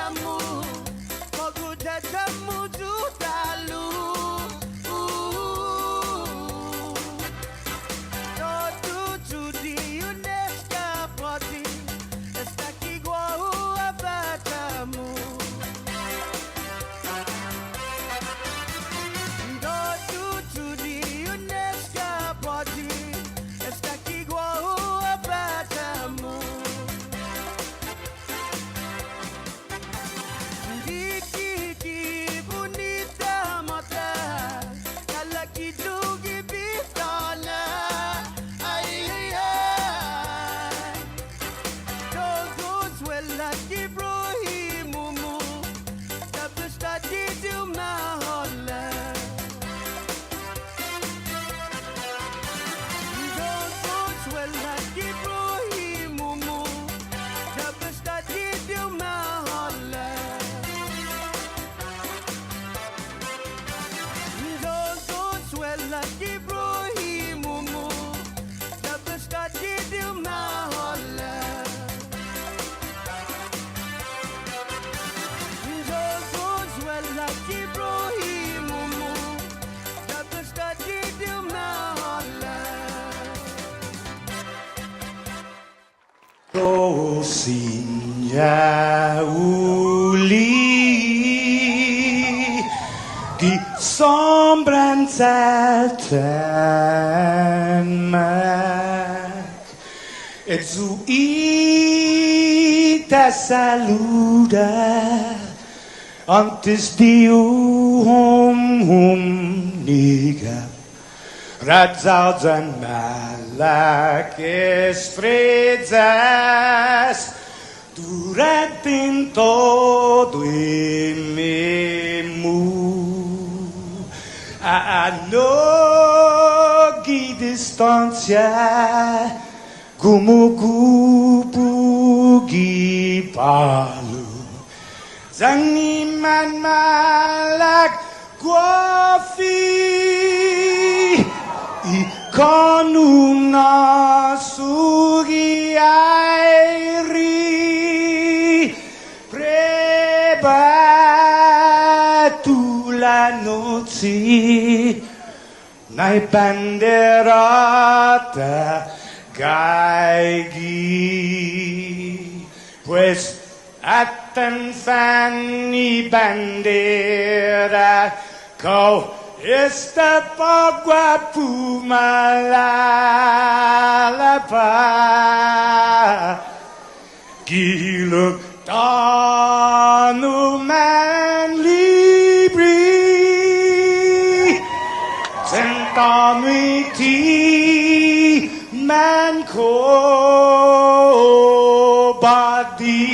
jamu, moguda jamu jutalu. Todo judi UNESCO poti, está aqui igual a batamu. Todo judi UNESCO poti, está aqui igual a batamu. Diki bonita mata, kalaki dugi bitana. Ay ay ay, todos welaki brohimumu, tapos tadi dumahola. Todos welaki brohimumu, tapos tadi dumahola. Todos welaki brohimumu, tapos tadi dumahola. Todos welaki brohimumu, tapos tadi dumahola. Rosinya uli di sombranza tanmak e zuita saluda antes di niga Radzaudzan malak estrezas durante todo memu a nogi distancia gumugupugi palu zangiman malak guafi Ikonuna sugi airi prebatu la noci nai banderata gaigi pues atan fanni bandera kau esta pagua pumalapa giluk tanu man libri sentamiti man ko badi.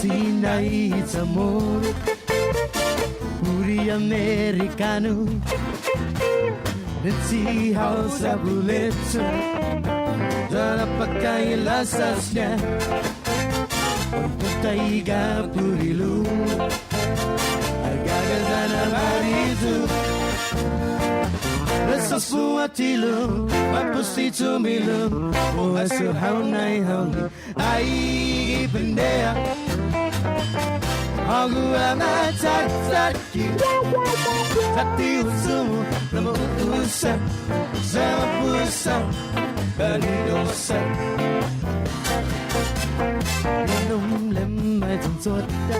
Sinai Chamorro Puri Americano Let's see how Sabuletso Dala pakai lasasnya Taiga Purilu Agaga Zana Marizu Rasa suatilu Mapusi tumilu Oasu haunai hauni Ai pendea Aku amat cat-catki Hati usumu Nama usah Sama pusat Bani dosa Minum lemai trong suốt đã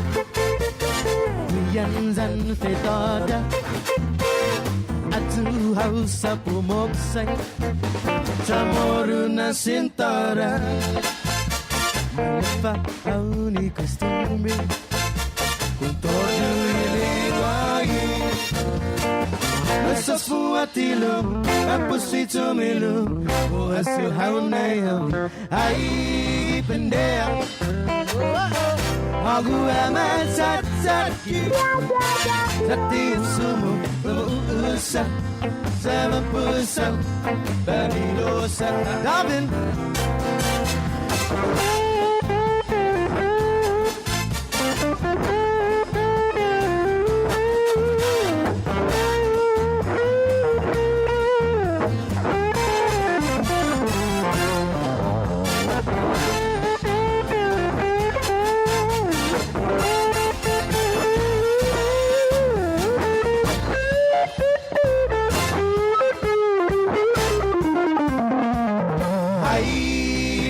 Nhân dân phải to đã Atu hausa pumok say Chamorro na sintara Malepa hauni costumbre Con todo iliwagi Nasa fuatilo Apusito milo Oasu haunay hauni Ay pendea Aku amat cat-catki Hati usumu Usah Sama pusat Bani dosa Darwin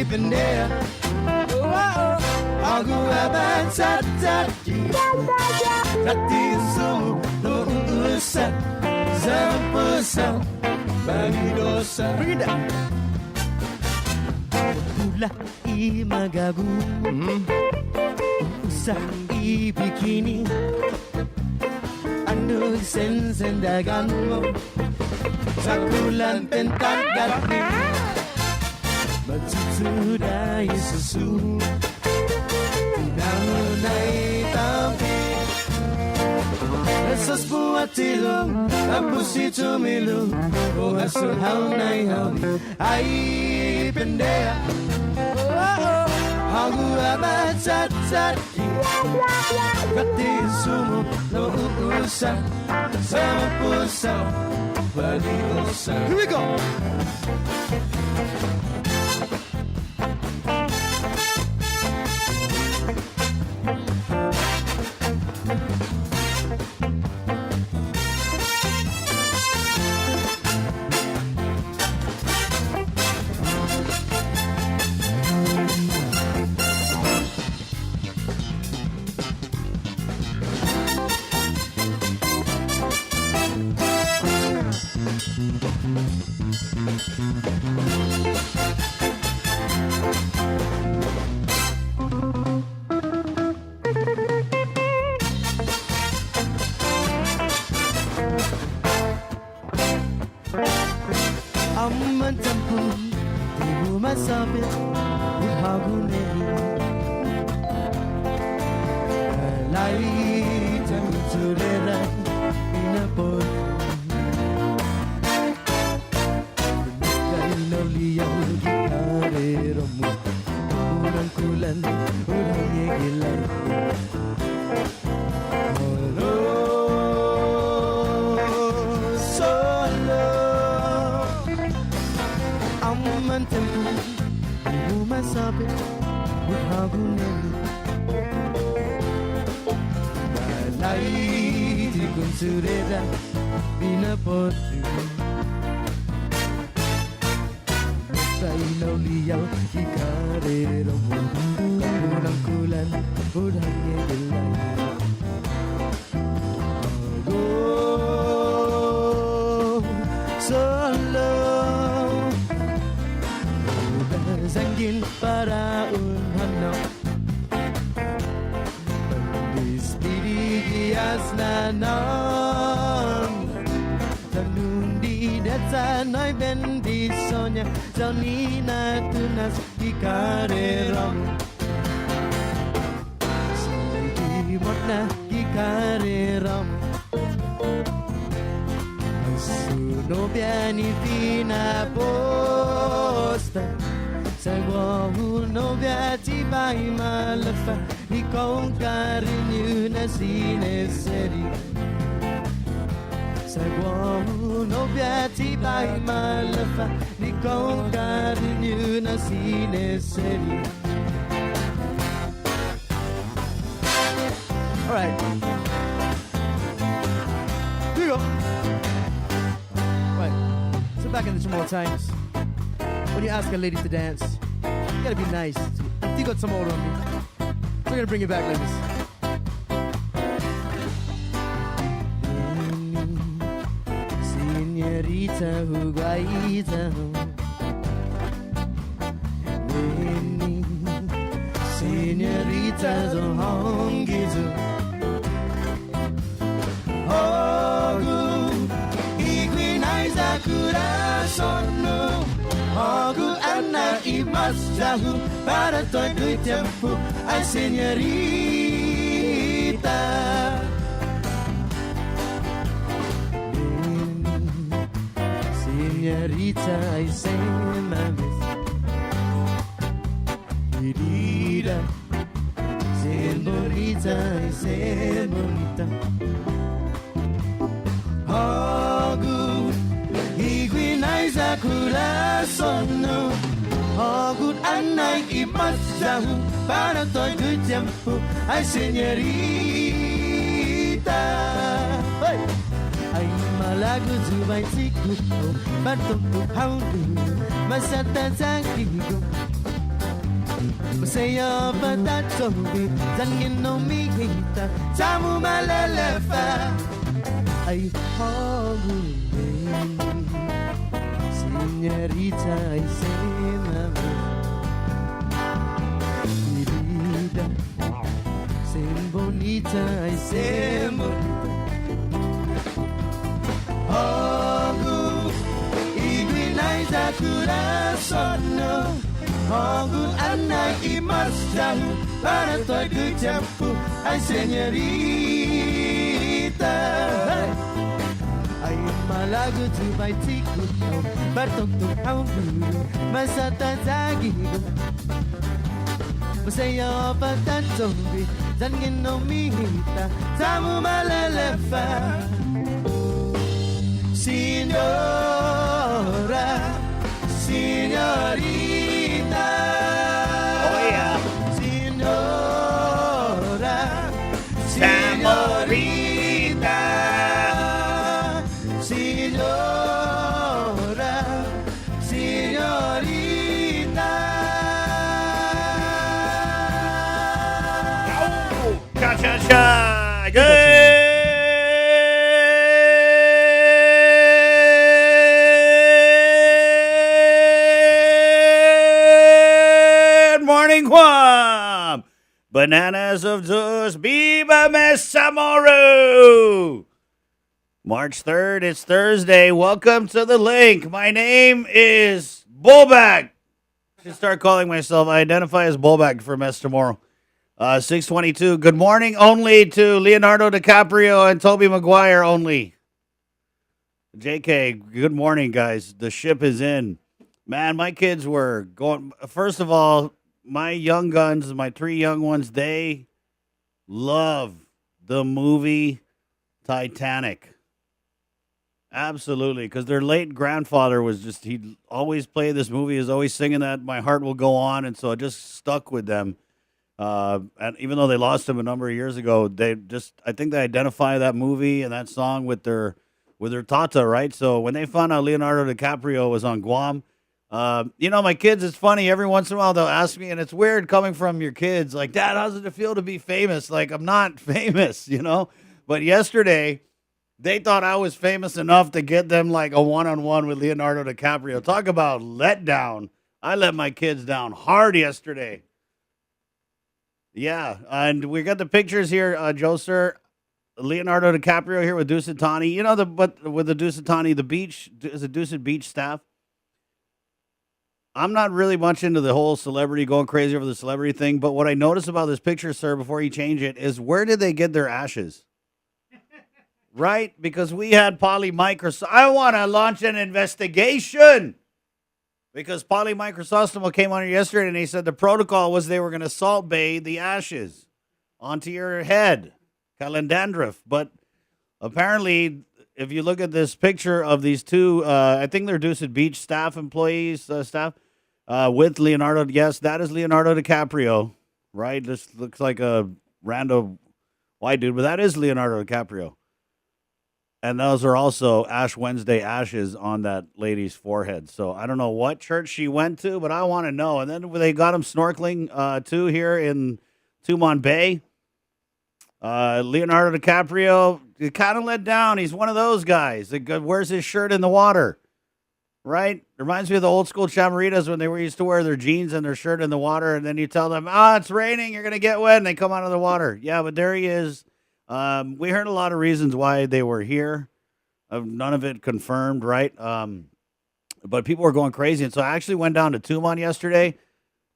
pendea Aku amat cat-catki Hati usumu Usah Sama pusat Bagi dosa Berindah Pula I magabu Usah I bikini Anu sen-sendagan mo Sakulan pentat dati Matutudai susu Nangunay tampi Esas buatilo Apusito milo Oasu haunay hauni Ay pendea Aku amat cat-catki Hati sumu Lo usah Sama pusat Bagi dosa Here we go! Amman tampun Ibu masabit Uhaguneri Lari Tanturera Inapot Kainoliyaw Gitarero mo Unang kulan Unang igilan Tempo, ibu masabi, buhaguneli. Balai di kunsureda, binapotu. Kainaw liyaw, ikarero mo. Kamulang kulan, udang yegelay. Solo. Sanggin para unhanap Bispirigias na nam Tanung di datsanay bendisonya Janina tunas di kareram na gikareram Suno biani fina posta Sagwa huno biati bai malafa Ikong karinyu na sineseri Sagwa huno biati bai malafa Ikong karinyu na sineseri All right. Here we go. Right. So back in the Chamorro times, when you ask a lady to dance, you gotta be nice. You got some more on me. So we're gonna bring it back, ladies. Señorita Huguaita. Señoritas on hongizu Hogu Iguinaiza corazono Hogu ana imasahu Para todo el tiempo Ay señorita Señorita ay se mames Querida, ser bonita y ser bonita. Hogu, iguinaiza corazón. Hogu, anay imasahu para todo el tiempo. Ay, señorita. Hey. Ay, malago zubay siku, batong tuhaudu, masata zakigo. Masaya patatobi Zangin no mihita Samu malalafa Ay hogulin Señorita ay se mama Querida Sen bonita ay se bonita Hogu Iguinaiza corazón no Hogu anak imasahu para todo el tiempo ay señorita ay malago tu baitiku bartok tu haudu masata zagigo masaya patatobi zangin no mihita samu malalefa Señora Señorita Oh yeah Señora Chamorrita Señora Señorita Oh, cha-cha-cha. Good morning, Guam. Bananas of Zeus, Biba Chamorro. March 3rd, it's Thursday. Welcome to the link. My name is Bullback. I should start calling myself, I identify as Bullback for Mess tomorrow. 622. Good morning only to Leonardo DiCaprio and Tobey Maguire only. JK, good morning, guys. The ship is in. Man, my kids were going. First of all, my young guns, my three young ones, they love the movie Titanic. Absolutely, because their late grandfather was just, he'd always play this movie, is always singing that, My Heart Will Go On, and so it just stuck with them. And even though they lost him a number of years ago, they just, I think they identify that movie and that song with their tata, right? So when they found out Leonardo DiCaprio was on Guam, my kids, it's funny, every once in a while they'll ask me, and it's weird coming from your kids, like, Dad, how's it feel to be famous? Like, I'm not famous, But yesterday, they thought I was famous enough to get them like a one-on-one with Leonardo DiCaprio. Talk about letdown. I let my kids down hard yesterday. Yeah, and we got the pictures here, Joe, sir. Leonardo DiCaprio here with Dusitani. With the Dusitani, the beach, is it Dusit Beach staff? I'm not really much into the whole celebrity going crazy over the celebrity thing, but what I noticed about this picture, sir, before you change it, is where did they get their ashes? Right? Because we had Poly Microsoft. I want to launch an investigation. Because Poly Microsoft came on here yesterday and he said the protocol was they were going to salt bathe the ashes onto your head, calendandriff. But apparently, if you look at this picture of these two, I think they're Deuced Beach staff employees, with Leonardo. Yes, that is Leonardo DiCaprio, right? This looks like a random white dude, but that is Leonardo DiCaprio. And those are also Ash Wednesday ashes on that lady's forehead. So I don't know what church she went to, but I want to know. And then they got him snorkeling too here in Tumon Bay. Leonardo DiCaprio, kind of let down. He's one of those guys that wears his shirt in the water, right? Reminds me of the old school Chamorritas when they used to wear their jeans and their shirt in the water, and then you tell them, it's raining, you're going to get wet, and they come out of the water. Yeah, but there he is. We heard a lot of reasons why they were here. None of it confirmed, right? But people were going crazy, and so I actually went down to Tumon yesterday,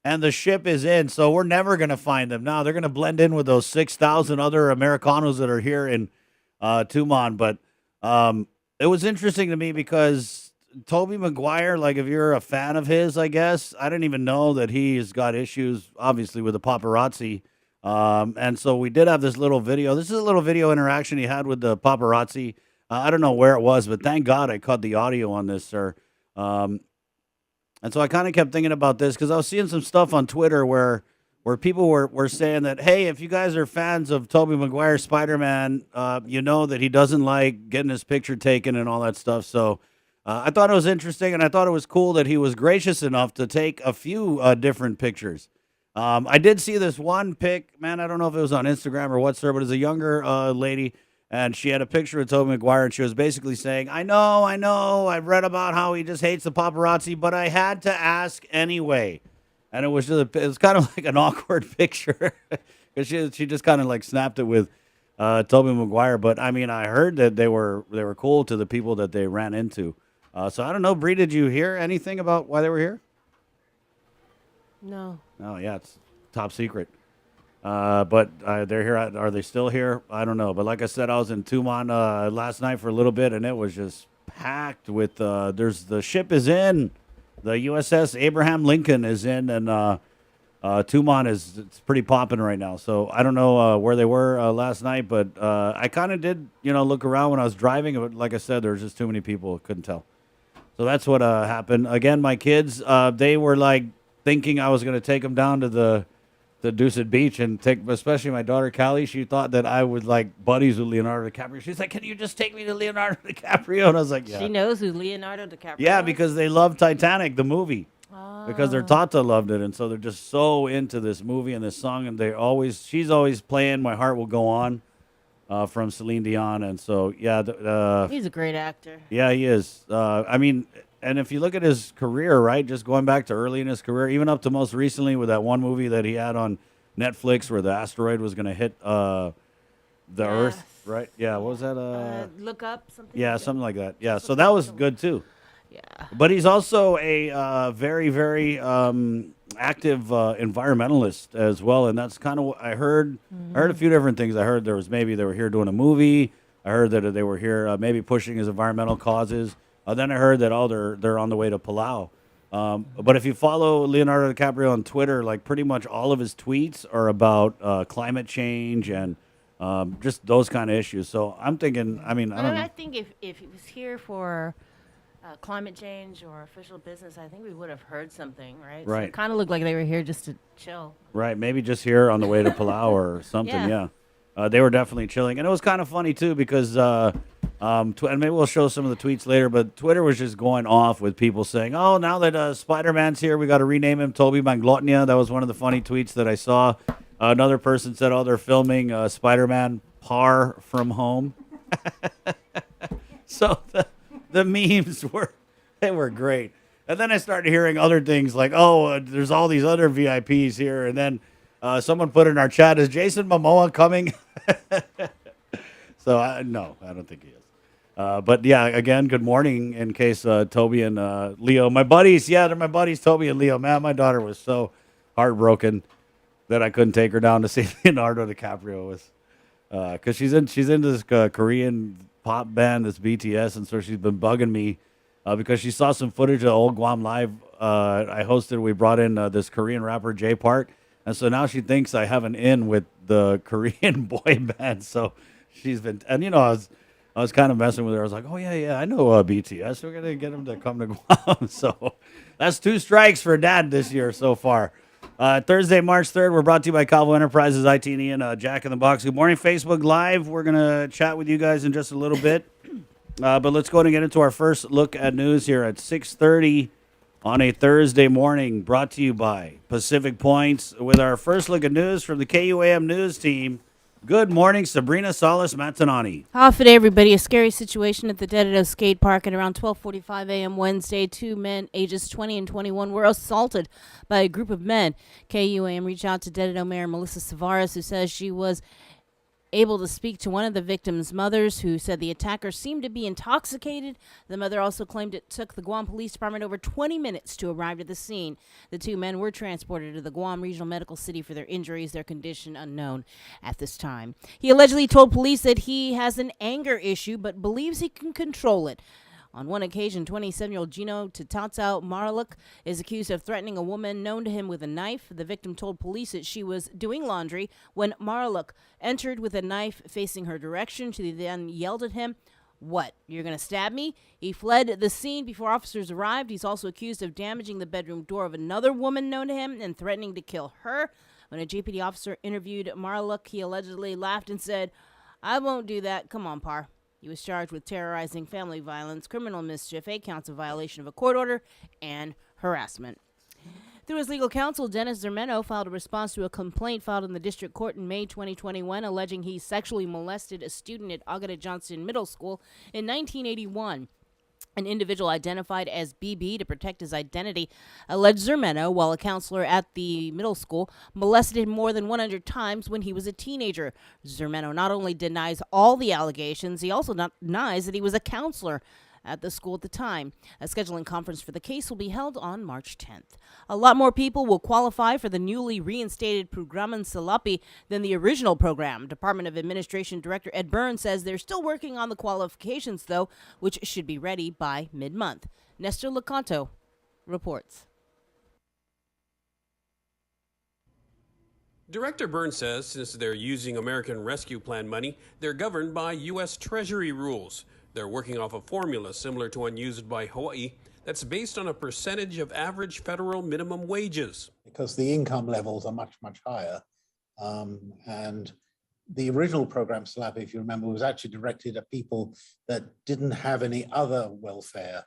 and the ship is in, so we're never going to find them. Now, they're going to blend in with those 6,000 other Americanos that are here in Tumon. But it was interesting to me because Tobey Maguire, like if you're a fan of his, I guess, I didn't even know that he's got issues, obviously, with the paparazzi. And so we did have this little video. This is a little video interaction he had with the paparazzi. I don't know where it was, but thank God I caught the audio on this, sir. And so I kind of kept thinking about this because I was seeing some stuff on Twitter where people were saying that, hey, if you guys are fans of Tobey Maguire's Spider-Man, you know that he doesn't like getting his picture taken and all that stuff. So I thought it was interesting, and I thought it was cool that he was gracious enough to take a few different pictures. I did see this one pic, man, I don't know if it was on Instagram or what, sir, but it's a younger lady, and she had a picture of Tobey Maguire, and she was basically saying, I know, I've read about how he just hates the paparazzi, but I had to ask anyway. And it was kind of like an awkward picture, because she just kind of like snapped it with Tobey Maguire. But, I mean, I heard that they were cool to the people that they ran into. So I don't know, Bree, did you hear anything about why they were here? No. Oh, yeah, it's top secret. But they're here. Are they still here? I don't know. But like I said, I was in Tumon last night for a little bit, and it was just packed with, the ship is in. The USS Abraham Lincoln is in, and Tumon it's pretty popping right now. So I don't know where they were last night, but I kind of did, look around when I was driving. But like I said, there was just too many people. Couldn't tell. So that's what happened. Again, my kids, they were like, thinking I was going to take them down to the Deuced Beach and especially my daughter Callie. She thought that I would like buddies with Leonardo DiCaprio. She's like, "Can you just take me to Leonardo DiCaprio?" And I was like, "Yeah." She knows who Leonardo DiCaprio is? Yeah, because they love Titanic, the movie. Oh. Because their Tata loved it, and so they're just so into this movie and this song, and she's always playing "My Heart Will Go On" from Celine Dion, and so yeah, he's a great actor. Yeah, he is. I mean. And if you look at his career, right, just going back to early in his career, even up to most recently with that one movie that he had on Netflix where the asteroid was going to hit the Earth, right? Yeah, what was that? Look Up, something? Yeah, something like that. Yeah, so that was good too. Yeah. But he's also a very, very active environmentalist as well, and that's kind of what I heard. Mm-hmm. I heard a few different things. I heard they were here doing a movie. I heard that they were here maybe pushing his environmental causes. Then I heard that they're on the way to Palau. But if you follow Leonardo DiCaprio on Twitter, like pretty much all of his tweets are about climate change and just those kind of issues. So I'm thinking, I don't know. I think if he was here for climate change or official business, I think we would have heard something, right? Right. So it kind of looked like they were here just to chill. Right, maybe just here on the way to Palau or something, yeah. They were definitely chilling. And it was kind of funny, too, because... and maybe we'll show some of the tweets later, but Twitter was just going off with people saying, oh, now that Spider-Man's here, we got to rename him Tobey Maglotnia. That was one of the funny tweets that I saw. Another person said, oh, they're filming Spider-Man Far From Home. So the memes were great. And then I started hearing other things like, oh, there's all these other VIPs here. And then someone put in our chat, is Jason Momoa coming? So, no, I don't think he is. But yeah, again, good morning in case Toby and Leo, my buddies, they're my buddies, Toby and Leo. Man, my daughter was so heartbroken that I couldn't take her down to see Leonardo DiCaprio. Was because she's into this Korean pop band, this BTS, and so she's been bugging me because she saw some footage of old Guam Live I hosted. We brought in this Korean rapper Jay Park, and so now she thinks I have an in with the Korean boy band. So she's been, and I was kind of messing with her. I was like, oh yeah, I know BTS. We're gonna get them to come to Guam. So that's 2 strikes for Dad this year so far. Thursday, March 3rd, we're brought to you by Calvo Enterprises, IT&E, and Jack in the Box. Good morning, Facebook Live. We're going to chat with you guys in just a little bit. But let's go ahead and get into our first look at news here at 6:30 on a Thursday morning, brought to you by Pacific Points with our first look at news from the KUAM News team. Good morning, Sabrina Salas Matanani. Off today, everybody. A scary situation at the Dededo Skate Park at around 12:45 a.m. Wednesday. 2 men, ages 20 and 21, were assaulted by a group of men. KUAM reached out to Dededo Mayor Melissa Savaras, who says she was able to speak to one of the victims' mothers, who said the attacker seemed to be intoxicated. The mother also claimed it took the Guam Police Department over 20 minutes to arrive at the scene. The 2 men were transported to the Guam Regional Medical City for their injuries, their condition unknown at this time. He allegedly told police that he has an anger issue, but believes he can control it. On one occasion, 27-year-old Gino Tatatao Maraluk is accused of threatening a woman known to him with a knife. The victim told police that she was doing laundry when Maraluk entered with a knife facing her direction. She then yelled at him, "What, you're going to stab me?" He fled the scene before officers arrived. He's also accused of damaging the bedroom door of another woman known to him and threatening to kill her. When a JPD officer interviewed Maraluk, he allegedly laughed and said, "I won't do that. Come on, Par." He was charged with terrorizing family violence, criminal mischief, 8 counts of violation of a court order, and harassment. Through his legal counsel, Dennis Zermeno filed a response to a complaint filed in the district court in May 2021, alleging he sexually molested a student at Agata Johnson Middle School in 1981. An individual identified as BB to protect his identity alleged Zermeno, while a counselor at the middle school, molested him more than 100 times when he was a teenager. Zermeno not only denies all the allegations, he also denies that he was a counselor at the school at the time. A scheduling conference for the case will be held on March 10th. A lot more people will qualify for the newly reinstated Programan Salapi than the original program. Department of Administration Director Ed Burns says they're still working on the qualifications, though, which should be ready by mid-month. Nestor Lecanto reports. Director Burns says since they're using American Rescue Plan money, they're governed by U.S. Treasury rules. They're working off a formula similar to one used by Hawaii that's based on a percentage of average federal minimum wages. Because the income levels are much, much higher. And the original program, SLAP, if you remember, was actually directed at people that didn't have any other welfare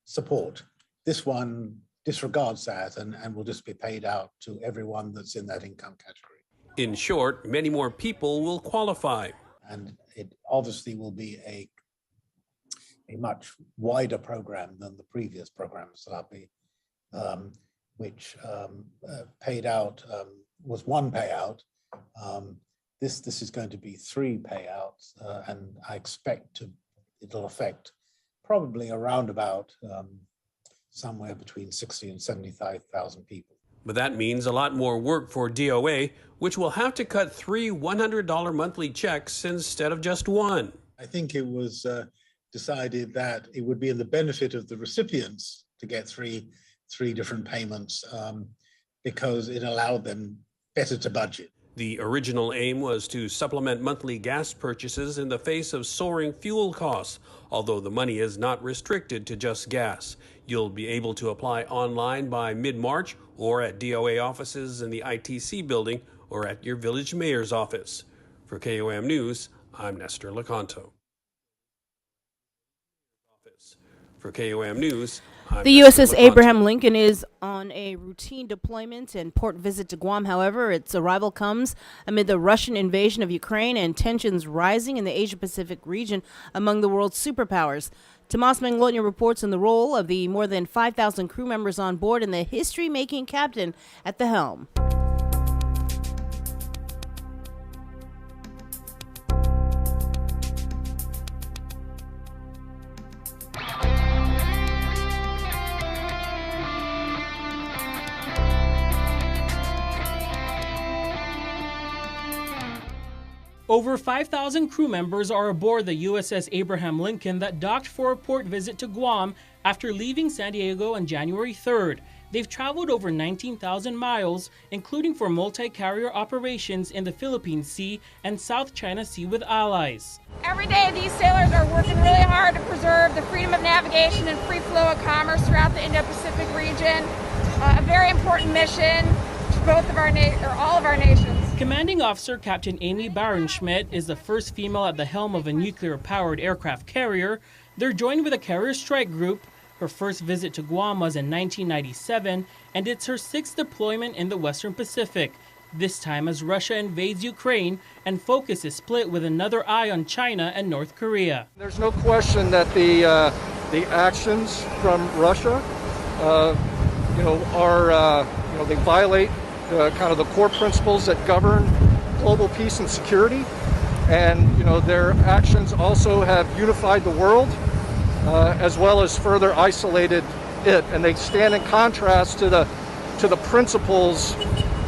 support. This one disregards that and will just be paid out to everyone that's in that income category. In short, many more people will qualify. And it obviously will be a much wider program than the previous program, SLAPI, which paid out, was 1 payout. This is going to be 3 payouts, and I expect it'll affect probably around about somewhere between 60 and 75,000 people. But that means a lot more work for DOA, which will have to cut 3 $100 monthly checks instead of just 1. I think it was decided that it would be in the benefit of the recipients to get three different payments because it allowed them better to budget. The original aim was to supplement monthly gas purchases in the face of soaring fuel costs, although the money is not restricted to just gas. You'll be able to apply online by mid-March or at DOA offices in the ITC building or at your village mayor's office. For KOM News, I'm Nestor Lecanto. For KOM News, the USS Abraham Lincoln is on a routine deployment and port visit to Guam. However, its arrival comes amid the Russian invasion of Ukraine and tensions rising in the Asia-Pacific region among the world's superpowers. Tomas Manglotnya reports on the role of the more than 5,000 crew members on board and the history-making captain at the helm. Over 5,000 crew members are aboard the USS Abraham Lincoln that docked for a port visit to Guam after leaving San Diego on January 3rd. They've traveled over 19,000 miles, including for multi-carrier operations in the Philippine Sea and South China Sea with allies. Every day these sailors are working really hard to preserve the freedom of navigation and free flow of commerce throughout the Indo-Pacific region. A very important mission to both of all of our nations. Commanding Officer Captain Amy Barenschmidt is the first female at the helm of a nuclear-powered aircraft carrier. They're joined with a carrier strike group. Her first visit to Guam was in 1997, and it's her sixth deployment in the Western Pacific. This time as Russia invades Ukraine, and focus is split with another eye on China and North Korea. There's no question that the actions from Russia, they violate kind of the core principles that govern global peace and security, and their actions also have unified the world as well as further isolated it, and they stand in contrast to the principles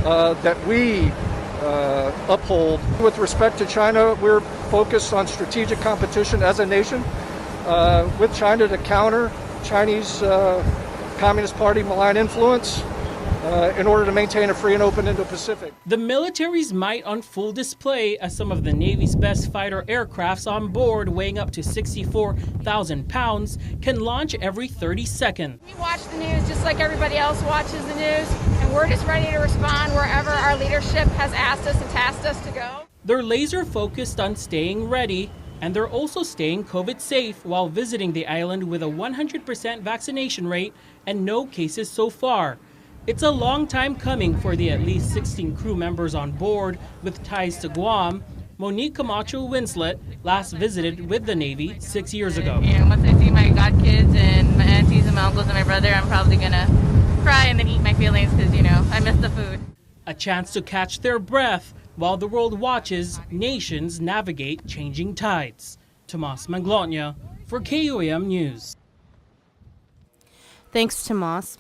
that we uphold. With respect to China, we're focused on strategic competition as a nation with China to counter Chinese Communist Party malign influence in order to maintain a free and open Indo-Pacific. The military's might on full display as some of the Navy's best fighter aircrafts on board, weighing up to 64,000 pounds, can launch every 30 seconds. We watch the news just like everybody else watches the news, and we're just ready to respond wherever our leadership has asked us and tasked us to go. They're laser focused on staying ready, and they're also staying COVID safe while visiting the island with a 100% vaccination rate and no cases so far. It's a long time coming for the at least 16 crew members on board with ties to Guam. Monique Camacho Winslet last visited with the Navy 6 years ago. Once I see my godkids and my aunties and my uncles and my brother, I'm probably gonna cry and then eat my feelings because, I miss the food. A chance to catch their breath while the world watches nations navigate changing tides. Tomas Manglona for KUAM News. Thanks, Tomas.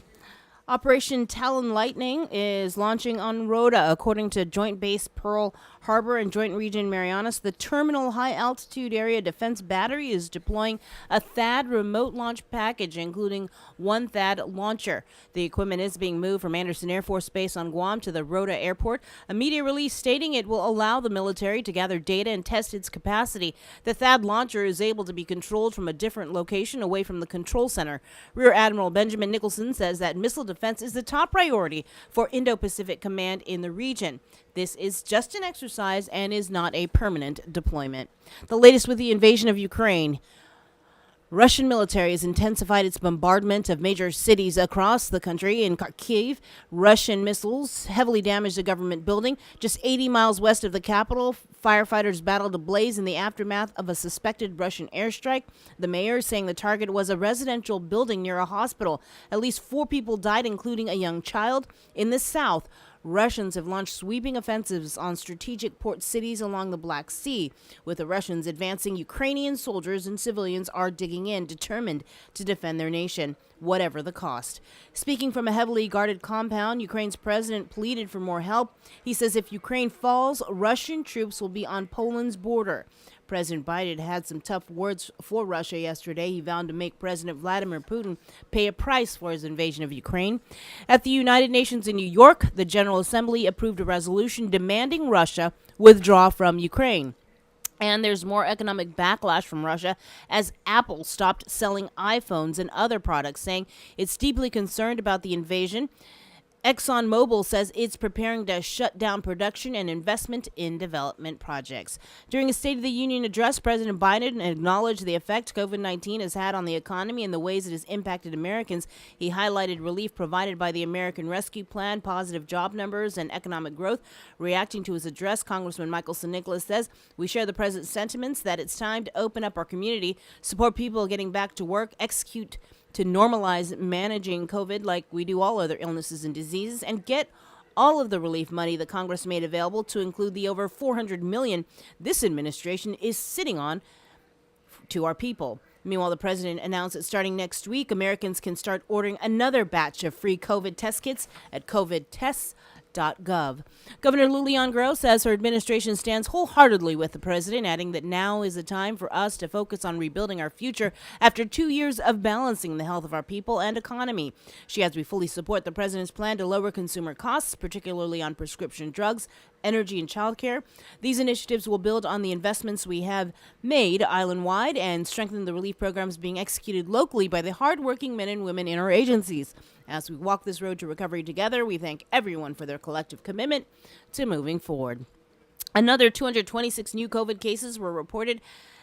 Operation Talon Lightning is launching on Rota. According to Joint Base Pearl Harbor and Joint Region Marianas, the Terminal High Altitude Area Defense Battery is deploying a THAAD remote launch package, including one THAAD launcher. The equipment is being moved from Andersen Air Force Base on Guam to the Rota Airport. A media release stating it will allow the military to gather data and test its capacity. The THAAD launcher is able to be controlled from a different location away from the control center. Rear Admiral Benjamin Nicholson says that missile defense is the top priority for Indo-Pacific Command in the region. This is just an exercise and is not a permanent deployment. The latest with the invasion of Ukraine. Russian military has intensified its bombardment of major cities across the country. In Kharkiv, Russian missiles heavily damaged a government building just 80 miles west of the capital. Firefighters battled a blaze in the aftermath of a suspected Russian airstrike. The mayor saying the target was a residential building near a hospital. At least 4 people died, including a young child. In the south, Russians have launched sweeping offensives on strategic port cities along the Black Sea. With the Russians advancing, Ukrainian soldiers and civilians are digging in, determined to defend their nation, whatever the cost. Speaking from a heavily guarded compound, Ukraine's president pleaded for more help. He says if Ukraine falls, Russian troops will be on Poland's border. President Biden had some tough words for Russia yesterday. He vowed to make President Vladimir Putin pay a price for his invasion of Ukraine. At the United Nations in New York, the General Assembly approved a resolution demanding Russia withdraw from Ukraine. And there's more economic backlash from Russia as Apple stopped selling iPhones and other products, saying it's deeply concerned about the invasion. ExxonMobil says it's preparing to shut down production and investment in development projects. During a State of the Union address, President Biden acknowledged the effect COVID-19 has had on the economy and the ways it has impacted Americans. He highlighted relief provided by the American Rescue Plan, positive job numbers, and economic growth. Reacting to his address, Congressman Michael St. Nicholas says, "We share the president's sentiments that it's time to open up our community, support people getting back to work, execute to normalize managing COVID like we do all other illnesses and diseases, and get all of the relief money the Congress made available, to include the over $400 million this administration is sitting on to our people." Meanwhile, the president announced that starting next week, Americans can start ordering another batch of free COVID test kits at covidtests.gov. Governor Lulian Grow says her administration stands wholeheartedly with the president, adding that now is the time for us to focus on rebuilding our future after 2 years of balancing the health of our people and economy. She adds we fully support the president's plan to lower consumer costs, particularly on prescription drugs, energy, and childcare. These initiatives will build on the investments we have made island-wide and strengthen the relief programs being executed locally by the hardworking men and women in our agencies. As we walk this road to recovery together, we thank everyone for their collective commitment to moving forward. Another 226 new COVID cases were reported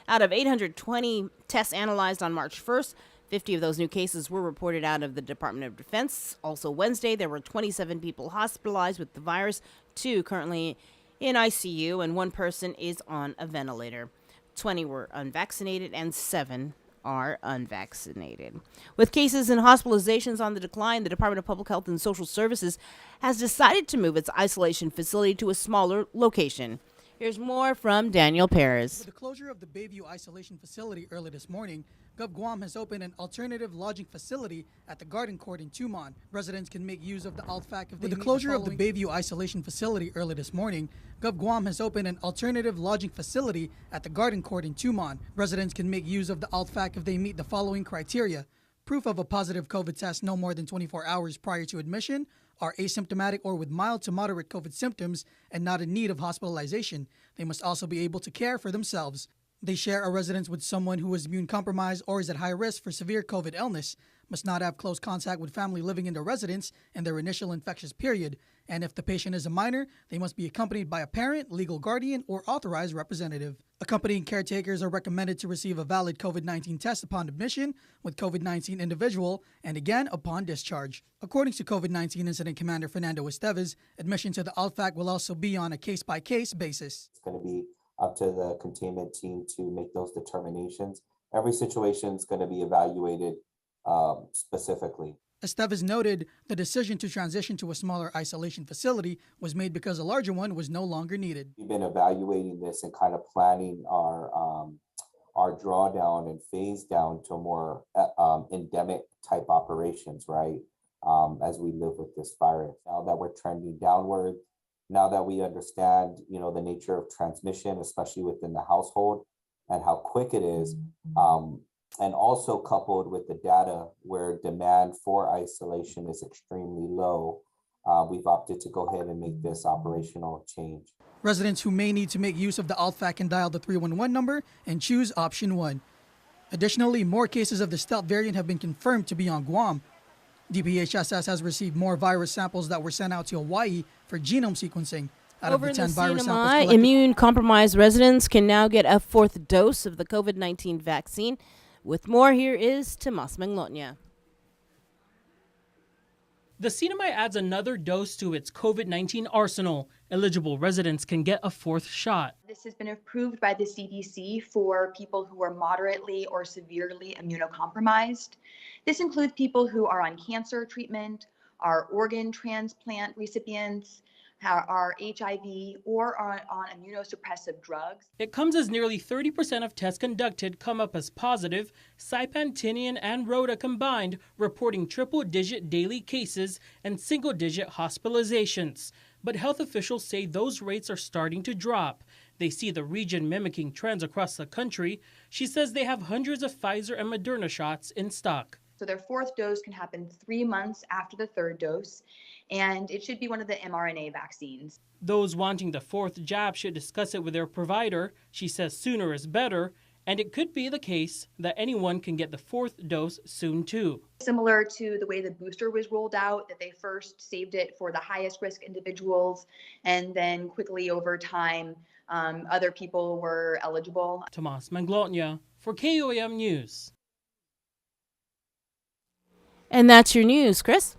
out of 820 tests analyzed on March 1st. 50 of those new cases were reported out of the Department of Defense. Also Wednesday, there were 27 people hospitalized with the virus, 2 currently in ICU, and 1 person is on a ventilator. 20 were unvaccinated and 7 are unvaccinated. With cases and hospitalizations on the decline, the Department of Public Health and Social Services has decided to move its isolation facility to a smaller location. Here's more from Daniel Perez. With the closure of the Bayview Isolation Facility early this morning, Guam has opened an alternative lodging facility at the Garden Court in Tumon. Residents can make use of the ALTFAC if they With the closure of the Bayview Isolation Facility early this morning, Guam has opened an alternative lodging facility at the Garden Court in Tumon. Residents can make use of the ALTFAC if they meet the following criteria: proof of a positive COVID test no more than 24 hours prior to admission, are asymptomatic or with mild to moderate COVID symptoms and not in need of hospitalization. They must also be able to care for themselves. They share a residence with someone who is immune compromised or is at high risk for severe COVID illness, must not have close contact with family living in the residence in their initial infectious period, and if the patient is a minor, they must be accompanied by a parent, legal guardian, or authorized representative. Accompanying caretakers are recommended to receive a valid COVID-19 test upon admission with COVID-19 individual and again upon discharge. According to COVID-19 Incident Commander Fernando Esteves, admission to the ALTFAC will also be on a case-by-case basis. It's going to be up to the containment team to make those determinations. Every situation is going to be evaluated specifically. Esteves noted the decision to transition to a smaller isolation facility was made because a larger one was no longer needed. We've been evaluating this and kind of planning our drawdown and phase down to more endemic type operations, right? As we live with this virus. Now that we're trending downward, now that we understand, the nature of transmission, especially within the household and how quick it is, and also coupled with the data where demand for isolation is extremely low, we've opted to go ahead and make this operational change. Residents who may need to make use of the ALTFAC can dial the 311 number and choose option 1. Additionally, more cases of the stealth variant have been confirmed to be on Guam. DPHSS has received more virus samples that were sent out to Hawaii for genome sequencing. Out Over of the 10 in the virus samples CNMI, immune-compromised residents can now get a 4th dose of the COVID-19 vaccine. With more, here is Tomas Manglotnia. The CNMI adds another dose to its COVID-19 arsenal. Eligible residents can get a 4th shot. This has been approved by the CDC for people who are moderately or severely immunocompromised. This includes people who are on cancer treatment, are organ transplant recipients, are HIV, or are on immunosuppressive drugs. It comes as nearly 30% of tests conducted come up as positive, Saipan, Tinian, and Rhoda combined reporting triple-digit daily cases and single-digit hospitalizations. But health officials say those rates are starting to drop. They see the region mimicking trends across the country. She says they have hundreds of Pfizer and Moderna shots in stock. So their 4th dose can happen 3 months after the 3rd dose, and it should be one of the mRNA vaccines. Those wanting the 4th jab should discuss it with their provider. She says sooner is better, and it could be the case that anyone can get the 4th dose soon too. Similar to the way the booster was rolled out, that they first saved it for the highest risk individuals, and then quickly over time, other people were eligible. Tomas Manglotnia for KOAM News. And that's your news, Chris.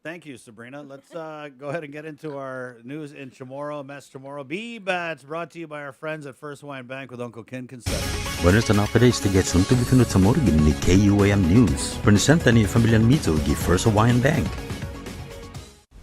Thank you, Sabrina. Let's go ahead and get into our news in Chamorro. Mess Chamorro. B-Bats brought to you by our friends at First Hawaiian Bank with Uncle Ken Consent. Buenos and updates to get soon to be tuned to Chamorro ni KUAM News. Presenta ni Familian Mito gi First Hawaiian Bank.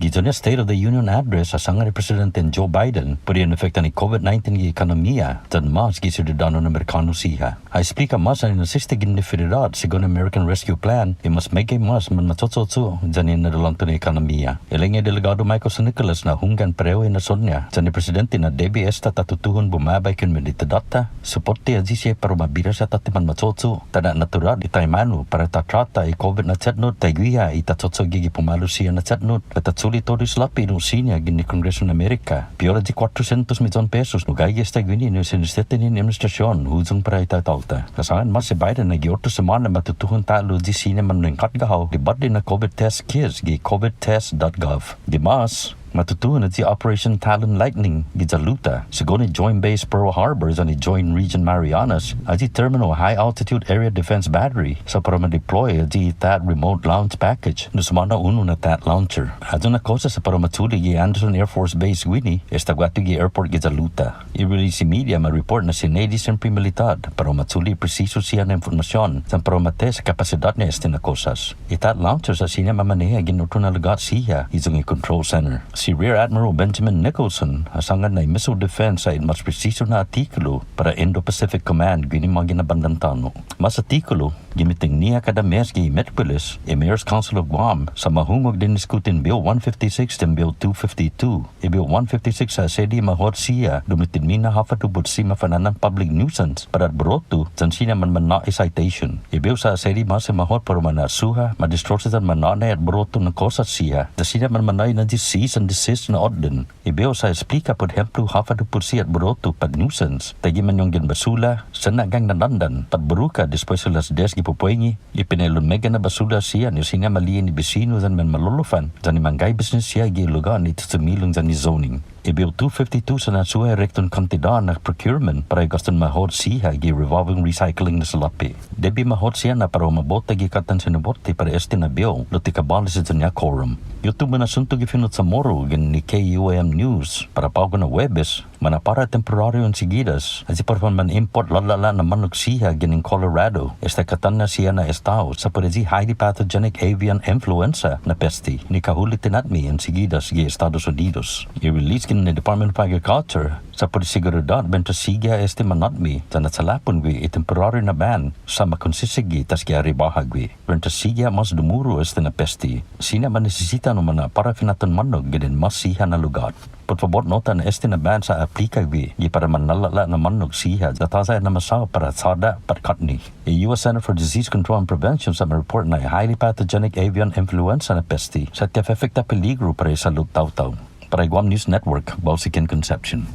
Dito niya State of the Union address asangan ni Presidente Joe Biden pwede in effect ni COVID-19 gi ekonomiya dan mas gi ciudadano na Amerikano siya. Ay explica mas ang nasiste gin ni Federal sigon American Rescue Plan e mas may mas man matsotso janin na dalang ni ekonomiya. Ilangya delegado Michael Nicholas na hunggan pareho na sonya jan ni Presidente na DBS tatutuhon bumabay kun medita data suporte aji siya para mabira sa tatiman matsotso tada natural itay manu para tatrata COVID na chatnot tayguya itatsotso gigi pumalo siya na chatnot patatsuli toris lapi no sinya gini Kongreso ng Amerika piola di 400 milyon pesos no gayes tayguini no sinisete ni administrasyon hujung para itatauta kasangan mas si Biden na giorto semana matutuhon talo di sinya manungkat gahaw di badi na COVID test kits gi covidtest.gov di mas matutuhan at si Operation Talon Lightning gizaluta siguro ni Joint Base Pearl Harbor sa ni Joint Region Marianas at si Terminal High Altitude Area Defense Battery sa para ma-deploy at si THAAD Remote Launch Package no sumana uno na THAAD launcher. At na kosa sa para matuli gi Anderson Air Force Base Winnie estagwati gi Airport gizaluta. I-release si media ma-report na si Navy Sempre Militad para matuli presiso siya na informasyon sa para mate sa kapasidad na este na kosas. THAAD launcher sa siya mamaneha ginuto na lagat siya isang i-control center. Si Rear Admiral Benjamin Nicholson asangan na missile defense ay mas presiso na artikulo para Indo-Pacific Command gini mga ginabandantano. Mas artikulo gimiting niya kada mes gi Metropolis e Mayor's Council of Guam sa mahungog din diskutin Bill 156 and Bill 252. E Bill 156 sa sedi mahot siya dumitin mina hafatubot si mafananang public nuisance para broto san siya man na citation. E Bill sa sedi mas mahot para manasuha madistrosan mananay at broto ng kosas siya sa siya man manay na disease and desist na odden. Ibeo sa explica por ejemplo hafa do por siya broto pag nuisance. Tagi man yung ginbasula sa nagang nandandan. Pagburuka después sa las 10 gipupuengi ipinelon mega na basula siya ni siya maliin ni bisino zan man malulufan zan ni manggay business siya gilugan ito sa milong zan ni zoning. Bill 252 sa nasuha rekton kantidad na procurement para gaston mahod siya gi revolving recycling na salapi. Debi mahod siya na para mabota gi katan sinubote para este na bill luti kabalis sa niya quorum. YouTube na sunto gi finot sa Chamorro gin ni KUAM News para pago na Webes manapara temporaryo ang sigidas at si parang man import lalala na manok siya gin Colorado este katan na siya na estao sa parezi highly pathogenic avian influenza na pesti ni kahulitin at mi ang sigidas gi Estados Unidos. I-release gin ni Department of Agriculture sa pagsigurado bento siga este manatmi sa natsalapon gwi temporary na ban sa makonsisigi tas kiari bahagwi bento siga mas dumuro este na pesti sina man nesesita no mana para finatan manog ginin mas siha na lugar. Por favor nota na este na ban sa aplika gwi gi para manalala na manog siha datasa na masaw para sada patkatni. A U.S. Center for Disease Control and Prevention sa report na highly pathogenic avian influenza na pesti sa tiafefekta peligro para sa lugtaw-taw. Para Guam News Network, Balsikin Conception.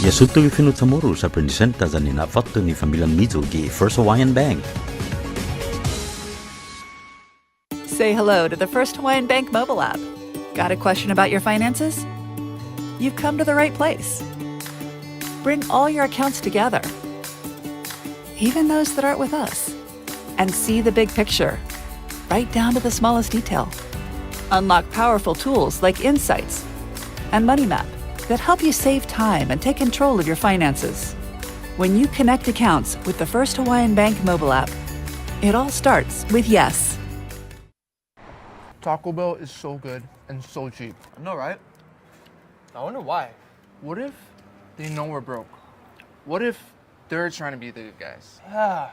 Yasuto ifinut Chamorro sa presenta sa ninafatto ni Familiang Mizo gi First Hawaiian Bank. Say hello to the First Hawaiian Bank mobile app. Got a question about your finances? You've come to the right place. Bring all your accounts together, even those that aren't with us, and see the big picture, right down to the smallest detail. Unlock powerful tools like Insights and Money Map that help you save time and take control of your finances. When you connect accounts with the First Hawaiian Bank mobile app, it all starts with yes. Taco Bell is so good and so cheap. I know, right? I wonder why. What if they know we're broke? What if they're trying to be the good guys? Yeah.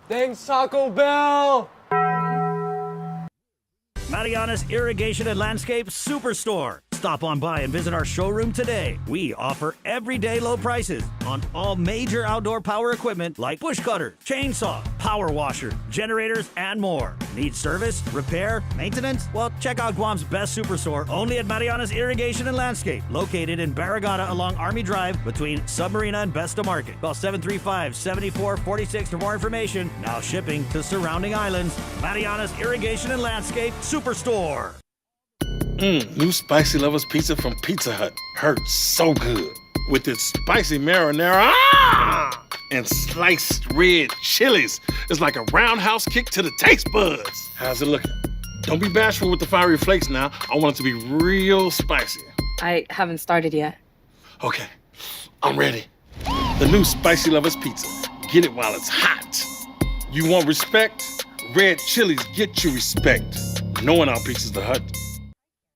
Thanks, Taco Bell! Mariana's Irrigation and Landscape Superstore. Stop on by and visit our showroom today. We offer everyday low prices on all major outdoor power equipment like bush cutter, chainsaw, power washer, generators, and more. Need service, repair, maintenance? Well, check out Guam's best superstore only at Mariana's Irrigation and Landscape, located in Barragata along Army Drive between Submarina and Besta Market. Call 735-7446 for more information. Now shipping to surrounding islands. Mariana's Irrigation and Landscape Superstore. New Spicy Lovers Pizza from Pizza Hut. Hurts so good. With its spicy marinara and sliced red chilies. It's like a roundhouse kick to the taste buds. How's it looking? Don't be bashful with the fiery flakes now. I want it to be real spicy. I haven't started yet. Okay, I'm ready. The new Spicy Lovers Pizza. Get it while it's hot. You want respect? Red chilies get you respect. Knowing our Pizza's the Hut.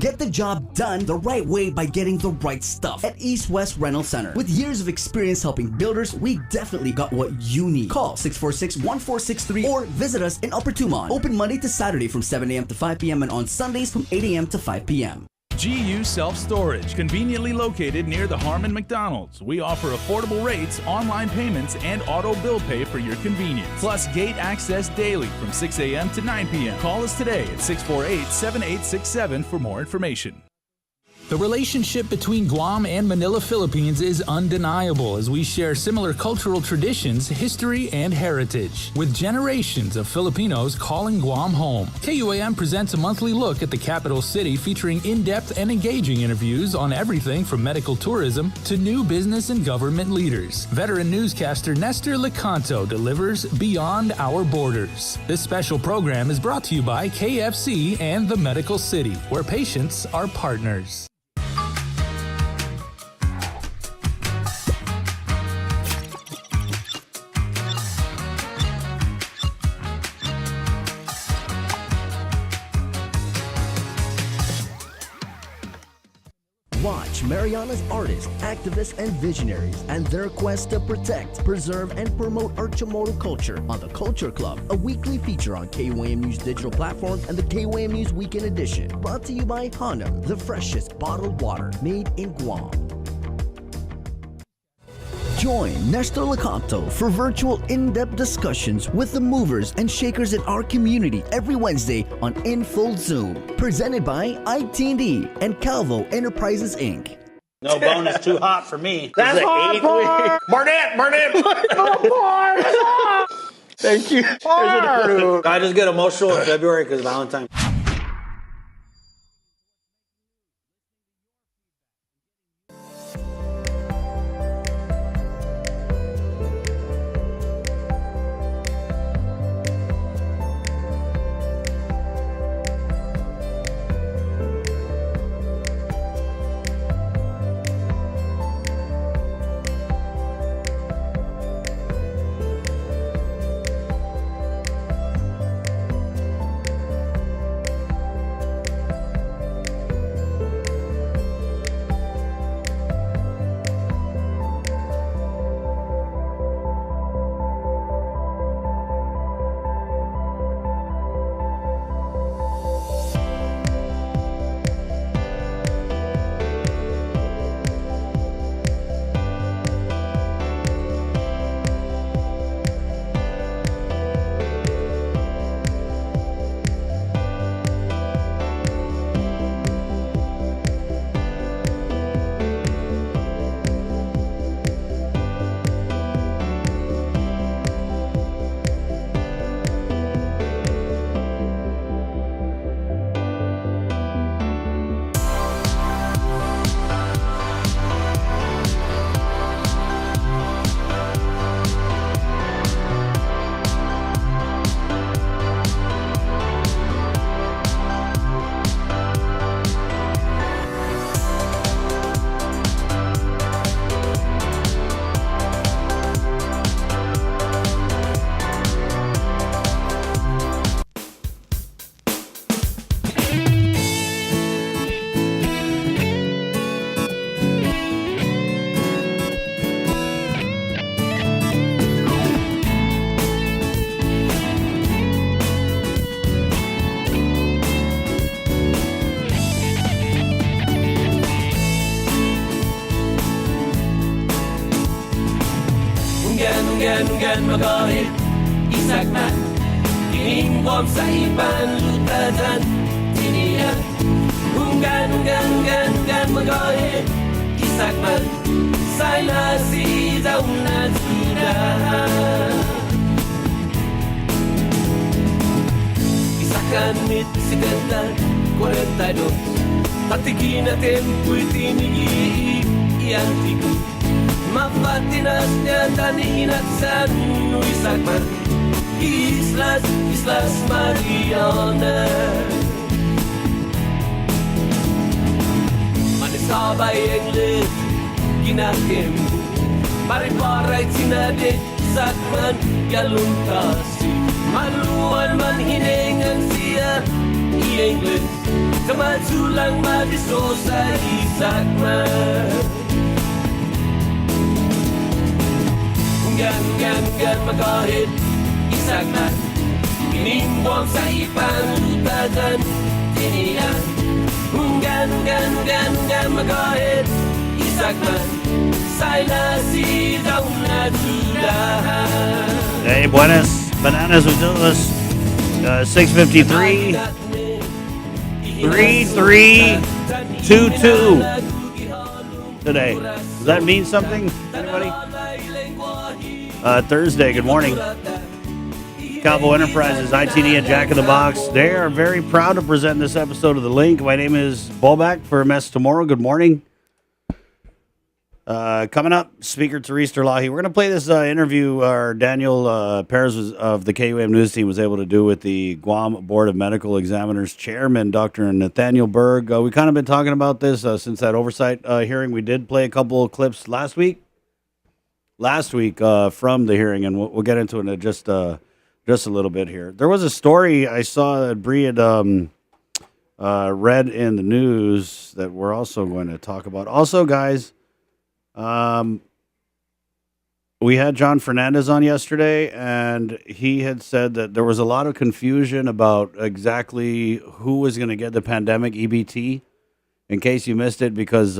Get the job done the right way by getting the right stuff at East West Rental Center. With years of experience helping builders, we definitely got what you need. Call 646-1463 or visit us in Upper Tumon. Open Monday to Saturday from 7 a.m. to 5 p.m. and on Sundays from 8 a.m. to 5 p.m. GU Self-Storage, conveniently located near the Harmon McDonald's. We offer affordable rates, online payments, and auto bill pay for your convenience. Plus gate access daily from 6 a.m. to 9 p.m. Call us today at 648-7867 for more information. The relationship between Guam and Manila, Philippines is undeniable as we share similar cultural traditions, history, and heritage. With generations of Filipinos calling Guam home, KUAM presents a monthly look at the capital city featuring in-depth and engaging interviews on everything from medical tourism to new business and government leaders. Veteran newscaster Nestor Lecanto delivers Beyond Our Borders. This special program is brought to you by KFC and the Medical City, where patients are partners. Watch Mariana's artists, activists, and visionaries and their quest to protect, preserve, and promote our Chamorro culture on The Culture Club, a weekly feature on KUAM News digital platform and the KUAM News Weekend Edition. Brought to you by Hanam, the freshest bottled water made in Guam. Join Nestor Lecanto for virtual in-depth discussions with the movers and shakers in our community every Wednesday on In Full Zoom. Presented by IT&D and Calvo Enterprises, Inc. No bonus too hot for me. That's hard. Barnett. Thank you. I just get emotional in February because Valentine's. Unggan magahit isagman Kining Guam sa iban lutadan tinian Unggan magahit isagman Sana si daunan sudah Isakan mit sigantan 42 Tatigin natin puitinigi iantigo Mapatinas niya taninat sa Nuisagman Islas Mariana Manisabay ang lit Ginakim Pare-paray sinadit Sagman Yaluntasi Maluan man hiningan siya I-English Kamatsulang madiso sa isakman Gan magahit isakman Minimbong sa ipanlutagan Tinian Gan magahit isakman Saila sidaw na tulahan Hey, buenas. Bananas with us. 653 3322 today. Does that mean something? Anybody? Thursday, good morning. Cowboy Enterprises, ITD and Jack in the Box. They are very proud to present this episode of The Link. My name is Bobak for MS Tomorrow. Good morning. Coming up, Speaker Terlahi. We're going to play this interview Daniel Perez of the KUAM News Team was able to do with the Guam Board of Medical Examiners Chairman, Dr. Nathaniel Berg. We kind of been talking about this since that oversight hearing. We did play a couple of clips last week from the hearing, and we'll get into it in just a little bit here. There was a story I saw that Bree had read in the news that we're also going to talk about. Also, guys, we had John Fernandez on yesterday, and he had said that there was a lot of confusion about exactly who was going to get the pandemic EBT. In case you missed it, because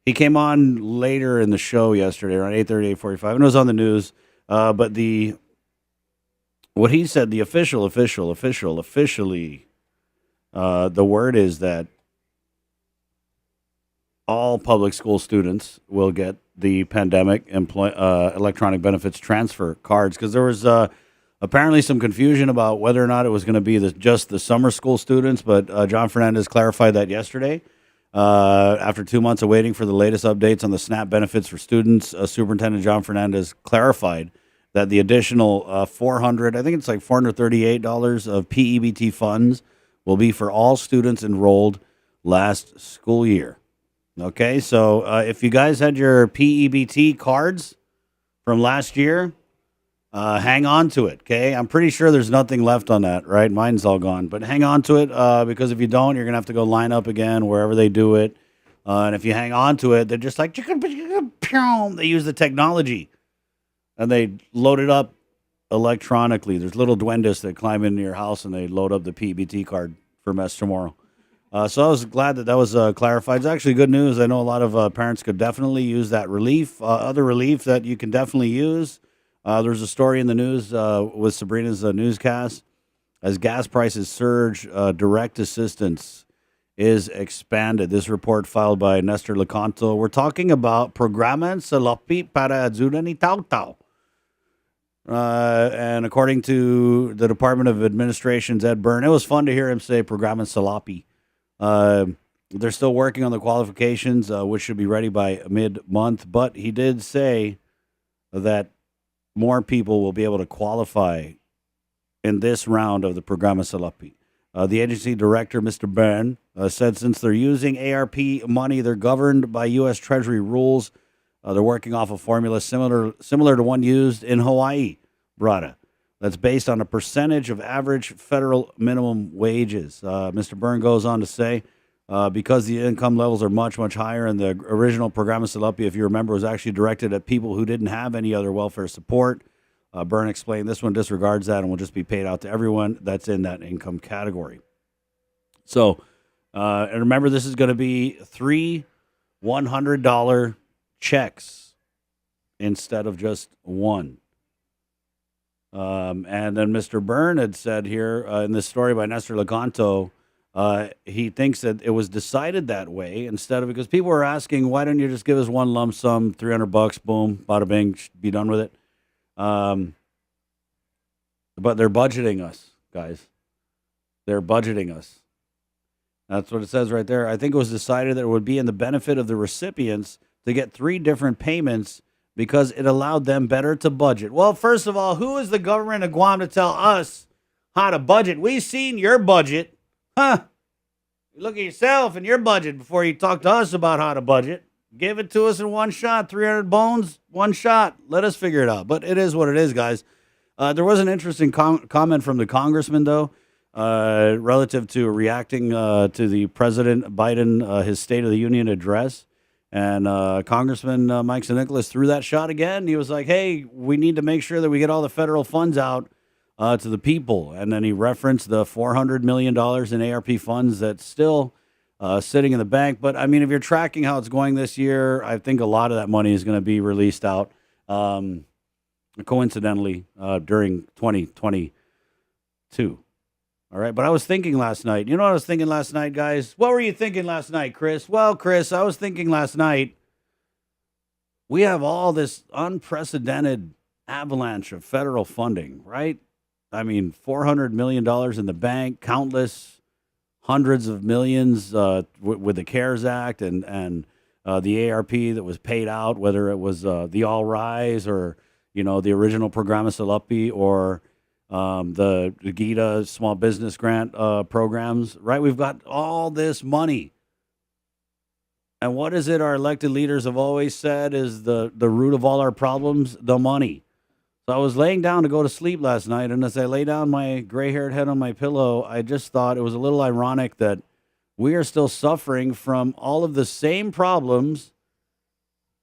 he came on later in the show yesterday around 8:30, 8:45, and it was on the news. But what he said, the officially, the word is that all public school students will get the pandemic electronic benefits transfer cards, because there was apparently some confusion about whether or not it was going to be just the summer school students, but John Fernandez clarified that yesterday. After 2 months of waiting for the latest updates on the SNAP benefits for students, Superintendent John Fernandez clarified that the additional $438 of PEBT funds will be for all students enrolled last school year. Okay, so if you guys had your PEBT cards from last year, hang on to it, okay? I'm pretty sure there's nothing left on that, right? Mine's all gone. But hang on to it because if you don't, you're going to have to go line up again wherever they do it. And if you hang on to it, they're just like, they use the technology. And they load it up electronically. There's little duendes that climb into your house and they load up the PEBT card for Mess Tomorrow. So I was glad that was clarified. It's actually good news. I know a lot of parents could definitely use that relief. Other relief that you can definitely use. There's a story in the news with Sabrina's newscast. As gas prices surge, direct assistance is expanded. This report filed by Nestor Lecanto. We're talking about Programan Salapi para Ajuda ni Tao-Tao. And according to the Department of Administration's Ed Byrne, it was fun to hear him say Programan Salapi. They're still working on the qualifications, which should be ready by mid-month. But he did say that more people will be able to qualify in this round of the Programa Salapi. The agency director, Mr. Byrne, said since they're using ARP money, they're governed by U.S. Treasury rules. They're working off a formula similar to one used in Hawaii, Brada. That's based on a percentage of average federal minimum wages. Mr. Byrne goes on to say, because the income levels are much, much higher, and the original Programa Salapi, if you remember, was actually directed at people who didn't have any other welfare support. Byrne explained this one disregards that and will just be paid out to everyone that's in that income category. So, and remember, this is going to be 3 $100 checks instead of just one. And then Mr. Byrne had said here in this story by Nestor Lecanto, he thinks that it was decided that way instead of, because people were asking, why don't you just give us one lump sum, $300, boom, bada bing, be done with it. But they're budgeting us, guys. They're budgeting us. That's what it says right there. I think it was decided that it would be in the benefit of the recipients to get 3 different payments because it allowed them better to budget. Well, first of all, who is the government of Guam to tell us how to budget? We've seen your budget. Huh? You look at yourself and your budget before you talk to us about how to budget. Give it to us in one shot, 300 bones, one shot. Let us figure it out. But it is what it is, guys. There was an interesting comment from the congressman, though. relative to reacting to the President Biden, his State of the Union address. And Congressman Mike Nicholas threw that shot again. He was like, hey, we need to make sure that we get all the federal funds out to the people. And then he referenced the $400 million in ARP funds that's still sitting in the bank. But, I mean, if you're tracking how it's going this year, I think a lot of that money is going to be released out, coincidentally, during 2022. All right, but I was thinking last night. You know what I was thinking last night, guys? What were you thinking last night, Chris? Well, Chris, I was thinking last night, we have all this unprecedented avalanche of federal funding, right? I mean, $400 million in the bank, countless hundreds of millions with the CARES Act and the ARP that was paid out, whether it was the All Rise or, you know, the original Programa Salapi or the Gita small business grant programs, right? We've got all this money. And what is it our elected leaders have always said is the root of all our problems? The money. So I was laying down to go to sleep last night, and as I lay down my gray-haired head on my pillow, I just thought it was a little ironic that we are still suffering from all of the same problems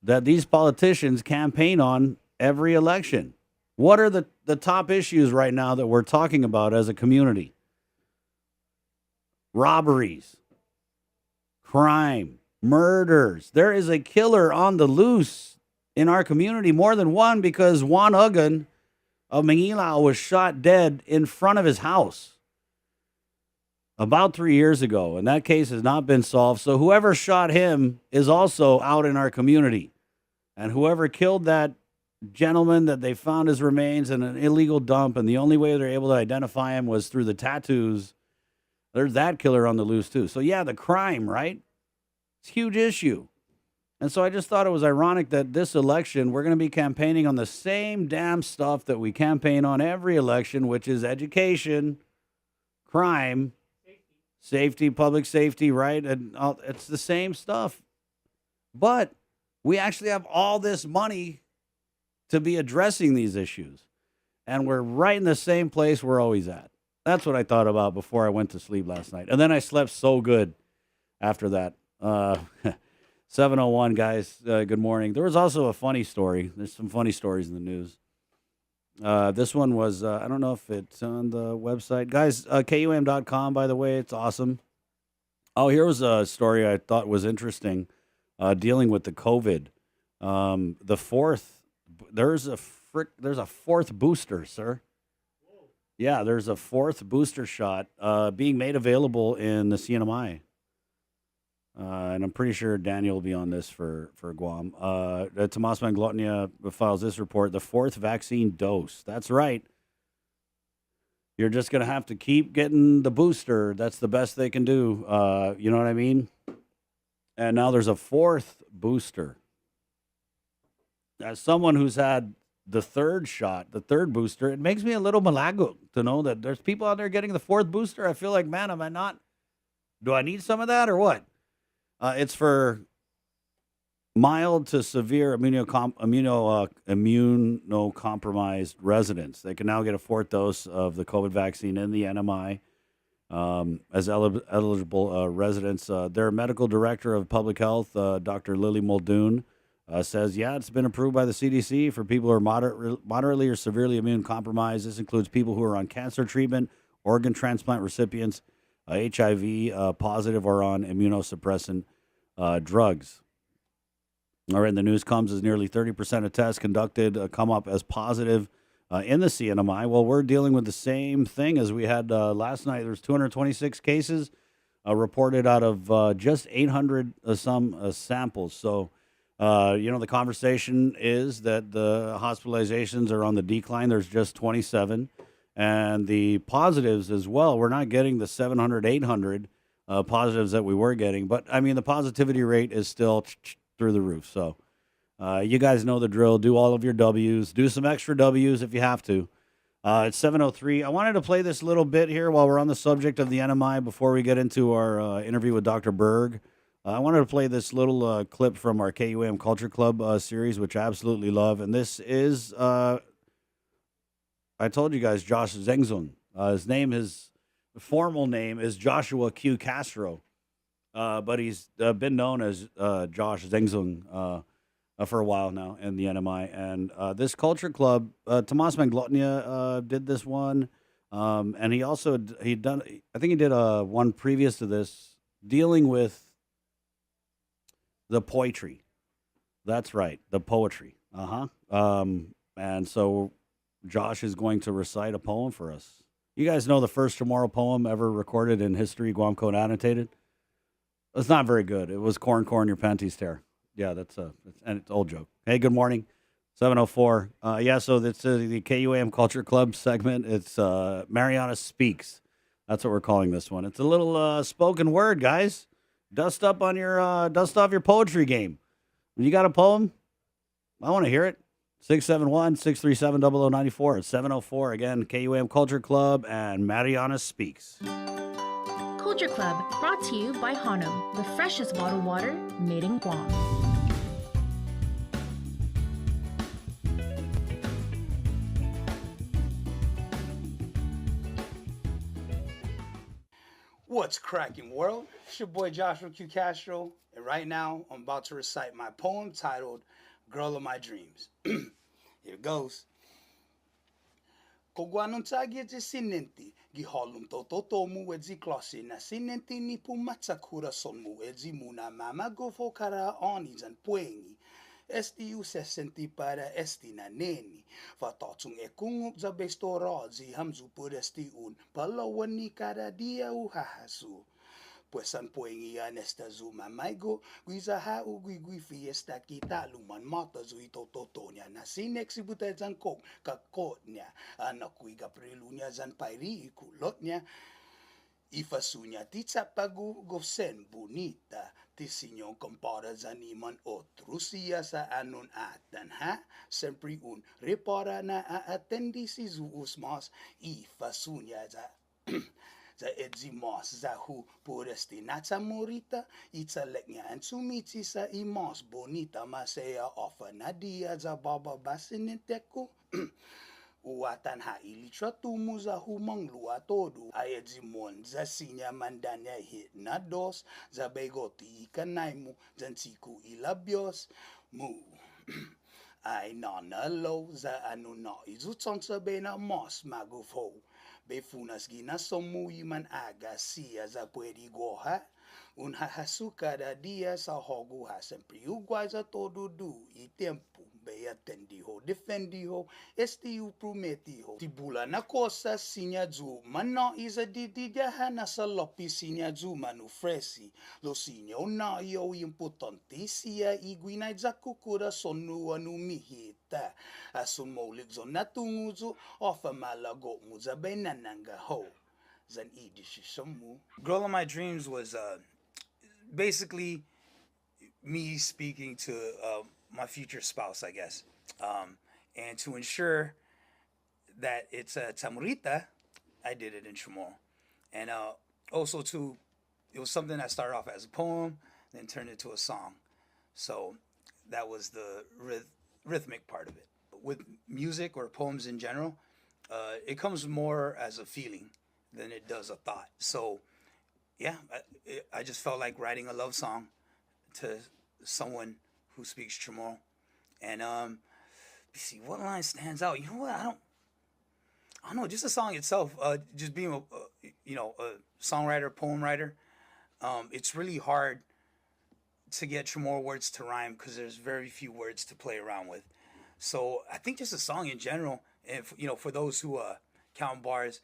that these politicians campaign on every election. What are the top issues right now that we're talking about as a community? Robberies, crime, murders. There is a killer on the loose in our community, more than one, because Juan Ugan of Mangilao was shot dead in front of his house about 3 years ago, and that case has not been solved. So whoever shot him is also out in our community, and whoever killed that gentleman that they found his remains in an illegal dump, and the only way they're able to identify him was through the tattoos. There's that killer on the loose too. So yeah, the crime, right? It's a huge issue. And so I just thought it was ironic that this election, we're going to be campaigning on the same damn stuff that we campaign on every election, which is education, crime, safety, public safety, right? And it's the same stuff. But we actually have all this money to be addressing these issues. And we're right in the same place we're always at. That's what I thought about before I went to sleep last night. And then I slept so good after that. 7:01, guys. Good morning. There was also a funny story. There's some funny stories in the news. This one was, I don't know if it's on the website. Guys, KUM.com, by the way, it's awesome. Oh, here was a story I thought was interesting, dealing with the COVID. There's a fourth booster, sir. Yeah, there's a fourth booster shot being made available in the CNMI. And I'm pretty sure Daniel will be on this for Guam. Tomas Manglotnia files this report, the fourth vaccine dose. That's right. You're just going to have to keep getting the booster. That's the best they can do. You know what I mean? And now there's a fourth booster. As someone who's had the third shot, the third booster, it makes me a little malago to know that there's people out there getting the fourth booster. I feel like, man, am I not? Do I need some of that or what? It's for mild to severe immunocompromised residents. They can now get a fourth dose of the COVID vaccine in the NMI as eligible residents. Their medical director of public health, Dr. Lily Muldoon, says, yeah, it's been approved by the CDC for people who are moderately or severely immune compromised. This includes people who are on cancer treatment, organ transplant recipients, HIV positive, or on immunosuppressant drugs. All right, the news comes as nearly 30% of tests conducted come up as positive in the CNMI. Well, we're dealing with the same thing as we had last night. There's 226 cases reported out of just 800 some samples. So, the conversation is that the hospitalizations are on the decline. There's just 27. And the positives as well, we're not getting the 700, 800 positives that we were getting. But, I mean, the positivity rate is still through the roof. So you guys know the drill. Do all of your W's. Do some extra W's if you have to. It's 7:03. I wanted to play this little bit here while we're on the subject of the NMI before we get into our interview with Dr. Berg. I wanted to play this little clip from our KUAM Culture Club series, which I absolutely love. And this is... I told you guys, Josh Zengzon. His name is formal name is Joshua Q. Castro, but he's been known as Josh Zengzung for a while now in the NMI. And this culture club, Tomas Manglotnia did this one, and he also I think he did one previous to this dealing with the poetry. That's right, the poetry. And so Josh is going to recite a poem for us. You guys know the first Chamorro poem ever recorded in history, Guam Code Annotated? It's not very good. It was corn, your panties tear. Yeah, and it's an old joke. Hey, good morning. 7:04. So that's the KUAM Culture Club segment. It's Mariana Speaks. That's what we're calling this one. It's a little spoken word, guys. Dust off your poetry game. You got a poem? I want to hear it. 671-637-0094 at 7:04. Again, KUAM Culture Club and Mariana Speaks. Culture Club, brought to you by Hanum, the freshest bottled water made in Guam. What's cracking, world? It's your boy Joshua Q. Castro, and right now I'm about to recite my poem titled Girl of My Dreams. Here it goes. Kogwanun tagete sinenti, giholum tototomu edzi klosi na sinenti ni pumatsakura sonmu edzi muna mama gofo kara oni zan puengi. Estiu se senti para esti na neni. Fatatsung ekunguk za bestorazi hamzu por esti un palawani kada dia uhahasu. Pues an puengi anesta zuma maigo, guizaha ugui fiesta kita luman mata zui tototonya na sineksi buta zan kok kakotnya anakui gaprelunya zan pairi kulotnya. Ifasunya titsapagu gofsen bonita. Tisinyo compara zaniman otrusia sa anon atan ha. Sempre un repara na aatendi si zuus mas. Ifasunya za za edzimos za hu puresti natsa morita. Itza leknya and sumiti sa imos bonita masaya ofa nadia za baba basiniteku. Uatan ha ilitra tumu za humang lua todo ayedzimon za sinya mandanya hit na dos za begoti ikanaimu zantiku ilabios mu ay nanalo za anuna izutsonsa bena mos magufo befunas gina somu iman aga siya za puedi goha un hahasuka da dia sa hogu ha sempre igual za todo du e tempo be atendiho defendiho estiu prometiho tibula na cosa sinya zu mana isa dididaha na salopi sinya zu manufresi lo sinyo na yo importantisia iguina zakukura sonu anu mihita asun molik zo natunguzu ofa malago muza benananga ho zan idishishamu. Girl of My Dreams was basically me speaking to my future spouse, I guess. And to ensure that it's a tamurita, I did it in Chamorro. And also, too, it was something that started off as a poem, then turned into a song. So that was the rhythmic part of it. With music or poems in general, it comes more as a feeling than it does a thought. So yeah, I just felt like writing a love song to someone who speaks Chamorro. And see what line stands out. You know what? I don't know. Just the song itself. Just being a songwriter, poem writer. It's really hard to get Chamorro words to rhyme because there's very few words to play around with. So I think just a song in general. And for those who count bars.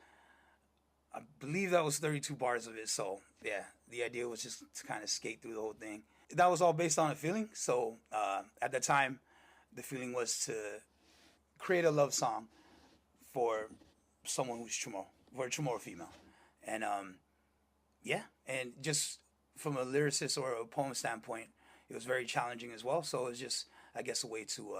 I believe that was 32 bars of it. So yeah, the idea was just to kind of skate through the whole thing. That was all based on a feeling. So at the time, the feeling was to create a love song for someone who's Chamorro, for a Chamorro female. And and just from a lyricist or a poem standpoint, it was very challenging as well. So it was just, I guess, a way to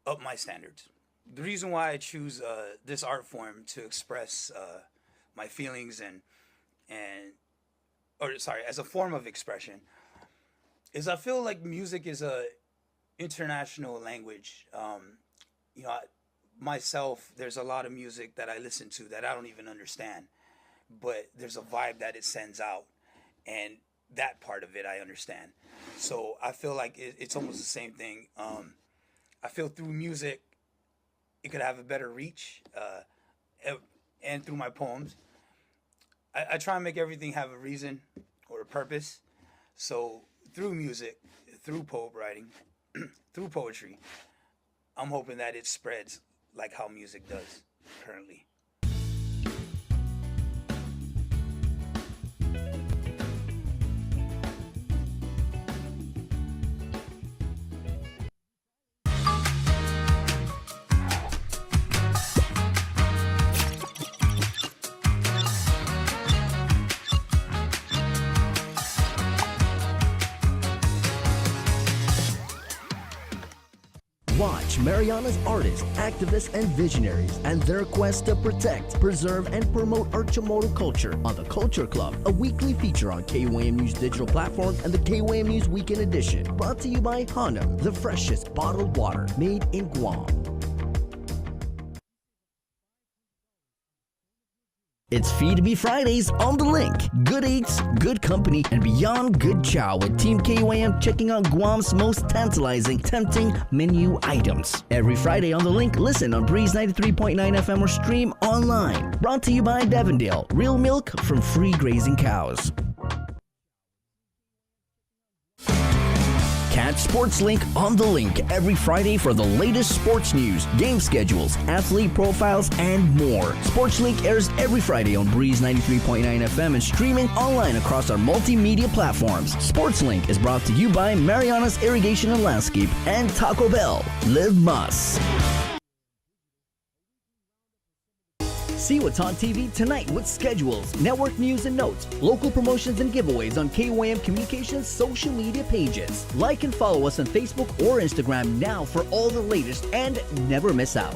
up my standards. The reason why I choose this art form to express my feelings as a form of expression is I feel like music is a international language. Myself, there's a lot of music that I listen to that I don't even understand. but there's a vibe that it sends out, and that part of it I understand. So I feel like it's almost the same thing. I feel through music, it could have a better reach, and through my poems, I try and make everything have a reason or a purpose. So through music, through poem writing, through poetry, I'm hoping that it spreads like how music does currently. Watch Mariana's artists, activists, and visionaries and their quest to protect, preserve, and promote our Chamorro culture on the Culture Club, a weekly feature on KYM News digital platform and the KYM News Weekend Edition. Brought to you by Hanum, the freshest bottled water made in Guam. It's Feed Me Fridays on The Link. Good eats, good company, and beyond good chow with Team KYM checking out Guam's most tantalizing, tempting menu items. Every Friday on The Link, listen on Breeze 93.9 FM or stream online. Brought to you by Devondale, real milk from free grazing cows. Catch Sports Link on The Link every Friday for the latest sports news, game schedules, athlete profiles, and more. Sports Link airs every Friday on Breeze 93.9 FM and streaming online across our multimedia platforms. Sports Link is brought to you by Mariana's Irrigation and Landscape and Taco Bell. Live Mas. See what's on TV tonight with schedules, network news and notes, local promotions and giveaways on KYM Communications social media pages. Like and follow us on Facebook or Instagram now for all the latest and never miss out.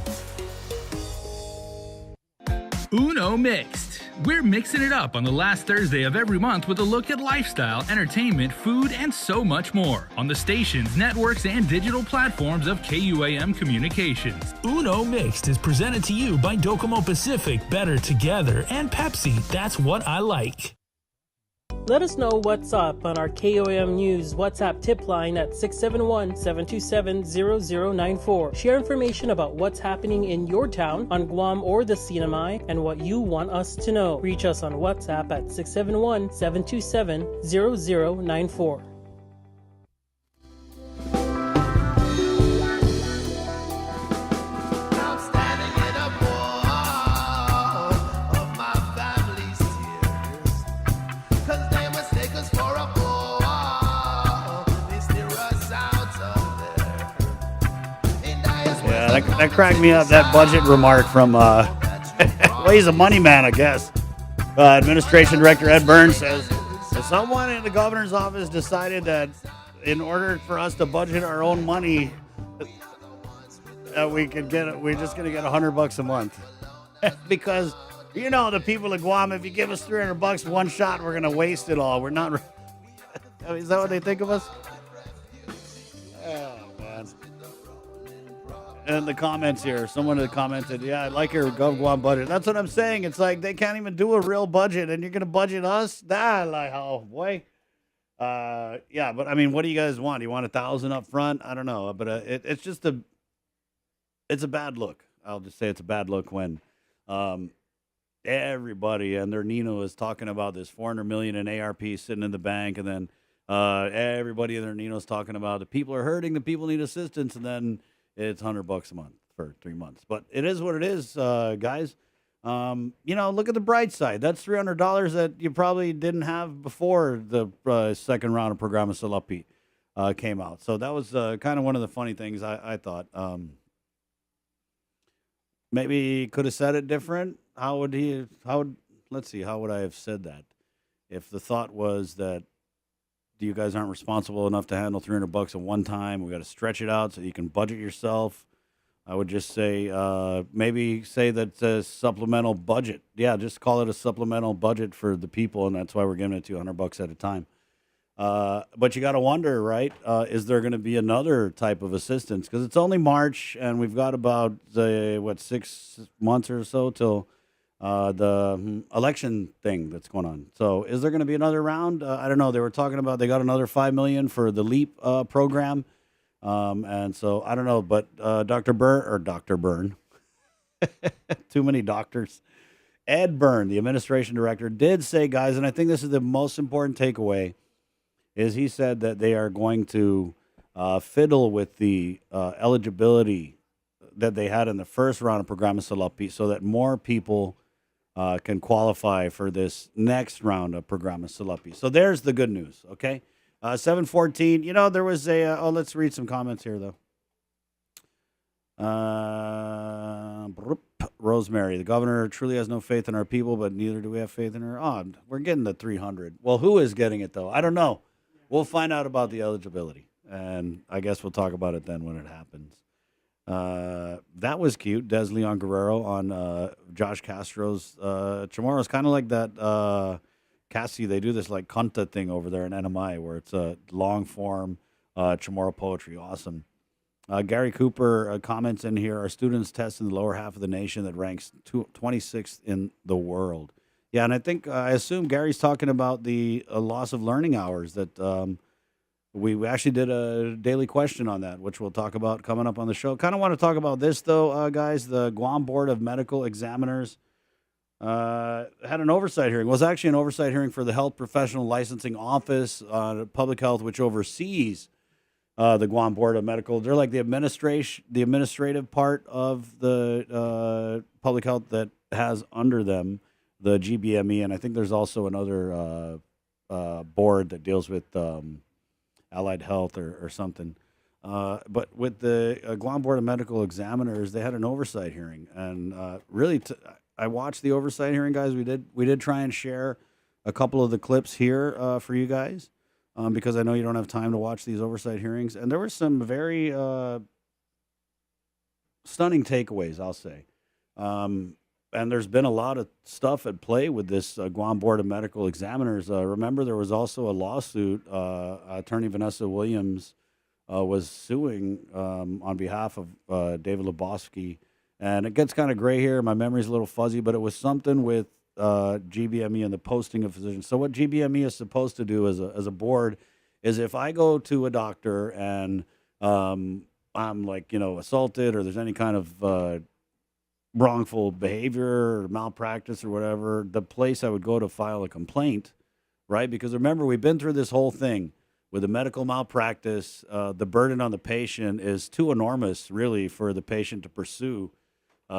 Uno Mixed. We're mixing it up on the last Thursday of every month with a look at lifestyle, entertainment, food, and so much more on the stations, networks, and digital platforms of KUAM Communications. Uno Mixed is presented to you by Docomo Pacific, Better Together, and Pepsi. That's what I like. Let us know what's up on our KOM News WhatsApp tip line at 671-727-0094. Share information about what's happening in your town, on Guam or the Sinamai, and what you want us to know. Reach us on WhatsApp at 671-727-0094. That cracked me up, that budget remark from well, he's a money man, I guess. Administration Director Ed Burns says, someone in the governor's office decided that in order for us to budget our own money, we're just going to get $100 a month. Because, you know, the people of Guam, if you give us $300 one shot, we're going to waste it all. We're not... Is that what they think of us? Oh, man. And the comments here, someone had commented, yeah, I like your Guam budget. That's what I'm saying. It's like they can't even do a real budget, and you're going to budget us? Like, oh, boy. Yeah, but I mean, what do you guys want? Do you want $1,000 up front? I don't know, but it's just it's a bad look. I'll just say it's a bad look when everybody and their Nino is talking about this $400 million in ARP sitting in the bank, and then everybody and their Nino is talking about the people are hurting, the people need assistance, and then it's $100 a month for 3 months. But it is what it is, guys. You know, look at the bright side. That's $300 that you probably didn't have before the second round of Programa Salapi came out. So that was kind of one of the funny things I thought. Maybe he could have said it different. Let's see, how would I have said that? If the thought was that you guys aren't responsible enough to handle $300 at one time, we got to stretch it out so you can budget yourself. I would just say, maybe say that it's a supplemental budget. Yeah, just call it a supplemental budget for the people, and that's why we're giving it to $100 at a time. But you got to wonder, right? Is there going to be another type of assistance? Because it's only March, and we've got about 6 months or so till the election thing that's going on. So is there going to be another round? I don't know. They were talking about they got another $5 million for the LEAP program. And so I don't know, but Dr. Byrne, too many doctors. Ed Byrne, the administration director, did say, guys, and I think this is the most important takeaway, is he said that they are going to fiddle with the eligibility that they had in the first round of Programa Salapi so that more people can qualify for this next round of Programa Salapi. So there's the good news, okay? 714, you know, there was a, let's read some comments here, though. Rosemary, the governor truly has no faith in our people, but neither do we have faith in her. Oh, we're getting the 300. Well, who is getting it, though? I don't know. We'll find out about the eligibility, and I guess we'll talk about it then when it happens. That was cute. Des Leon Guerrero on Josh Castro's Chamorro. It's kind of like that Cassie. They do this like Kanta thing over there in NMI where it's a long form Chamorro poetry. Awesome. Gary Cooper comments in here, our students test in the lower half of the nation that ranks 26th in the world. Yeah, and I think, I assume Gary's talking about the loss of learning hours that we actually did a daily question on that, which we'll talk about coming up on the show. Kind of want to talk about this, though, guys. The Guam Board of Medical Examiners had an oversight hearing. It was actually an oversight hearing for the Health Professional Licensing Office, Public Health, which oversees the Guam Board of Medical. They're like the administrative part of the public health that has under them the GBME, and I think there's also another board that deals with allied health or something. But with the Guam Board of Medical Examiners, they had an oversight hearing, and really, I watched the oversight hearing, guys. We did try and share a couple of the clips here for you guys. Because I know you don't have time to watch these oversight hearings. And there were some very stunning takeaways, I'll say. And there's been a lot of stuff at play with this Guam Board of Medical Examiners. Remember, there was also a lawsuit. Attorney Vanessa Williams was suing on behalf of David Lebowski. And it gets kind of gray here. My memory's a little fuzzy, but it was something with GBME and the posting of physicians. So what GBME is supposed to do as a board is if I go to a doctor and I'm like, assaulted or there's any kind of wrongful behavior or malpractice or whatever, the place I would go to file a complaint, right? Because remember, we've been through this whole thing with the medical malpractice. The burden on the patient is too enormous, really, for the patient to pursue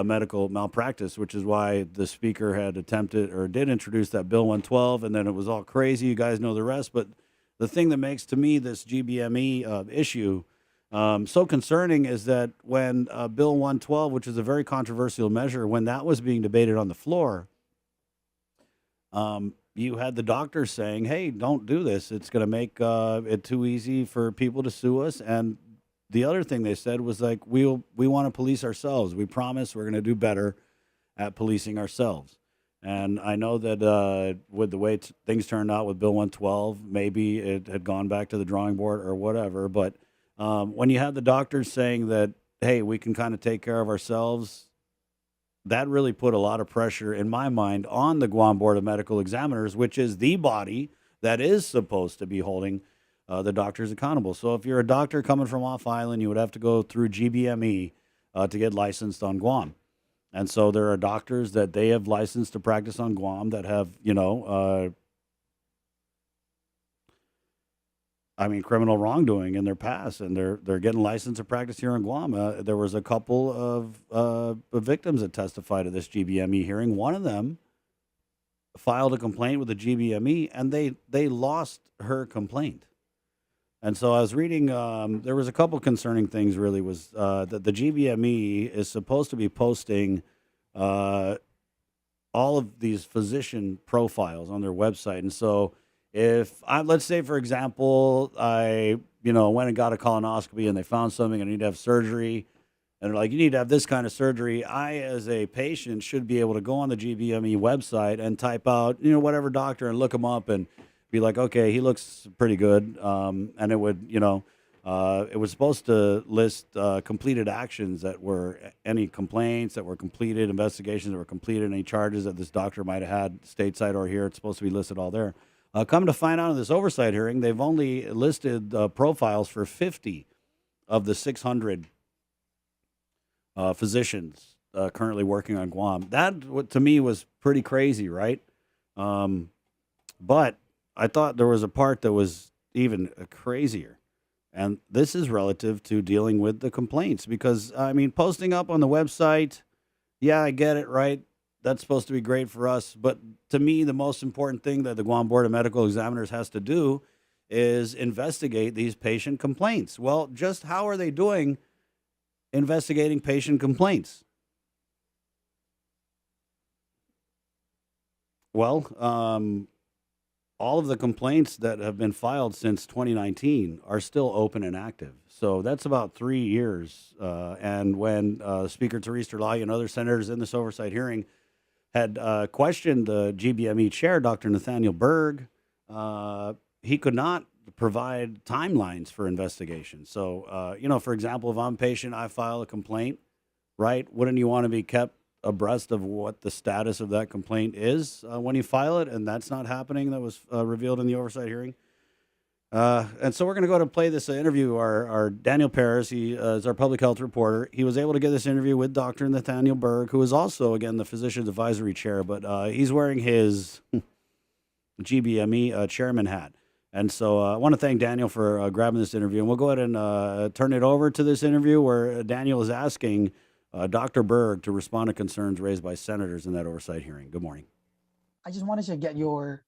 medical malpractice, which is why the speaker had attempted or did introduce that Bill 112, and then it was all crazy. You guys know the rest. But the thing that makes, to me, this GBME issue so concerning is that when Bill 112, which is a very controversial measure, when that was being debated on the floor, you had the doctors saying, hey, don't do this. It's going to make it too easy for people to sue us. And the other thing they said was like, we want to police ourselves. We promise we're going to do better at policing ourselves. And I know that with the way things turned out with Bill 112, maybe it had gone back to the drawing board or whatever. But when you have the doctors saying that, hey, we can kind of take care of ourselves, that really put a lot of pressure, in my mind, on the Guam Board of Medical Examiners, which is the body that is supposed to be holding the doctors accountable. So if you're a doctor coming from off island, you would have to go through GBME to get licensed on Guam. And so there are doctors that they have licensed to practice on Guam that have, criminal wrongdoing in their past, and they're getting licensed to practice here in Guam. There was a couple of victims that testified at this GBME hearing. One of them filed a complaint with the GBME, and they lost her complaint. And so I was reading, there was a couple concerning things, really, was that the GBME is supposed to be posting all of these physician profiles on their website. And so if let's say, for example, I went and got a colonoscopy and they found something, I need to have surgery, and they're like, you need to have this kind of surgery, I, as a patient, should be able to go on the GBME website and type out, whatever doctor and look them up and be like, okay, he looks pretty good. And it would, It was supposed to list completed actions that were any complaints that were completed, investigations that were completed, any charges that this doctor might have had stateside or here. It's supposed to be listed all there. Come to find out in this oversight hearing, they've only listed profiles for 50 of the 600 physicians currently working on Guam. That, to me, was pretty crazy, right? But I thought there was a part that was even crazier. And this is relative to dealing with the complaints because, I mean, posting up on the website, yeah, I get it, right? That's supposed to be great for us. But to me, the most important thing that the Guam Board of Medical Examiners has to do is investigate these patient complaints. Well, just how are they doing investigating patient complaints? Well, all of the complaints that have been filed since 2019 are still open and active. So that's about 3 years. And when Speaker Terlahi and other senators in this oversight hearing had questioned the GBME chair, Dr. Nathaniel Berg, he could not provide timelines for investigation. So, for example, if I'm a patient, I file a complaint, right? Wouldn't you want to be kept abreast of what the status of that complaint is when you file it? And that's not happening. That was revealed in the oversight hearing. And so we're going to go to play this interview. Our Daniel Perez, he is our public health reporter. He was able to get this interview with Dr. Nathaniel Berg, who is also, again, the Physicians Advisory Chair, but he's wearing his GBME chairman hat. And so I want to thank Daniel for grabbing this interview. And we'll go ahead and turn it over to this interview where Daniel is asking Dr. Berg to respond to concerns raised by senators in that oversight hearing. Good morning. I just wanted to get your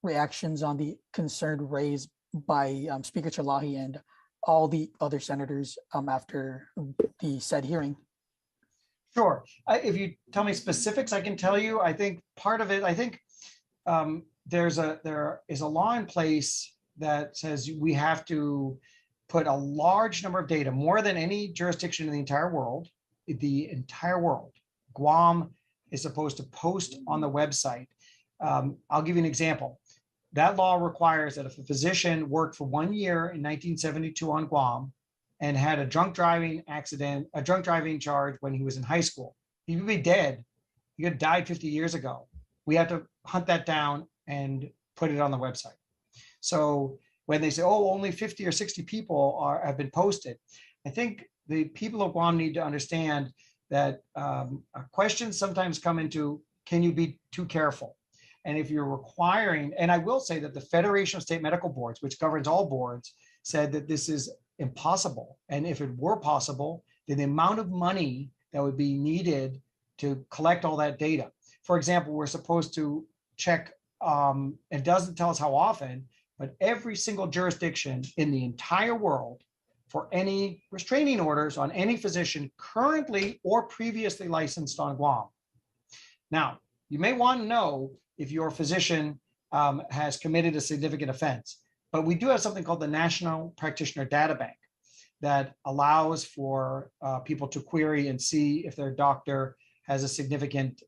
reactions on the concern raised by Speaker Terlahi and all the other senators after the said hearing. Sure. If you tell me specifics, I can tell you. I think part of it, there is a law in place that says we have to put a large number of data, more than any jurisdiction in the entire world. Guam is supposed to post on the website. I'll give you an example. That law requires that if a physician worked for 1 year in 1972 on Guam and had a drunk driving charge when he was in high school, he would be dead. He could have died 50 years ago. We have to hunt that down and put it on the website. So when they say, oh, only 50 or 60 people have been posted, I think the people of Guam need to understand that questions sometimes come into, can you be too careful? And if you're requiring, and I will say that the Federation of State Medical Boards, which governs all boards, said that this is impossible. And if it were possible, then the amount of money that would be needed to collect all that data. For example, we're supposed to check, it doesn't tell us how often, but every single jurisdiction in the entire world for any restraining orders on any physician currently or previously licensed on Guam. Now, you may want to know if your physician has committed a significant offense, but we do have something called the National Practitioner Data Bank that allows for people to query and see if their doctor has a significant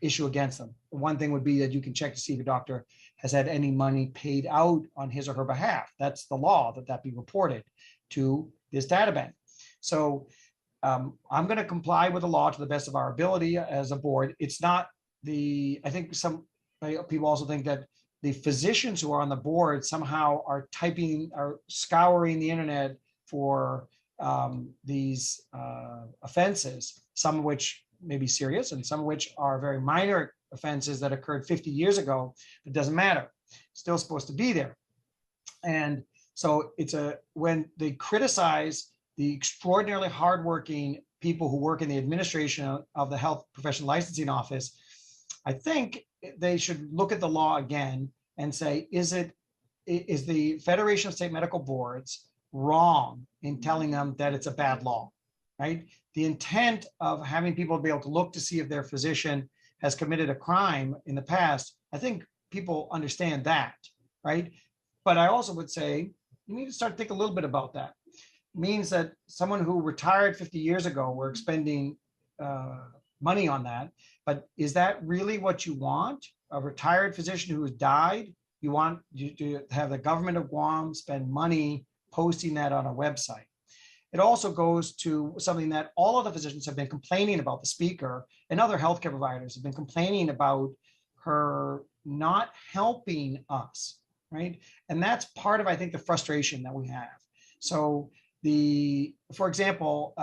issue against them. One thing would be that you can check to see if your doctor has had any money paid out on his or her behalf. That's the law, that be reported to this data bank. So I'm going to comply with the law to the best of our ability as a board. It's not I think some people also think that the physicians who are on the board somehow are scouring the internet for these offenses, some of which may be serious and some of which are very minor offenses that occurred 50 years ago. It doesn't matter. It's still supposed to be there. And so when they criticize the extraordinarily hardworking people who work in the administration of the Health Profession Licensing Office, I think they should look at the law again and say, is the Federation of State Medical Boards wrong in telling them that it's a bad law, right? The intent of having people be able to look to see if their physician has committed a crime in the past, I think people understand that, right? But I also would say, you need to start to think a little bit about that. It means that someone who retired 50 years ago, we're expending money on that, but is that really what you want? A retired physician who has died you want you to have the government of Guam spend money posting that on a website. It also goes to something that all of the physicians have been complaining about, the speaker and other healthcare providers have been complaining about her not helping us, right? And that's part of, I think, the frustration that we have. So for example,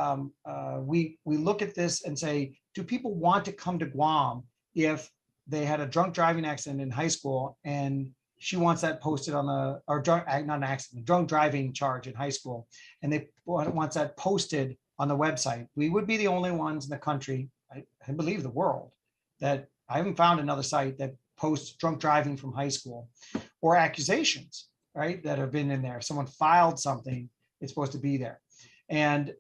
we look at this and say, do people want to come to Guam if they had a drunk driving accident in high school and she wants that posted on the, or drunk, not an accident, drunk driving charge in high school, and they wants that posted on the website? We would be the only ones in the country, I believe the world, that I haven't found another site that posts drunk driving from high school or accusations, right, that have been in there. Someone filed something, it's supposed to be there. And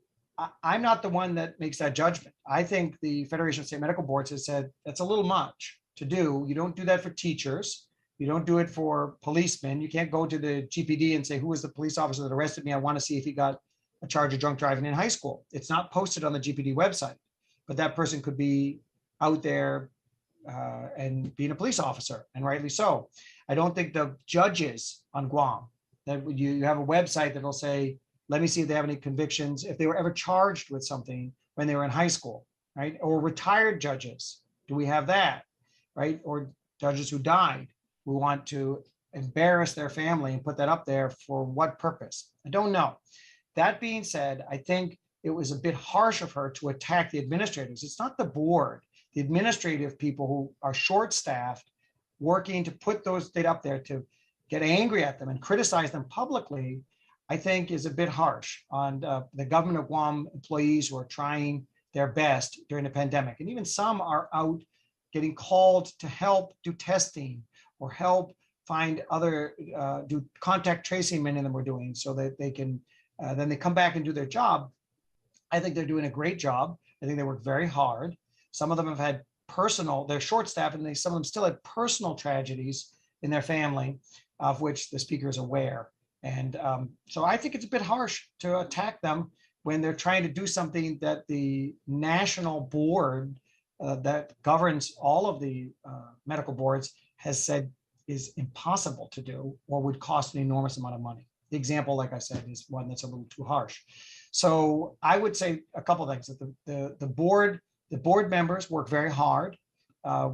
I'm not the one that makes that judgment. I think the Federation of State Medical Boards has said that's a little much to do. You don't do that for teachers. You don't do it for policemen. You can't go to the GPD and say, who was the police officer that arrested me? I want to see if he got a charge of drunk driving in high school. It's not posted on the GPD website, but that person could be out there and being a police officer, and rightly so. I don't think the judges on Guam, that you have a website that'll say, let me see if they have any convictions, if they were ever charged with something when they were in high school, right? Or retired judges, do we have that, right? Or judges who died, who want to embarrass their family and put that up there for what purpose? I don't know. That being said, I think it was a bit harsh of her to attack the administrators. It's not the board, the administrative people who are short-staffed working to put those data up there, to get angry at them and criticize them publicly, I think is a bit harsh on the government of Guam employees who are trying their best during the pandemic. And even some are out getting called to help do testing or help find other, do contact tracing many of them are doing, so that they can, then they come back and do their job. I think they're doing a great job. I think they work very hard. Some of them have had they're short staffed, and some of them still had personal tragedies in their family, of which the speaker is aware. And so I think it's a bit harsh to attack them when they're trying to do something that the national board that governs all of the medical boards has said is impossible to do or would cost an enormous amount of money. The example, like I said, is one that's a little too harsh. So I would say a couple of things. That the board members work very hard.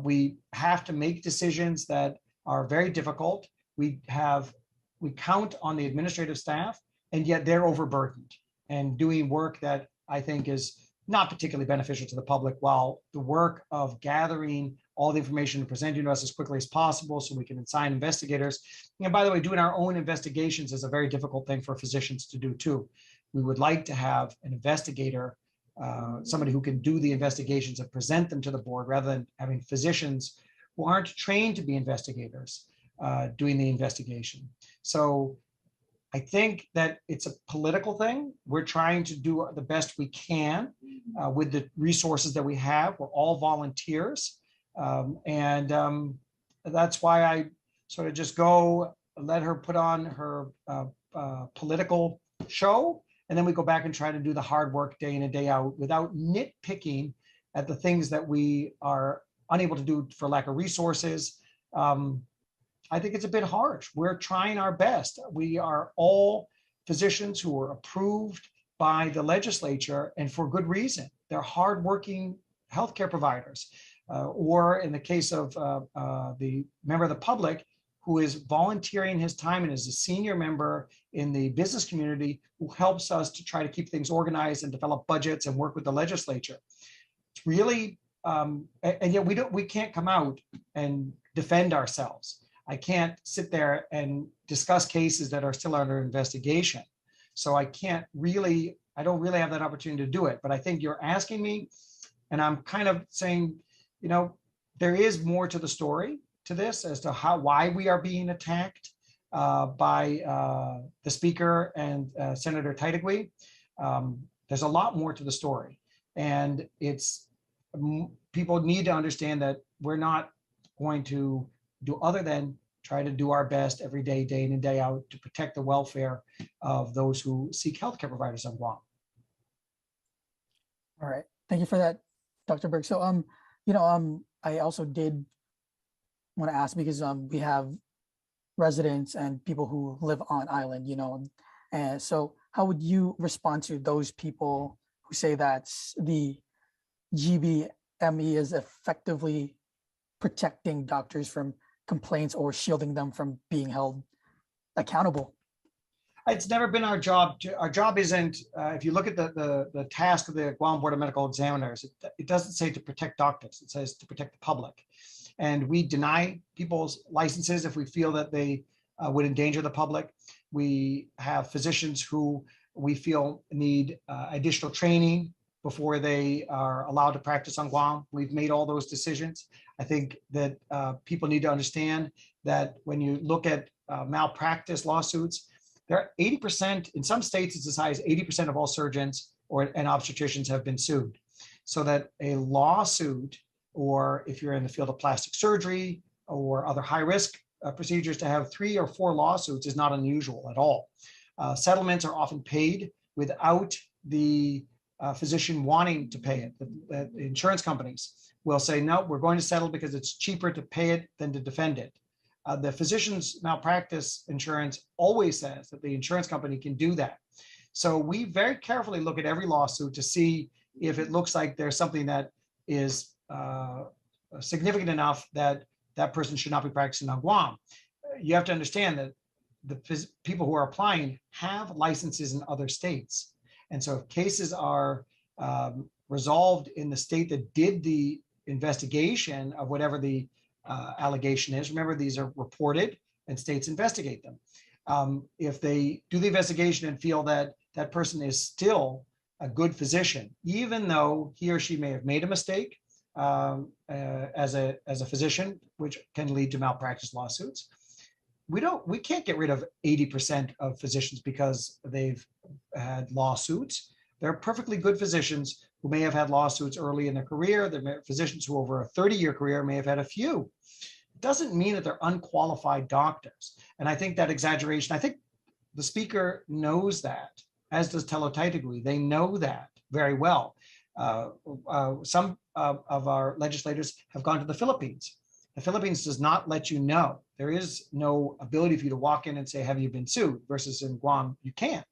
We have to make decisions that are very difficult. We count on the administrative staff, and yet they're overburdened and doing work that I think is not particularly beneficial to the public, while the work of gathering all the information and presenting to us as quickly as possible so we can assign investigators. And by the way, doing our own investigations is a very difficult thing for physicians to do too. We would like to have an investigator, somebody who can do the investigations and present them to the board, rather than having physicians who aren't trained to be investigators doing the investigation. So I think that it's a political thing. We're trying to do the best we can with the resources that we have. We're all volunteers. That's why I sort of just go let her put on her political show. And then we go back and try to do the hard work day in and day out without nitpicking at the things that we are unable to do for lack of resources. I think it's a bit harsh. We're trying our best. We are all physicians who are approved by the legislature, and for good reason. They're hardworking healthcare providers. Or in the case of the member of the public who is volunteering his time and is a senior member in the business community who helps us to try to keep things organized and develop budgets and work with the legislature. It's really, and yet we can't come out and defend ourselves. I can't sit there and discuss cases that are still under investigation. So I don't really have that opportunity to do it. But I think you're asking me, and I'm kind of saying, there is more to the story to this as to why we are being attacked by the speaker and Senator Taitigui. There's a lot more to the story, and people need to understand that we're not going to do other than try to do our best every day, day in and day out, to protect the welfare of those who seek healthcare providers on Guam. All right, thank you for that, Dr. Berg. So, I also did want to ask, because we have residents and people who live on island, you know. And so how would you respond to those people who say that the GBME is effectively protecting doctors from complaints or shielding them from being held accountable? It's never been our job. Our job isn't, if you look at the task of the Guam Board of Medical Examiners, it doesn't say to protect doctors, it says to protect the public. And we deny people's licenses if we feel that they would endanger the public. We have physicians who we feel need additional training before they are allowed to practice on Guam. We've made all those decisions. I think that people need to understand that when you look at malpractice lawsuits, there are 80%, in some states it's as high as 80% of all surgeons and obstetricians have been sued. So that a lawsuit, or if you're in the field of plastic surgery or other high risk procedures, to have 3 or 4 lawsuits is not unusual at all. Settlements are often paid without the physician wanting to pay it. The insurance companies will say, no, we're going to settle because it's cheaper to pay it than to defend it. The physician's malpractice insurance always says that the insurance company can do that. So we very carefully look at every lawsuit to see if it looks like there's something that is significant enough that that person should not be practicing on Guam. You have to understand that the people who are applying have licenses in other states. And so if cases are resolved in the state that did the investigation of whatever the allegation is, remember these are reported and states investigate them. If they do the investigation and feel that that person is still a good physician, even though he or she may have made a mistake as a physician, which can lead to malpractice lawsuits, we can't get rid of 80% of physicians because they've had lawsuits. There are perfectly good physicians who may have had lawsuits early in their career. There are physicians who over a 30-year career may have had a few. It doesn't mean that they're unqualified doctors. And I think that exaggeration, I think the speaker knows that, as does Terlahi. They know that very well. Some of our legislators have gone to the Philippines. The Philippines does not let you know. There is no ability for you to walk in and say, have you been sued? Versus in Guam, you can't.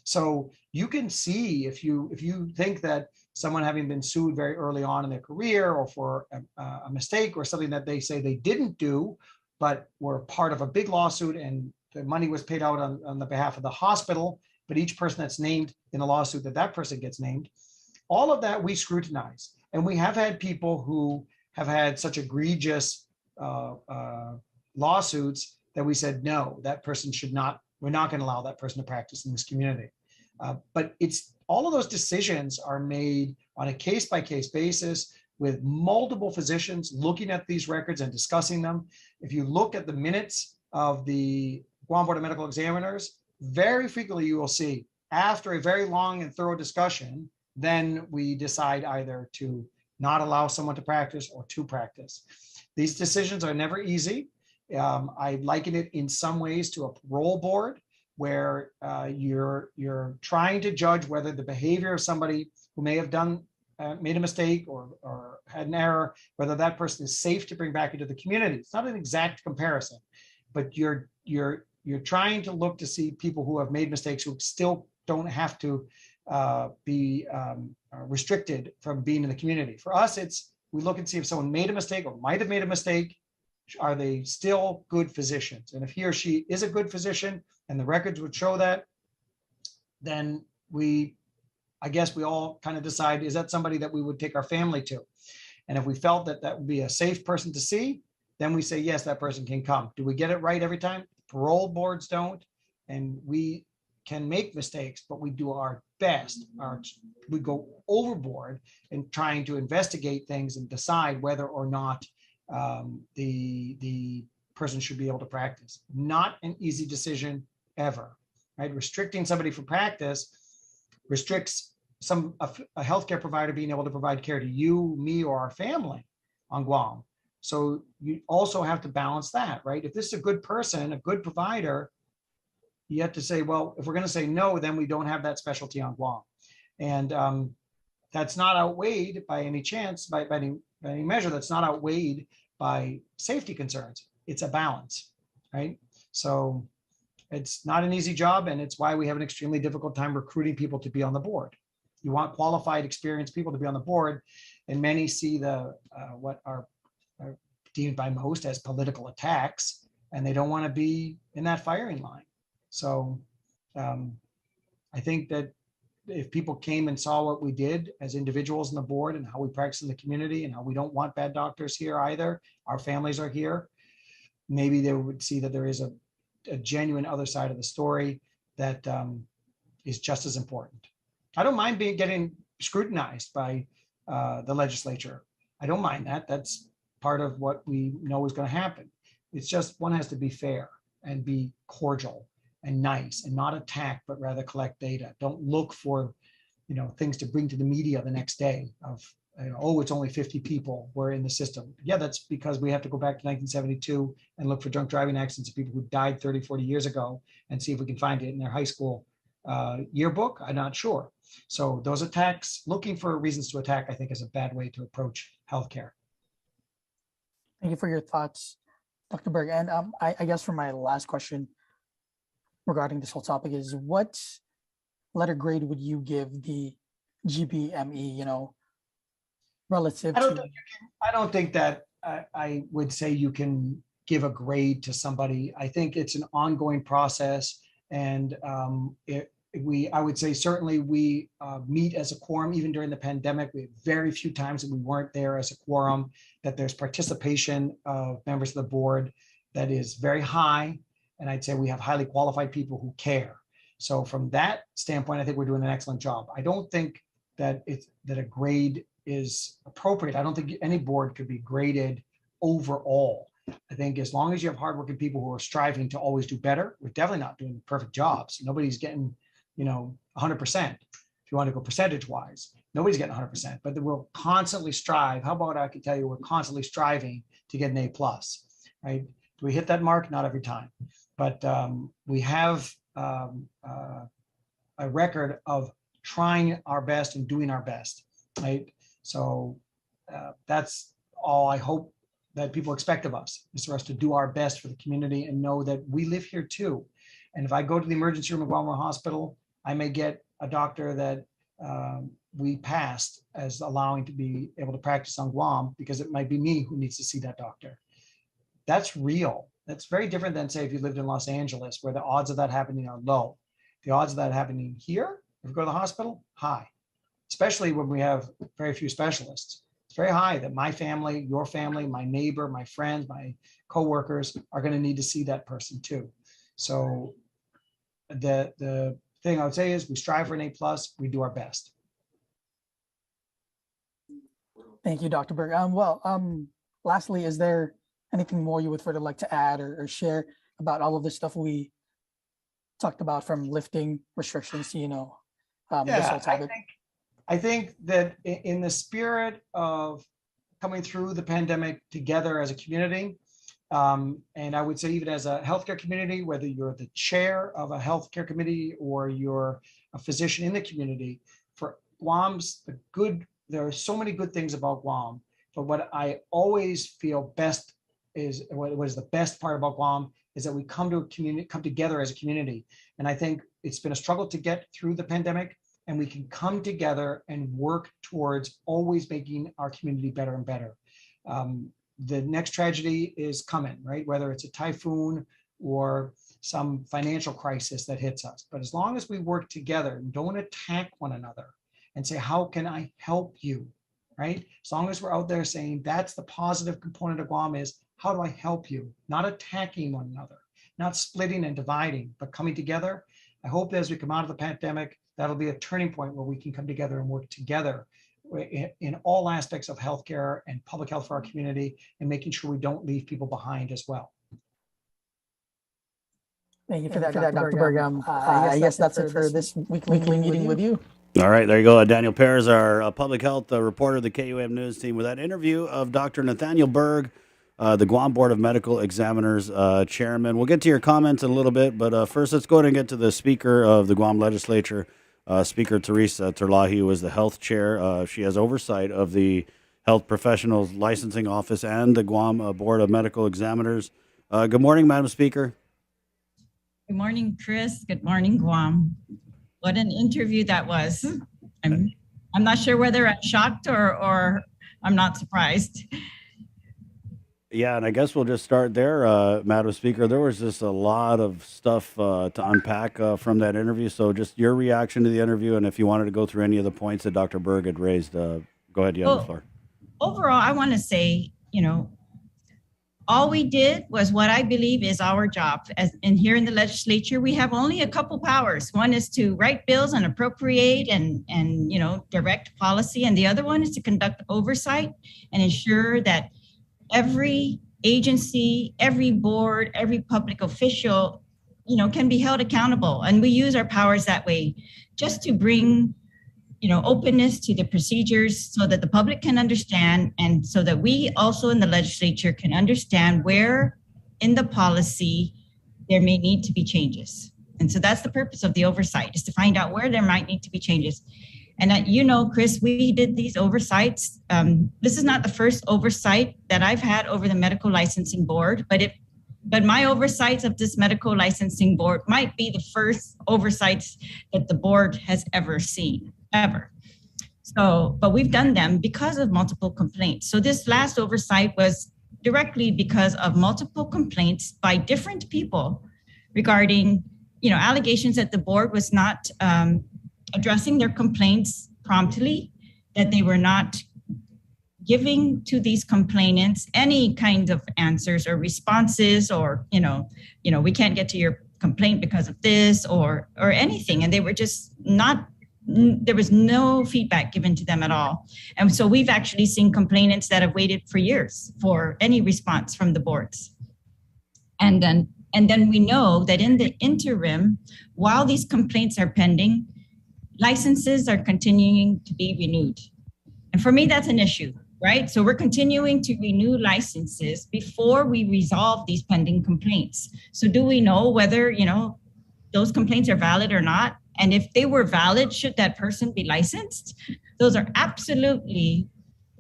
So you can see if you think that someone having been sued very early on in their career or for a mistake or something that they say they didn't do, but were part of a big lawsuit and the money was paid out on the behalf of the hospital, but each person that's named in a lawsuit that person gets named, all of that we scrutinize. And we have had people who have had such egregious lawsuits that we said, no, that person should not, we're not going to allow that person to practice in this community. But it's all of those decisions are made on a case-by-case basis with multiple physicians looking at these records and discussing them. If you look at the minutes of the Guam Board of Medical Examiners, very frequently you will see after a very long and thorough discussion, then we decide either to not allow someone to practice or to practice. These decisions are never easy. I liken it in some ways to a parole board where you're trying to judge whether the behavior of somebody who may have made a mistake or had an error, whether that person is safe to bring back into the community. It's not an exact comparison, but you're trying to look to see people who have made mistakes who still don't have to be restricted from being in the community. For us, we look and see if someone made a mistake or might have made a mistake. Are they still good physicians? And if he or she is a good physician and the records would show that, then I guess we all kind of decide, is that somebody that we would take our family to? And if we felt that that would be a safe person to see, then we say, yes, that person can come. Do we get it right every time? Parole boards don't. And we can make mistakes, but we do our best. We go overboard in trying to investigate things and decide whether or not the person should be able to practice. Not an easy decision ever, right? Restricting somebody from practice restricts a healthcare provider being able to provide care to you, me, or our family on Guam. So you also have to balance that, right? If this is a good person, a good provider, you have to say, well, if we're going to say no, then we don't have that specialty on Guam. And that's not outweighed by any chance, by any measure, that's not outweighed by safety concerns. It's a balance, right? So it's not an easy job, and it's why we have an extremely difficult time recruiting people to be on the board. You want qualified, experienced people to be on the board, and many see the what are deemed by most as political attacks, and they don't want to be in that firing line. So I think that if people came and saw what we did as individuals on the board and how we practice in the community and how we don't want bad doctors here either, our families are here, maybe they would see that there is a genuine other side of the story that is just as important. I don't mind getting scrutinized by the legislature. I don't mind that. That's part of what we know is going to happen. It's just one has to be fair and be cordial and nice and not attack, but rather collect data. Don't look for, things to bring to the media the next day of, oh, it's only 50 people were in the system. Yeah, that's because we have to go back to 1972 and look for drunk driving accidents of people who died 30, 40 years ago and see if we can find it in their high school yearbook. I'm not sure. So those attacks, looking for reasons to attack, I think is a bad way to approach healthcare. Thank you for your thoughts, Dr. Berg. And I guess for my last question regarding this whole topic is, what letter grade would you give the GBME, relative to? I don't think that I would say you can give a grade to somebody. I think it's an ongoing process, and I would say certainly we meet as a quorum. Even during the pandemic, we had very few times that we weren't there as a quorum, that there's participation of members of the board that is very high. And I'd say we have highly qualified people who care. So from that standpoint, I think we're doing an excellent job. I don't think that a grade is appropriate. I don't think any board could be graded overall. I think as long as you have hardworking people who are striving to always do better, we're definitely not doing perfect jobs. Nobody's getting, 100%. If you want to go percentage wise, nobody's getting 100%, but we'll constantly strive. How about I can tell you, we're constantly striving to get an A+, right? Do we hit that mark? Not every time, but we have a record of trying our best and doing our best, right? So that's all I hope that people expect of us, is for us to do our best for the community and know that we live here too. And if I go to the emergency room at Guam Hospital, I may get a doctor that we passed as allowing to be able to practice on Guam, because it might be me who needs to see that doctor. That's real. That's very different than, say, if you lived in Los Angeles, where the odds of that happening are low. The odds of that happening here, if you go to the hospital, high, especially when we have very few specialists. It's very high that my family, your family, my neighbor, my friends, my coworkers are going to need to see that person too. So the thing I would say is we strive for an A+, we do our best. Thank you, Dr. Berg. Lastly, is there anything more you would further like to add or share about all of the stuff we talked about, from lifting restrictions to, this whole topic? I think that in the spirit of coming through the pandemic together as a community, and I would say even as a healthcare community, whether you're the chair of a healthcare committee or you're a physician in the community, for Guam's there are so many good things about Guam, but what I always feel best is, what is the best part about Guam, is that we come together as a community. And I think it's been a struggle to get through the pandemic, and we can come together and work towards always making our community better and better. The next tragedy is coming, right? Whether it's a typhoon or some financial crisis that hits us. But as long as we work together and don't attack one another and say, how can I help you, right? As long as we're out there saying that's the positive component of Guam, is how do I help you? Not attacking one another, not splitting and dividing, but coming together. I hope that as we come out of the pandemic, that'll be a turning point where we can come together and work together in all aspects of healthcare and public health for our community, and making sure we don't leave people behind as well. Thank you for that, Dr. Berg. I guess that's it for this weekly meeting with you. All right, there you go. Daniel Perez, our public health reporter of the KUM News team, with that interview of Dr. Nathaniel Berg, the Guam Board of Medical Examiners chairman. We'll get to your comments in a little bit, but first let's go ahead and get to the Speaker of the Guam Legislature, Speaker Teresa Terlahi, who is the health chair. She has oversight of the Health Professionals Licensing Office and the Guam Board of Medical Examiners. Good morning, Madam Speaker. Good morning, Chris. Good morning, Guam. What an interview that was. I'm not sure whether I'm shocked or I'm not surprised. Yeah, and I guess we'll just start there, Madam Speaker. There was just a lot of stuff to unpack from that interview. So just your reaction to the interview, and if you wanted to go through any of the points that Dr. Berg had raised, go ahead, you have the floor. Overall, I want to say, all we did was what I believe is our job. And here in the legislature, we have only a couple powers. One is to write bills and appropriate and direct policy. And the other one is to conduct oversight and ensure that every agency, every board, every public official, can be held accountable. And we use our powers that way just to bring openness to the procedures so that the public can understand, and so that we also in the legislature can understand where in the policy there may need to be changes. And so that's the purpose of the oversight, is to find out where there might need to be changes. And Chris, we did these oversights. This is not the first oversight that I've had over the Medical Licensing Board, but my oversights of this Medical Licensing Board might be the first oversights that the board has ever seen. Ever. So, but we've done them because of multiple complaints. So this last oversight was directly because of multiple complaints by different people regarding, allegations that the board was not addressing their complaints promptly, that they were not giving to these complainants any kind of answers or responses, or, we can't get to your complaint because of this or anything. And they were just not. There was no feedback given to them at all. And so we've actually seen complainants that have waited for years for any response from the boards. And then we know that in the interim, while these complaints are pending, licenses are continuing to be renewed. And for me, that's an issue, right? So we're continuing to renew licenses before we resolve these pending complaints. So do we know whether, those complaints are valid or not? And if they were valid, should that person be licensed? Those are absolutely,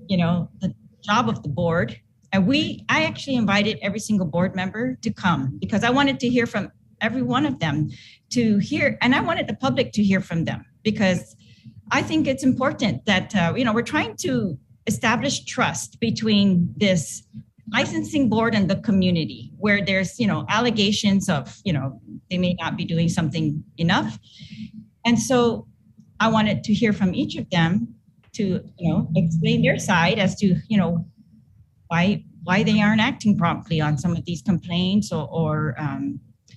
the job of the board. And I actually invited every single board member to come because I wanted to hear from every one of them and I wanted the public to hear from them, because I think it's important that, we're trying to establish trust between this licensing board and the community, where there's, allegations of, they may not be doing something enough. And so I wanted to hear from each of them to, explain their side as to, why they aren't acting promptly on some of these complaints, or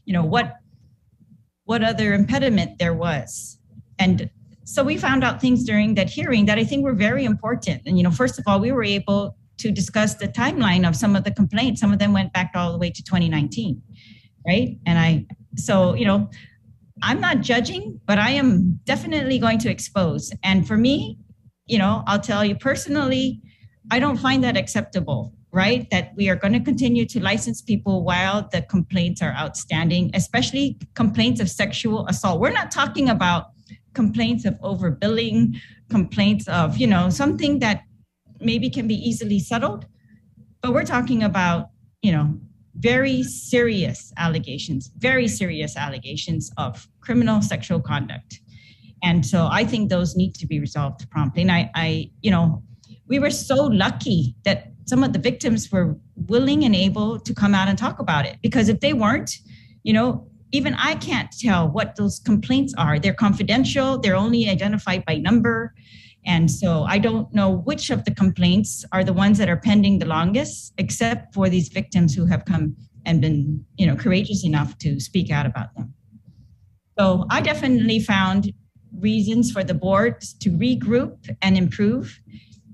what other impediment there was. And so we found out things during that hearing that I think were very important. And, first of all, we were able to discuss the timeline of some of the complaints. Some of them went back all the way to 2019, right? And I'm not judging, but I am definitely going to expose. And for me, I'll tell you personally, I don't find that acceptable, right? That we are going to continue to license people while the complaints are outstanding, especially complaints of sexual assault. We're not talking about complaints of overbilling, complaints of, something that maybe can be easily settled, but we're talking about, very serious allegations of criminal sexual conduct. And so I think those need to be resolved promptly. And we were so lucky that some of the victims were willing and able to come out and talk about it, because if they weren't, even I can't tell what those complaints are. They're confidential. They're only identified by number. And so I don't know which of the complaints are the ones that are pending the longest, except for these victims who have come and been, courageous enough to speak out about them. So I definitely found reasons for the board to regroup and improve.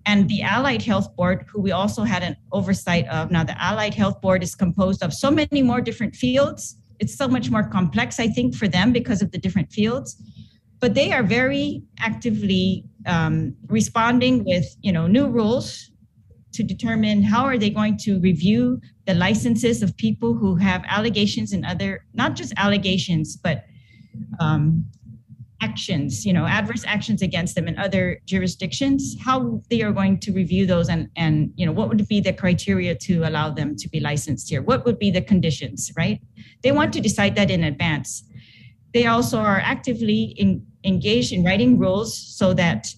And the Allied Health Board, who we also had an oversight of. Now, the Allied Health Board is composed of so many more different fields. It's so much more complex, I think, for them because of the different fields. But they are very actively responding with, new rules to determine how are they going to review the licenses of people who have allegations and other, not just allegations, but actions, adverse actions against them in other jurisdictions, how they are going to review those and what would be the criteria to allow them to be licensed here? What would be the conditions, right? They want to decide that in advance. They also are actively engaged in writing rules so that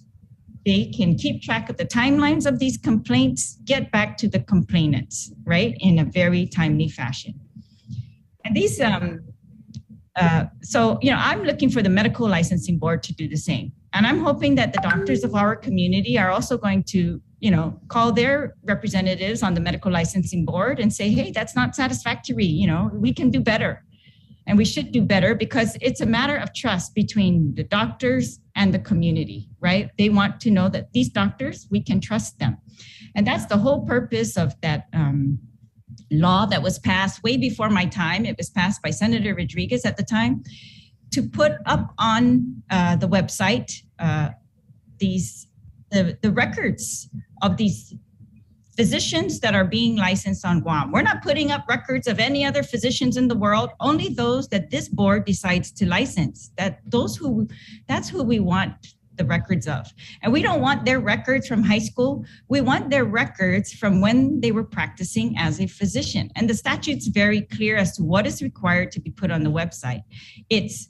they can keep track of the timelines of these complaints, get back to the complainants, right, in a very timely fashion. And these, so, I'm looking for the medical licensing board to do the same. And I'm hoping that the doctors of our community are also going to, call their representatives on the medical licensing board and say, hey, that's not satisfactory. We can do better. And we should do better because it's a matter of trust between the doctors and the community, right? They want to know that these doctors, we can trust them. And that's the whole purpose of that law that was passed way before my time. It was passed by Senator Rodriguez at the time to put up on the website the records of these physicians that are being licensed on Guam. We're not putting up records of any other physicians in the world, only those that this board decides to license. That's who we want the records of. And we don't want their records from high school. We want their records from when they were practicing as a physician. And the statute's very clear as to what is required to be put on the website. It's,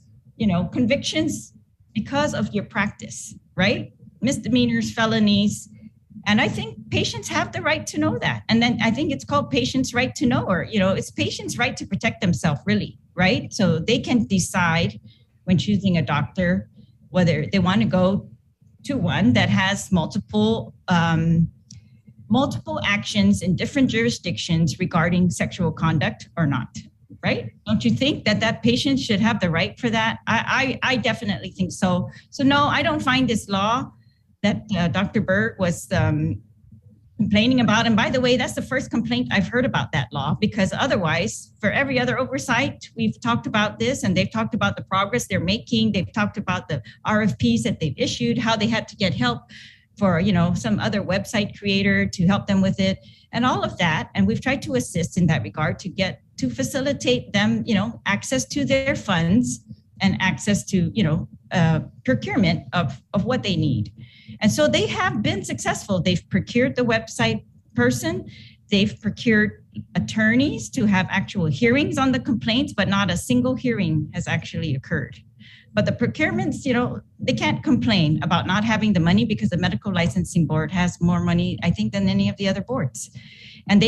convictions because of your practice, right? Misdemeanors, felonies. And I think patients have the right to know that. And then I think it's called patients' right to know, or, it's patients' right to protect themselves, really, right? So they can decide when choosing a doctor whether they want to go to one that has multiple actions in different jurisdictions regarding sexual conduct or not, right? Don't you think that patient should have the right for that? I definitely think so. So no, I don't find this law that Dr. Berg was complaining about. And by the way, that's the first complaint I've heard about that law, because otherwise, for every other oversight, we've talked about this and they've talked about the progress they're making. They've talked about the RFPs that they've issued, how they had to get help for, some other website creator to help them with it and all of that. And we've tried to assist in that regard to facilitate them, access to their funds and access to, procurement of what they need. And so they have been successful. They've procured the website person. They've procured attorneys to have actual hearings on the complaints, but not a single hearing has actually occurred. But the procurements, they can't complain about not having the money because the medical licensing board has more money, I think, than any of the other boards. And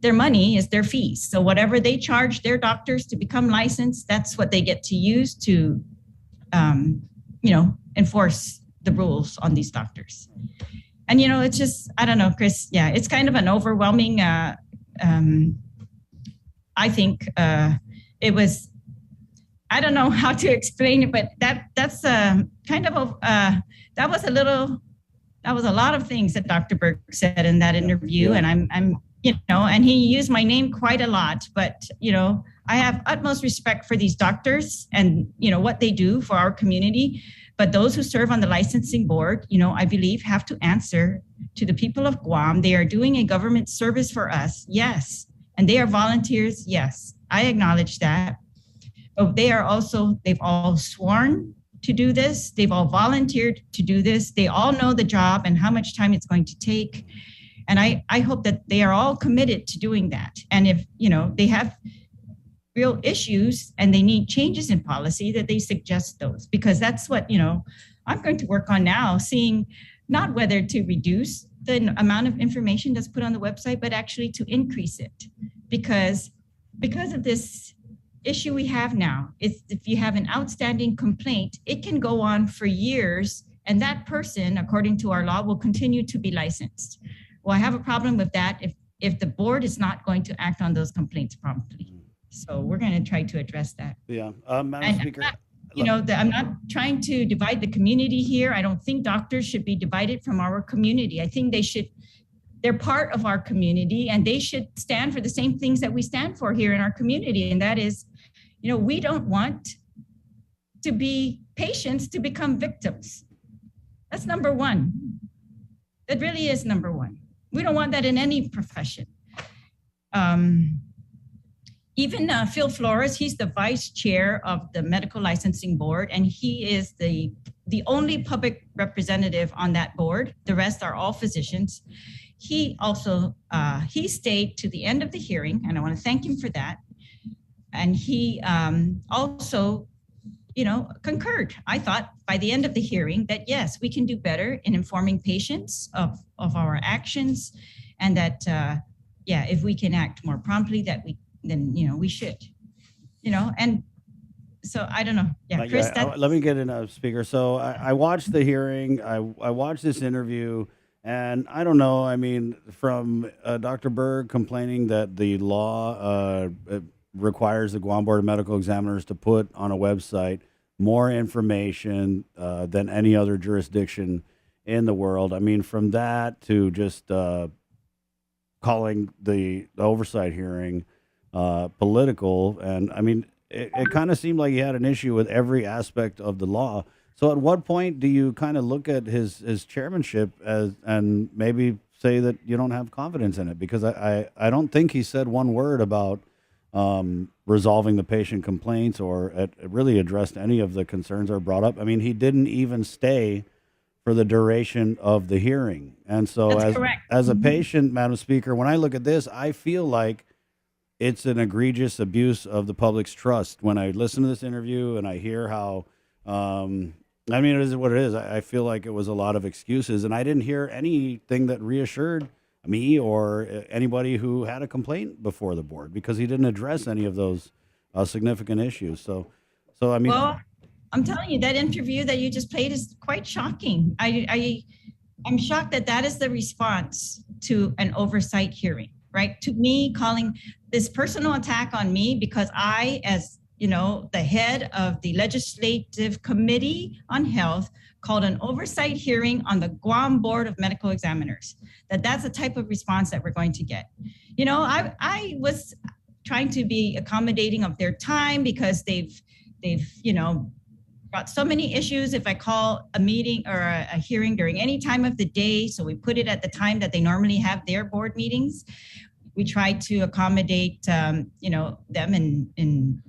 their money is their fees. So whatever they charge their doctors to become licensed, that's what they get to use to, enforce the rules on these doctors. And, it's just, I don't know, Chris, yeah, it's kind of an overwhelming, I think it was, I don't know how to explain it, but that's kind of that was a lot of things that Dr. Berg said in that interview. And I'm and he used my name quite a lot, but, I have utmost respect for these doctors and, what they do for our community. But those who serve on the licensing board, I believe have to answer to the people of Guam. They are doing a government service for us. Yes. And they are volunteers. Yes. I acknowledge that. But they've all sworn to do this. They've all volunteered to do this. They all know the job and how much time it's going to take. And I hope that they are all committed to doing that. And if, they have real issues and they need changes in policy, that they suggest those, because that's what, I'm going to work on now, seeing not whether to reduce the amount of information that's put on the website, but actually to increase it. Because of this issue we have now, it's if you have an outstanding complaint, it can go on for years, and that person, according to our law, will continue to be licensed. Well, I have a problem with that if the board is not going to act on those complaints promptly. So we're going to try to address that. Yeah, Madam Speaker. I'm not trying to divide the community here. I don't think doctors should be divided from our community. I think they're part of our community, and they should stand for the same things that we stand for here in our community. And that is, we don't want to be patients to become victims. That's number one. That really is number one. We don't want that in any profession. Even Phil Flores, he's the vice chair of the medical licensing board, and he is the only public representative on that board. The rest are all physicians. He also, he stayed to the end of the hearing, and I want to thank him for that. And he also, concurred. I thought by the end of the hearing that, yes, we can do better in informing patients of our actions, and that, if we can act more promptly, then we should, and so I don't know. Yeah, Chris, let me get in a speaker. So I watched the hearing. I watched this interview, and I don't know. I mean, from Dr. Berg complaining that the law requires the Guam Board of Medical Examiners to put on a website more information than any other jurisdiction in the world. I mean, from that to just calling the oversight hearing political, and I mean, it kind of seemed like he had an issue with every aspect of the law. So at what point do you kind of look at his chairmanship and maybe say that you don't have confidence in it? Because I don't think he said one word about resolving the patient complaints or really addressed any of the concerns that are brought up. I mean, he didn't even stay for the duration of the hearing. And so as a patient, Madam Speaker, when I look at this, I feel like it's an egregious abuse of the public's trust. When I listen to this interview and I hear how, I mean, it is what it is. I feel like it was a lot of excuses, and I didn't hear anything that reassured me or anybody who had a complaint before the board, because he didn't address any of those significant issues. So I mean, well, I'm telling you, that interview that you just played is quite shocking. I'm shocked that is the response to an oversight hearing, right? To me, calling this personal attack on me because I, as the head of the Legislative Committee on Health, called an oversight hearing on the Guam Board of Medical Examiners. That's the type of response that we're going to get. I was trying to be accommodating of their time because they've got so many issues. If I call a meeting or a hearing during any time of the day, so we put it at the time that they normally have their board meetings. We try to accommodate, them, and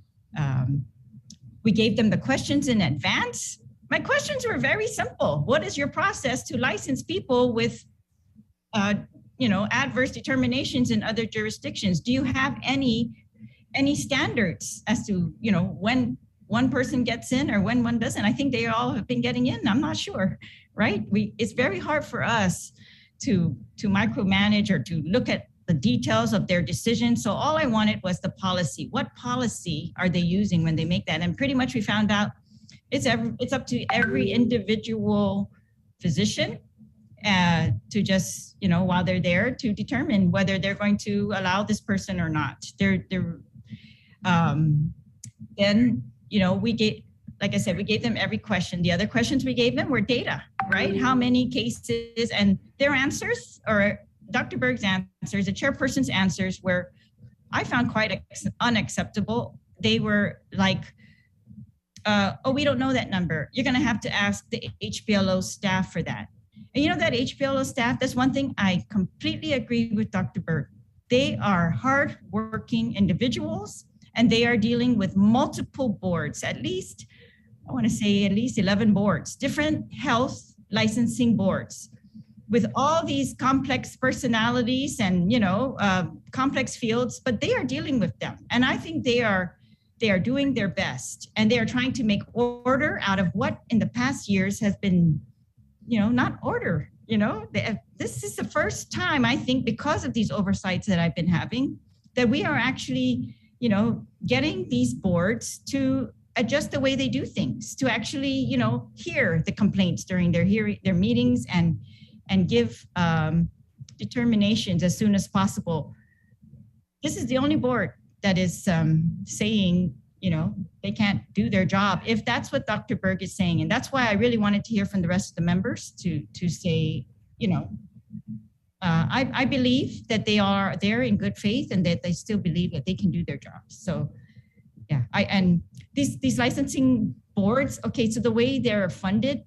we gave them the questions in advance. My questions were very simple. What is your process to license people with, adverse determinations in other jurisdictions? Do you have any standards as to, when one person gets in or when one doesn't? I think they all have been getting in. I'm not sure, right? It's very hard for us to micromanage or to look at the details of their decision. So all I wanted was the policy. What policy are they using when they make that? And pretty much we found out it's up to every individual physician to just, while they're there, to determine whether they're going to allow this person or not. Then, we gave, like I said, we gave them every question. The other questions we gave them were data, right? How many cases, and their answers, or Dr. Berg's answers, the chairperson's answers, were, I found quite unacceptable. They were like, we don't know that number. You're going to have to ask the HPLO staff for that. And that HPLO staff, that's one thing I completely agree with Dr. Berg. They are hardworking individuals, and they are dealing with multiple boards, at least 11 boards, different health licensing boards, with all these complex personalities and, complex fields, but they are dealing with them. And I think they are doing their best, and they are trying to make order out of what in the past years has been, not order. This is the first time, I think, because of these oversights that I've been having, that we are actually, getting these boards to adjust the way they do things, to actually, hear the complaints during their meetings and give determinations as soon as possible. This is the only board that is saying, they can't do their job, if that's what Dr. Berg is saying. And that's why I really wanted to hear from the rest of the members to say, I believe that they are there in good faith and that they still believe that they can do their jobs. So yeah, and these licensing boards, okay, so the way they're funded,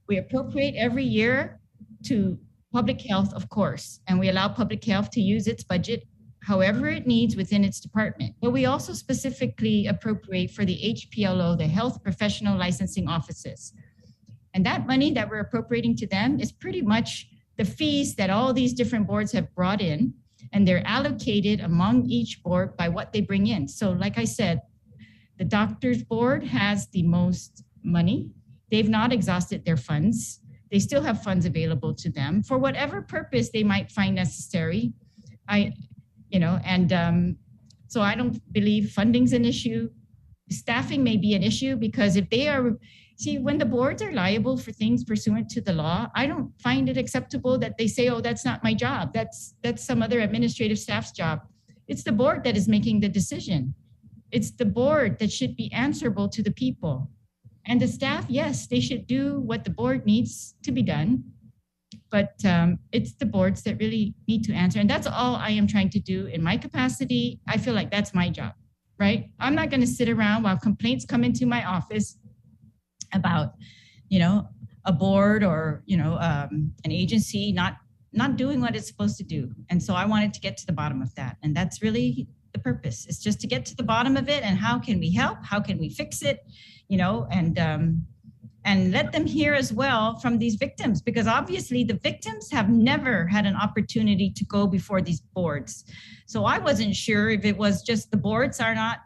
we appropriate every year to public health, of course, and we allow public health to use its budget however it needs within its department. But we also specifically appropriate for the HPLO, the Health Professional Licensing Offices. And that money that we're appropriating to them is pretty much the fees that all these different boards have brought in and they're allocated among each board by what they bring in. So like I said, the doctor's board has the most money. They've not exhausted their funds. They still have funds available to them for whatever purpose they might find necessary. So I don't believe funding's an issue. Staffing may be an issue because if they are, when the boards are liable for things pursuant to the law, I don't find it acceptable that they say, oh, that's not my job. That's some other administrative staff's job. It's the board that is making the decision. It's the board that should be answerable to the people. And the staff, yes, they should do what the board needs to be done, but it's the boards that really need to answer. And that's all I am trying to do in my capacity. I feel like that's my job, right? I'm not going to sit around while complaints come into my office about, a board or, an agency not doing what it's supposed to do. And so I wanted to get to the bottom of that. And that's really the purpose. It's just to get to the bottom of it and how can we help? How can we fix it? And let them hear as well from these victims, because obviously the victims have never had an opportunity to go before these boards. So I wasn't sure if it was just the boards are not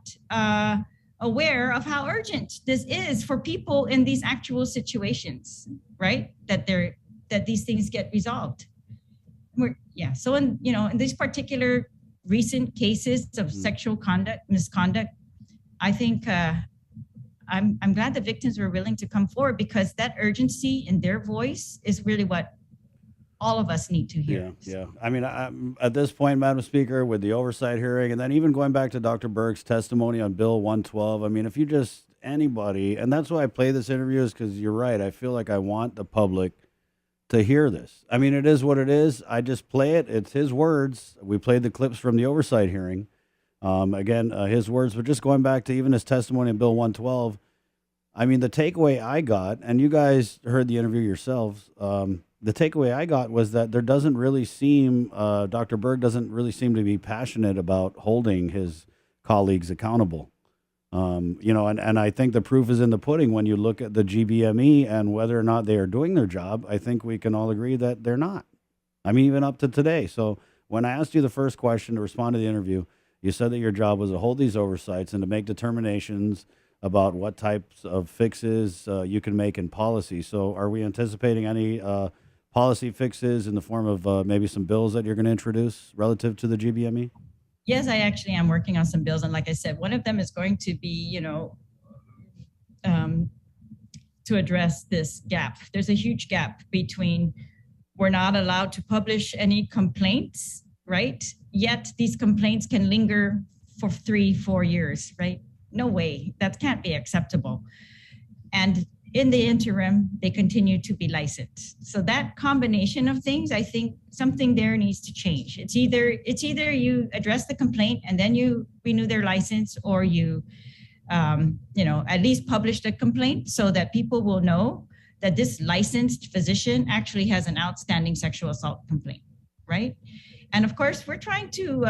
aware of how urgent this is for people in these actual situations, right? That these things get resolved. So in these particular recent cases of sexual misconduct, I think I'm glad the victims were willing to come forward, because that urgency in their voice is really what all of us need to hear. Yeah. I mean, at this point, Madam Speaker, with the oversight hearing, and then even going back to Dr. Berg's testimony on Bill 112, I mean, if you just, anybody, and that's why I play this interview, is because you're right. I feel like I want the public to hear this. I mean, it is what it is. I just play it. It's his words. We played the clips from the oversight hearing. His words, but just going back to even his testimony in Bill 112, I mean, the takeaway I got, and you guys heard the interview yourselves, the takeaway I got was that there doesn't really seem, Dr. Berg doesn't really seem to be passionate about holding his colleagues accountable. And I think the proof is in the pudding when you look at the GBME and whether or not they are doing their job. I think we can all agree that they're not. I mean, even up to today. So when I asked you the first question to respond to the interview, you said that your job was to hold these oversights and to make determinations about what types of fixes you can make in policy. So are we anticipating any policy fixes in the form of maybe some bills that you're going to introduce relative to the GBME? Yes, I actually am working on some bills. And like I said, one of them is going to be, to address this gap. There's a huge gap between we're not allowed to publish any complaints, right? Yet these complaints can linger for 3-4 years, right? No way, that can't be acceptable. And in the interim, they continue to be licensed. So that combination of things, I think something there needs to change. It's either you address the complaint and then you renew their license, or you, at least publish the complaint so that people will know that this licensed physician actually has an outstanding sexual assault complaint, right? And of course, we're trying to,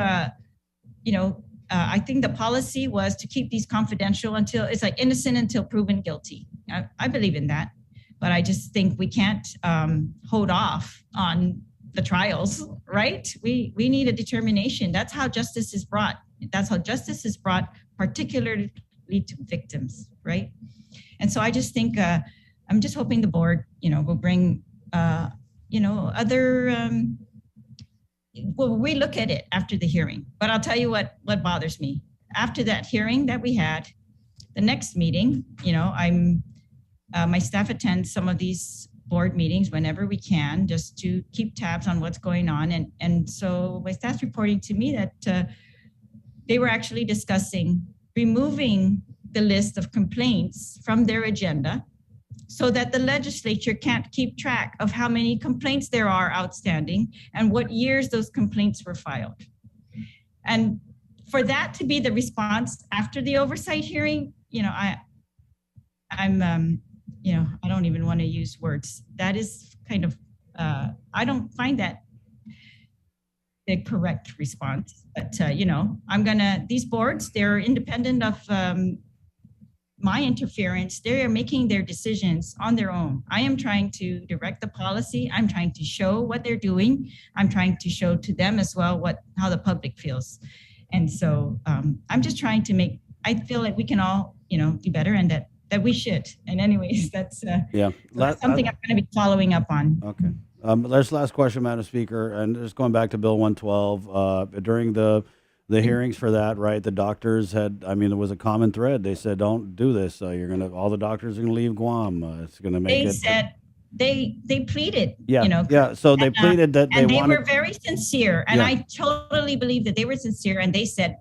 I think the policy was to keep these confidential until it's like innocent until proven guilty. I believe in that, but I just think we can't hold off on the trials, right? We need a determination. That's how justice is brought. That's how justice is brought, particularly to victims, right? And so I just think, I'm just hoping the board, will bring, other, well, we look at it after the hearing, but I'll tell you what bothers me. After that hearing that we had, the next meeting, my staff attends some of these board meetings whenever we can, just to keep tabs on what's going on. And so my staff's reporting to me that they were actually discussing removing the list of complaints from their agenda so that the legislature can't keep track of how many complaints there are outstanding and what years those complaints were filed. And for that to be the response after the oversight hearing, I don't even want to use words. That is kind of, I don't find that the correct response. But, these boards, they're independent of my interference. They are making their decisions on their own. I am trying to direct the policy. I'm trying to show what they're doing. I'm trying to show to them as well how the public feels. And so I'm just trying to I feel like we can all, do better, and that we should. And anyways, that's that's something I'm going to be following up on. Okay. There's the last question, Madam Speaker, and just going back to Bill 112. During the hearings for that, right, the doctors had, there was a common thread. They said, don't do this. All the doctors are going to leave Guam. It's going to make They said, they pleaded, Yeah, so they pleaded that they were very sincere. And I totally believe that they were sincere. And they said,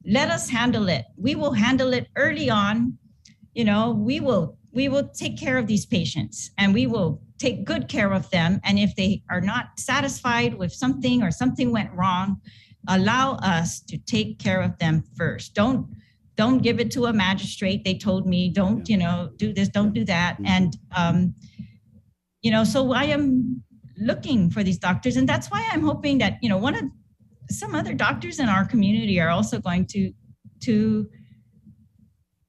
let us handle it. We will handle it early on. We will take care of these patients, and we will take good care of them. And if they are not satisfied with something or something went wrong, allow us to take care of them first. Don't give it to a magistrate. They told me, don't, do this, don't do that. And, so I am looking for these doctors. And that's why I'm hoping that, some other doctors in our community are also going to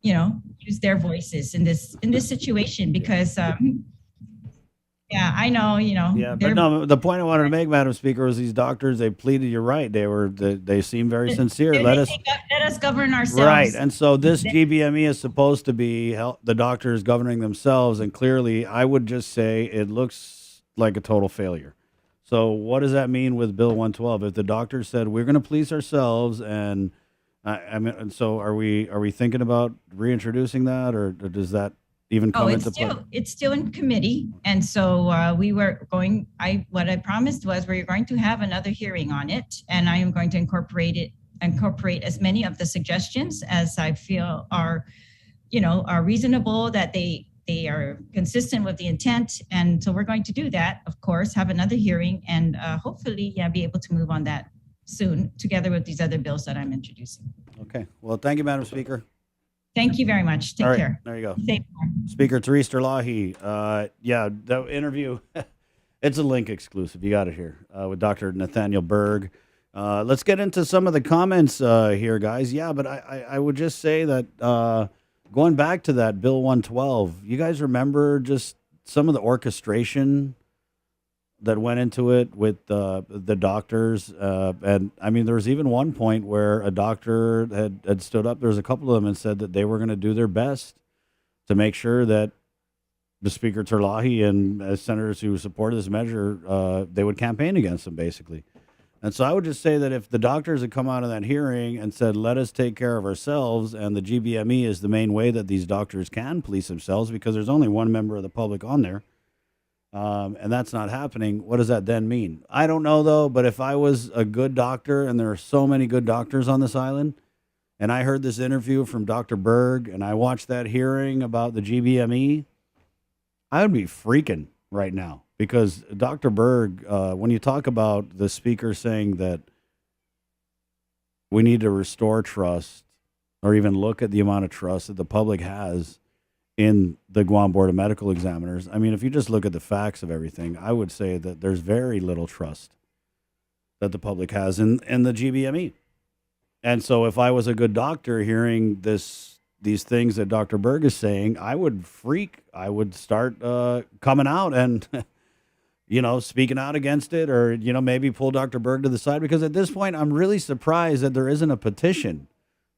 use their voices in this situation, because I know, Yeah, but no, the point I wanted to make, Madam Speaker, was these doctors, they pleaded, you're right. They seem very sincere. Let us govern ourselves. Right. And so this GBME is supposed to be the doctors governing themselves. And clearly, I would just say it looks like a total failure. So what does that mean with Bill 112? If the doctor said we're going to police ourselves, and so are we thinking about reintroducing that, or does that even come into play? It's still in committee, and so what I promised was we're going to have another hearing on it, and I am going to incorporate as many of the suggestions as I feel are reasonable, that they are consistent with the intent. And so we're going to do that, of course, have another hearing, and hopefully be able to move on that soon, together with these other bills that I'm introducing. Okay. Well, thank you, Madam Speaker. Thank you very much. Take care. There you go. Safe. Speaker Therese Terlahi. The interview, it's a link exclusive. You got it here with Dr. Nathaniel Berg. Let's get into some of the comments here, guys. Yeah, but I would just say that going back to that Bill 112, you guys remember just some of the orchestration that went into it with the doctors. And there was even one point where a doctor had stood up. There was a couple of them and said that they were going to do their best to make sure that the Speaker Terlahi and senators who supported this measure, they would campaign against them, basically. And so I would just say that if the doctors had come out of that hearing and said, let us take care of ourselves, and the GBME is the main way that these doctors can police themselves, because there's only one member of the public on there, and that's not happening, what does that then mean? I don't know, though, but if I was a good doctor, and there are so many good doctors on this island, and I heard this interview from Dr. Berg, and I watched that hearing about the GBME, I would be freaking right now. Because Dr. Berg, when you talk about the speaker saying that we need to restore trust, or even look at the amount of trust that the public has in the Guam Board of Medical Examiners, if you just look at the facts of everything, I would say that there's very little trust that the public has in the GBME. And so if I was a good doctor hearing these things that Dr. Berg is saying, I would freak. I would start coming out and speaking out against it, or, maybe pull Dr. Berg to the side, because at this point, I'm really surprised that there isn't a petition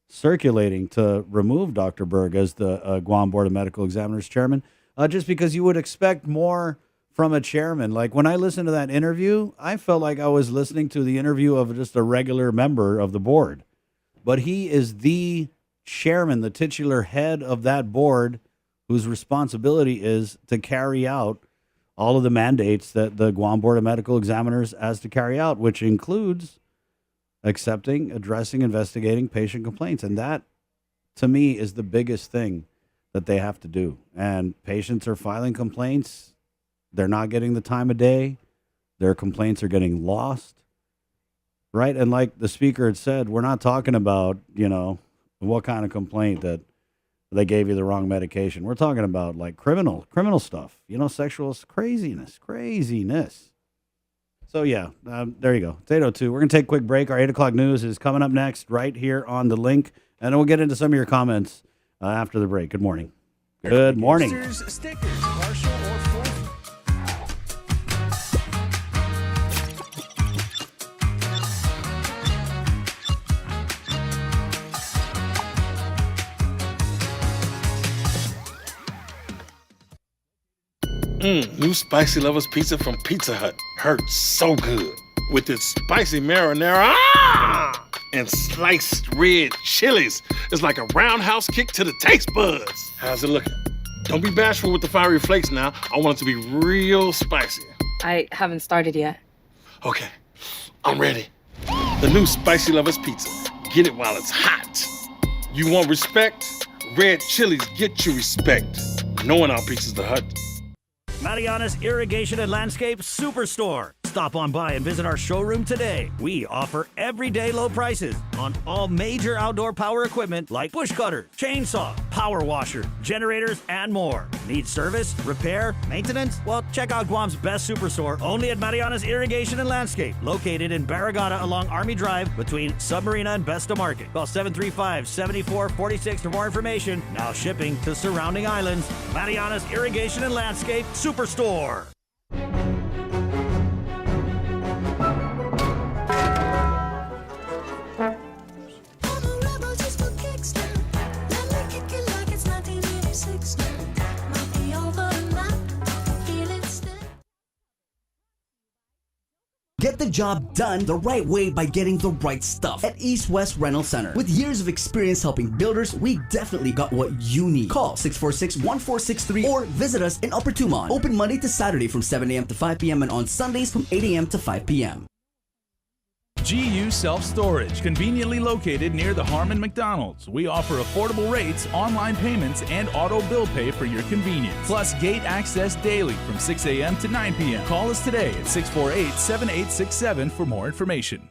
circulating to remove Dr. Berg as the Guam Board of Medical Examiners chairman, just because you would expect more from a chairman. Like when I listened to that interview, I felt like I was listening to the interview of just a regular member of the board, but he is the chairman, the titular head of that board, whose responsibility is to carry out all of the mandates that the Guam Board of Medical Examiners has to carry out, which includes accepting, addressing, investigating patient complaints. And that, to me, is the biggest thing that they have to do. And patients are filing complaints. They're not getting the time of day. Their complaints are getting lost. Right? And like the speaker had said, we're not talking about, what kind of complaint that they gave you the wrong medication. We're talking about like criminal stuff, sexual craziness. So yeah, there you go. It's 8:02. We're going to take a quick break. Our 8 o'clock news is coming up next right here on the link. And then we'll get into some of your comments after the break. Good morning. Good morning. Stickers, partial or full. New Spicy Lovers Pizza from Pizza Hut. Hurts so good. With its spicy marinara and sliced red chilies. It's like a roundhouse kick to the taste buds. How's it looking? Don't be bashful with the fiery flakes now. I want it to be real spicy. I haven't started yet. Okay, I'm ready. The new Spicy Lovers Pizza. Get it while it's hot. You want respect? Red chilies get you respect. Knowing our pizza's the Hut. Mariana's Irrigation and Landscape Superstore. Stop on by and visit our showroom today. We offer everyday low prices on all major outdoor power equipment like bush cutters, chainsaw, power washer, generators, and more. Need service, repair, maintenance? Well, check out Guam's best superstore only at Mariana's Irrigation and Landscape, located in Barragata along Army Drive between Submarina and Besta Market. Call 735-7446 for more information. Now shipping to surrounding islands. Mariana's Irrigation and Landscape Superstore. Get the job done the right way by getting the right stuff at East West Rental Center. With years of experience helping builders, we definitely got what you need. Call 646-1463 or visit us in Upper Tumon. Open Monday to Saturday from 7 a.m. to 5 p.m. and on Sundays from 8 a.m. to 5 p.m. GU Self-Storage, conveniently located near the Harmon McDonald's. We offer affordable rates, online payments, and auto bill pay for your convenience. Plus gate access daily from 6 a.m. to 9 p.m. Call us today at 648-7867 for more information.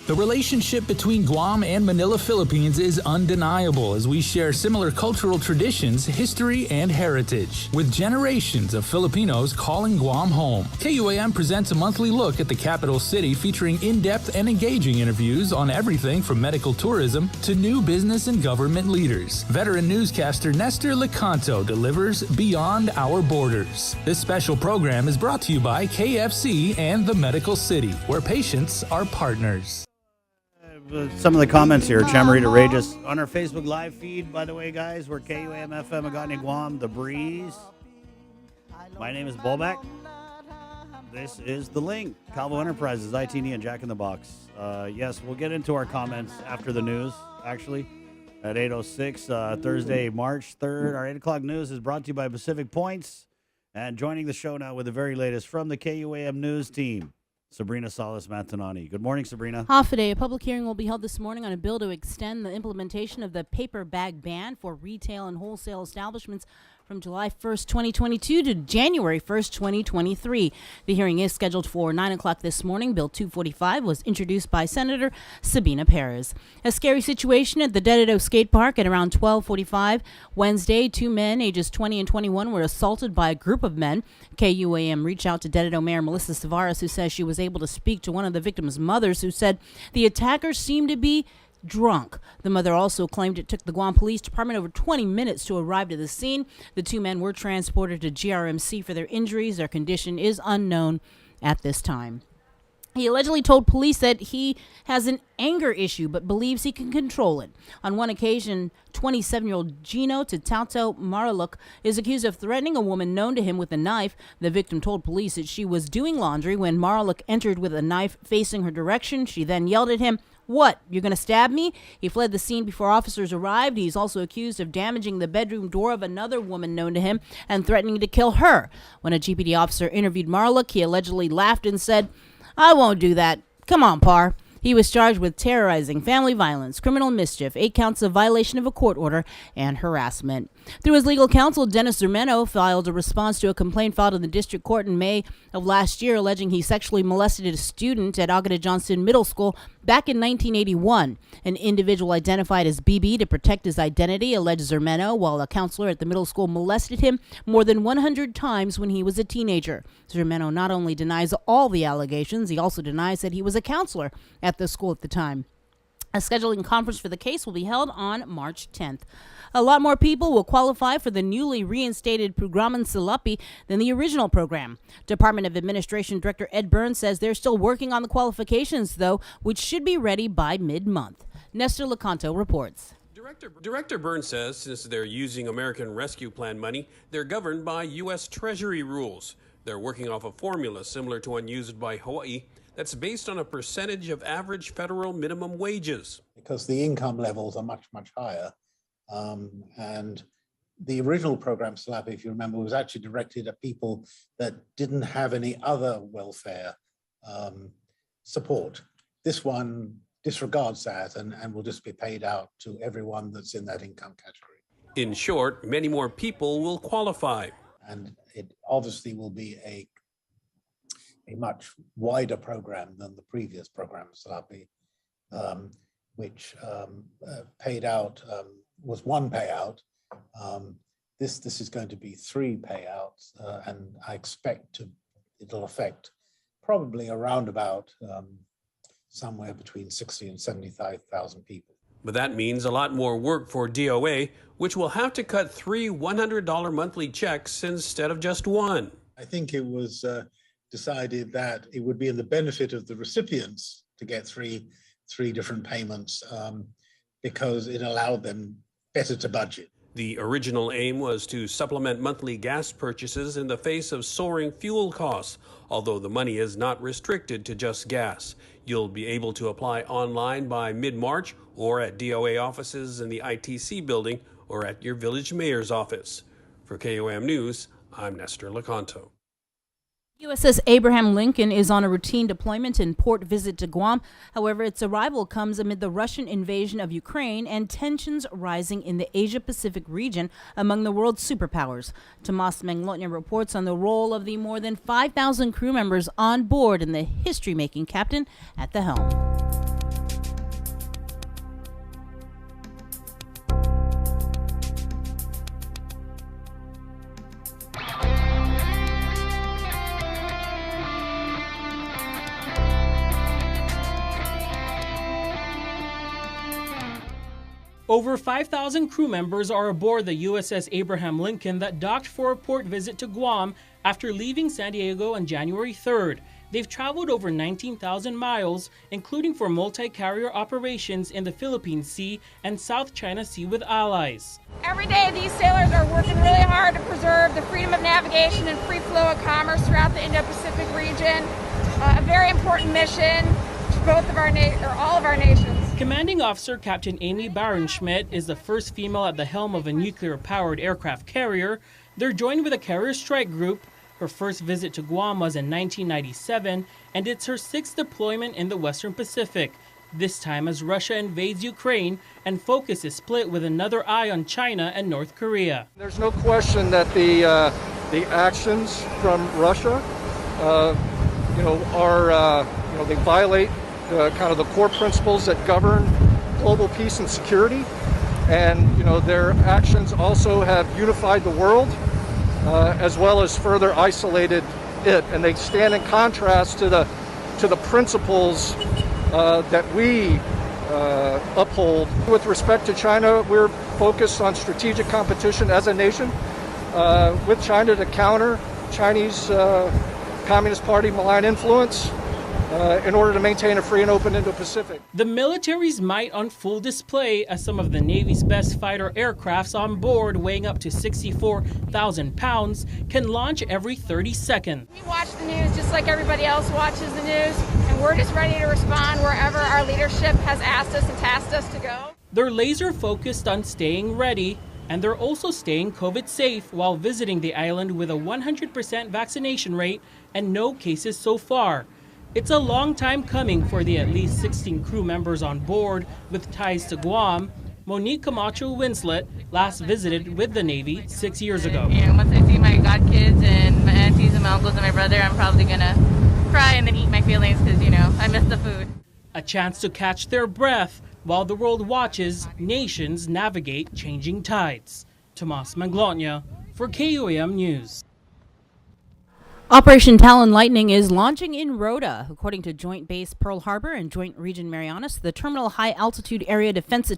The relationship between Guam and Manila, Philippines is undeniable as we share similar cultural traditions, history, and heritage. With generations of Filipinos calling Guam home, KUAM presents a monthly look at the capital city featuring in-depth and engaging interviews on everything from medical tourism to new business and government leaders. Veteran newscaster Nestor Lecanto delivers Beyond Our Borders. This special program is brought to you by KFC and the Medical City, where patients are partners. Some of the comments here, Chamorro Regis. On our Facebook Live feed, by the way, guys, we're KUAM FM, Agani, Guam, The Breeze. My name is Bolback. This is The Link, Calvo Enterprises, ITN, and Jack in the Box. Yes, we'll get into our comments after the news, actually, at 8:06, Thursday, March 3rd. Our 8 o'clock news is brought to you by Pacific Points. And joining the show now with the very latest from the KUAM News team, Sabrina Salas-Matanani. Good morning, Sabrina. Half a day. A public hearing will be held this morning on a bill to extend the implementation of the paper bag ban for retail and wholesale establishments from July 1st, 2022 to January 1st, 2023. The hearing is scheduled for 9 o'clock this morning. Bill 245 was introduced by Senator Sabina Perez. A scary situation at the Dededo Skate Park at around 12:45 Wednesday. Two men, ages 20 and 21, were assaulted by a group of men. KUAM reached out to Dededo Mayor Melissa Tavares, who says she was able to speak to one of the victims' mothers, who said the attackers seemed to be drunk. The mother also claimed it took the Guam Police Department over 20 minutes to arrive to the scene. The two men were transported to GRMC for their injuries. Their condition is unknown at this time. He allegedly told police that he has an anger issue but believes he can control it. On one occasion, 27-year-old Gino Titauto Maraluk is accused of threatening a woman known to him with a knife. The victim told police that she was doing laundry when Maraluk entered with a knife facing her direction. She then yelled at him, "What, you're going to stab me?" He fled the scene before officers arrived. He's also accused of damaging the bedroom door of another woman known to him and threatening to kill her. When a GPD officer interviewed Maraluk, he allegedly laughed and said, "I won't do that. Come on, Par." He was charged with terrorizing, family violence, criminal mischief, 8 counts of violation of a court order, and harassment. Through his legal counsel, Dennis Zermeno filed a response to a complaint filed in the district court in May of last year, alleging he sexually molested a student at Agata Johnson Middle School back in 1981. An individual identified as BB to protect his identity alleged Zermeno, while a counselor at the middle school molested him more than 100 times when he was a teenager. Zermeno not only denies all the allegations, he also denies that he was a counselor at the school at the time. A scheduling conference for the case will be held on March 10th. A lot more people will qualify for the newly reinstated Programan Salapi than the original program. Department of Administration Director Ed Burns says they're still working on the qualifications, though, which should be ready by mid-month. Nestor Lecanto reports. Director Burns says since they're using American Rescue Plan money, they're governed by U.S. Treasury rules. They're working off a formula similar to one used by Hawaii that's based on a percentage of average federal minimum wages. Because the income levels are much, much higher. And the original program, SLAP, if you remember, was actually directed at people that didn't have any other welfare support. This one disregards that and will just be paid out to everyone that's in that income category. In short, many more people will qualify. And it obviously will be a much wider program than the previous program, SLAPI, which paid out, was one payout. This is going to be 3 payouts, and I expect it'll affect probably around about somewhere between 60 and 75,000 people. But that means a lot more work for DOA, which will have to cut 3 $100 monthly checks instead of just 1. I think it was decided that it would be in the benefit of the recipients to get three different payments because it allowed them better to budget. The original aim was to supplement monthly gas purchases in the face of soaring fuel costs, although the money is not restricted to just gas. You'll be able to apply online by mid-March or at DOA offices in the ITC building or at your village mayor's office. For KOM News, I'm Nestor Lecanto. USS Abraham Lincoln is on a routine deployment and port visit to Guam. However, its arrival comes amid the Russian invasion of Ukraine and tensions rising in the Asia-Pacific region among the world's superpowers. Tomas Manglotnya reports on the role of the more than 5,000 crew members on board and the history-making captain at the helm. Over 5,000 crew members are aboard the USS Abraham Lincoln that docked for a port visit to Guam after leaving San Diego on January 3rd. They've traveled over 19,000 miles, including for multi-carrier operations in the Philippine Sea and South China Sea with allies. Every day, these sailors are working really hard to preserve the freedom of navigation and free flow of commerce throughout the Indo-Pacific region. A very important mission to both of our all of our nations. Commanding Officer Captain Amy Barenschmidt is the first female at the helm of a nuclear-powered aircraft carrier. They're joined with a carrier strike group. Her first visit to Guam was in 1997, and it's her 6th deployment in the Western Pacific. This time as Russia invades Ukraine, and focus is split with another eye on China and North Korea. There's no question that the actions from Russia, they violate kind of the core principles that govern global peace and security, and their actions also have unified the world as well as further isolated it, and they stand in contrast to the principles that we uphold. With respect to China, we're focused on strategic competition as a nation with China to counter Chinese Communist Party malign influence in order to maintain a free and open Indo-Pacific. The military's might on full display as some of the Navy's best fighter aircrafts on board, weighing up to 64,000 pounds, can launch every 30 seconds. We watch the news just like everybody else watches the news, and we're just ready to respond wherever our leadership has asked us and tasked us to go. They're laser focused on staying ready, and they're also staying COVID safe while visiting the island with a 100% vaccination rate and no cases so far. It's a long time coming for the at least 16 crew members on board with ties to Guam. Monique Camacho Winslet last visited with the Navy 6 years ago. Once I see my godkids and my aunties and my uncles and my brother, I'm probably gonna cry and then eat my feelings because, I miss the food. A chance to catch their breath while the world watches nations navigate changing tides. Tomas Manglotnya for KOM News. Operation Talon Lightning is launching in Rhoda. According to Joint Base Pearl Harbor and Joint Region Marianas, the Terminal High Altitude Area Defense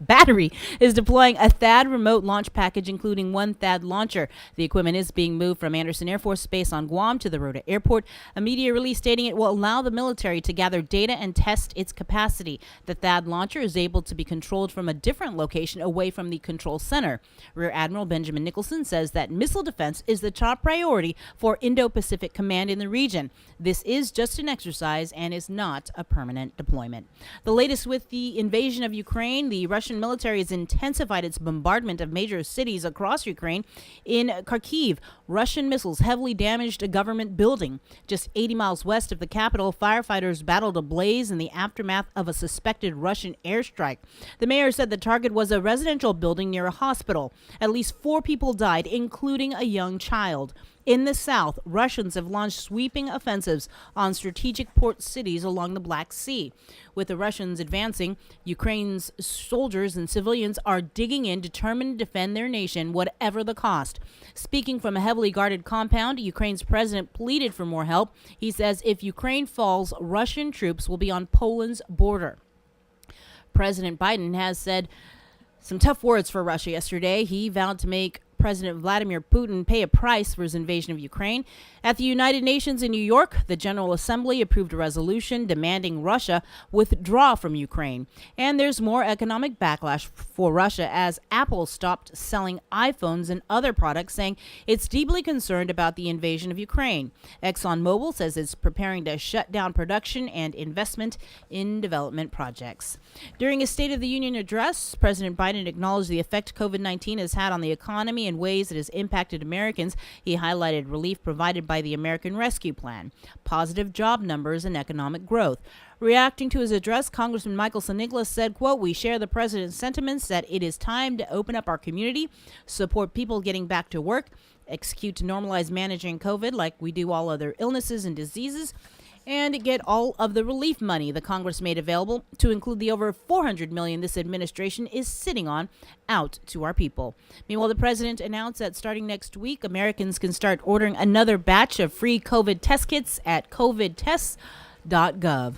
Battery is deploying a THAAD remote launch package, including one THAAD launcher. The equipment is being moved from Andersen Air Force Base on Guam to the Rhoda Airport. A media release stating it will allow the military to gather data and test its capacity. The THAAD launcher is able to be controlled from a different location away from the control center. Rear Admiral Benjamin Nicholson says that missile defense is the top priority for Indo-Pacific Command in the region. This is just an exercise and is not a permanent deployment. The latest with the invasion of Ukraine. The Russian military has intensified its bombardment of major cities across Ukraine. In Kharkiv, Russian missiles heavily damaged a government building. Just 80 miles west of the capital, firefighters battled a blaze in the aftermath of a suspected Russian airstrike. The mayor said the target was a residential building near a hospital. At least 4 people died, including a young child. In the south, Russians have launched sweeping offensives on strategic port cities along the Black Sea. With the Russians advancing, Ukraine's soldiers and civilians are digging in, determined to defend their nation, whatever the cost. Speaking from a heavily guarded compound, Ukraine's president pleaded for more help. He says if Ukraine falls, Russian troops will be on Poland's border. President Biden has said some tough words for Russia yesterday. He vowed to make President Vladimir Putin pay a price for his invasion of Ukraine. At the United Nations in New York, the General Assembly approved a resolution demanding Russia withdraw from Ukraine. And there's more economic backlash for Russia as Apple stopped selling iPhones and other products, saying it's deeply concerned about the invasion of Ukraine. ExxonMobil says it's preparing to shut down production and investment in development projects. During his State of the Union address, President Biden acknowledged the effect COVID-19 has had on the economy in ways it has impacted Americans. He highlighted relief provided by the American Rescue Plan, positive job numbers, and economic growth. Reacting to his address, Congressman Michael Sanigla said, quote, "We share the president's sentiments that it is time to open up our community, support people getting back to work, execute to normalize managing COVID like we do all other illnesses and diseases, and get all of the relief money the Congress made available, to include the over $400 million this administration is sitting on, out to our people." Meanwhile, the president announced that starting next week, Americans can start ordering another batch of free COVID test kits at covidtests.gov.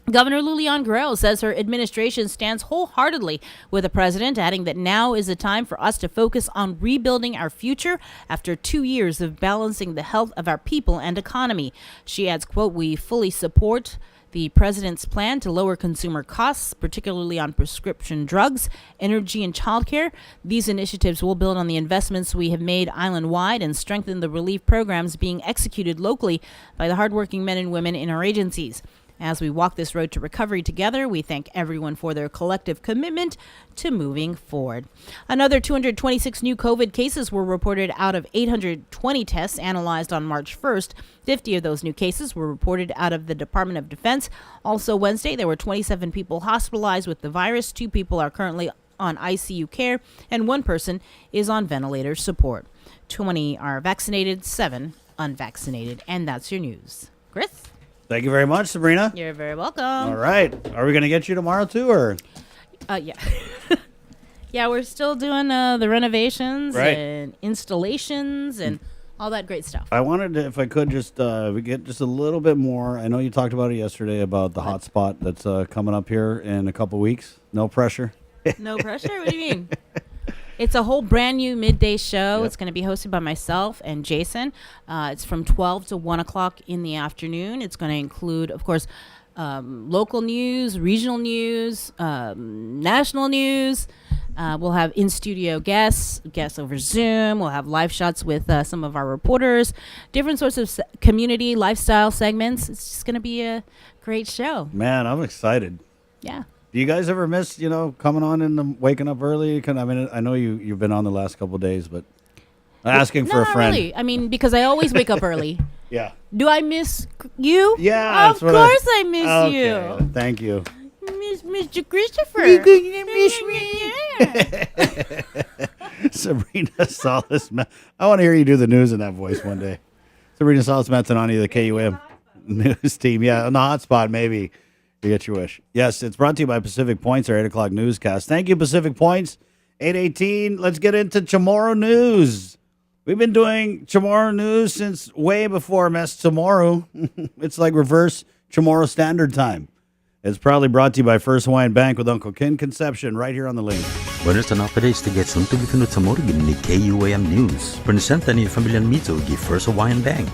Governor Lulian Guerrero says her administration stands wholeheartedly with the president, adding that now is the time for us to focus on rebuilding our future after 2 years of balancing the health of our people and economy. She adds, quote, "We fully support the president's plan to lower consumer costs, particularly on prescription drugs, energy, and childcare. These initiatives will build on the investments we have made island-wide and strengthen the relief programs being executed locally by the hardworking men and women in our agencies. As we walk this road to recovery together, we thank everyone for their collective commitment to moving forward." Another 226 new COVID cases were reported out of 820 tests analyzed on March 1st. 50 of those new cases were reported out of the Department of Defense. Also Wednesday, there were 27 people hospitalized with the virus. 2 people are currently on ICU care, and 1 person is on ventilator support. 20 are vaccinated, 7 unvaccinated. And that's your news. Chris? Thank you very much, Sabrina. You're very welcome. All right. Are we going to get you tomorrow, too, or? Yeah. Yeah, we're still doing the renovations and installations and all that great stuff. I wanted to, if I could, just we get just a little bit more. I know you talked about it yesterday about the hot spot that's coming up here in a couple weeks. No pressure. No pressure? What do you mean? It's a whole brand new midday show. Yep. It's going to be hosted by myself and Jason. It's from 12 to 1 o'clock in the afternoon. It's going to include, of course, local news, regional news, national news. We'll have in-studio guests over Zoom. We'll have live shots with some of our reporters, different sorts of community lifestyle segments. It's just going to be a great show. Man, I'm excited. Yeah. Do you guys ever miss, coming on and waking up early? I mean, I know you've been on the last couple of days, but asking for a friend. Really. I mean, because I always wake up early. Yeah. Do I miss you? Yeah. Of course I miss you. Thank you. Miss Mr. Christopher. You're going to miss me. Sabrina Salas. I want to hear you do the news in that voice one day. Sabrina Salas Matanani, the KUM news team. Yeah, on the hotspot, maybe. You get your wish. Yes, it's brought to you by Pacific Points, our 8 o'clock newscast. Thank you, Pacific Points. 8:18. Let's get into Chamorro news. We've been doing Chamorro news since way before Mes Chamorro. It's like reverse Chamorro Standard Time. It's proudly brought to you by First Hawaiian Bank with Uncle Ken Conception right here on the link. Buenos days to get some to be sa morgan ni KUAM News. Presenta ni Familian Mito gi First Hawaiian Bank.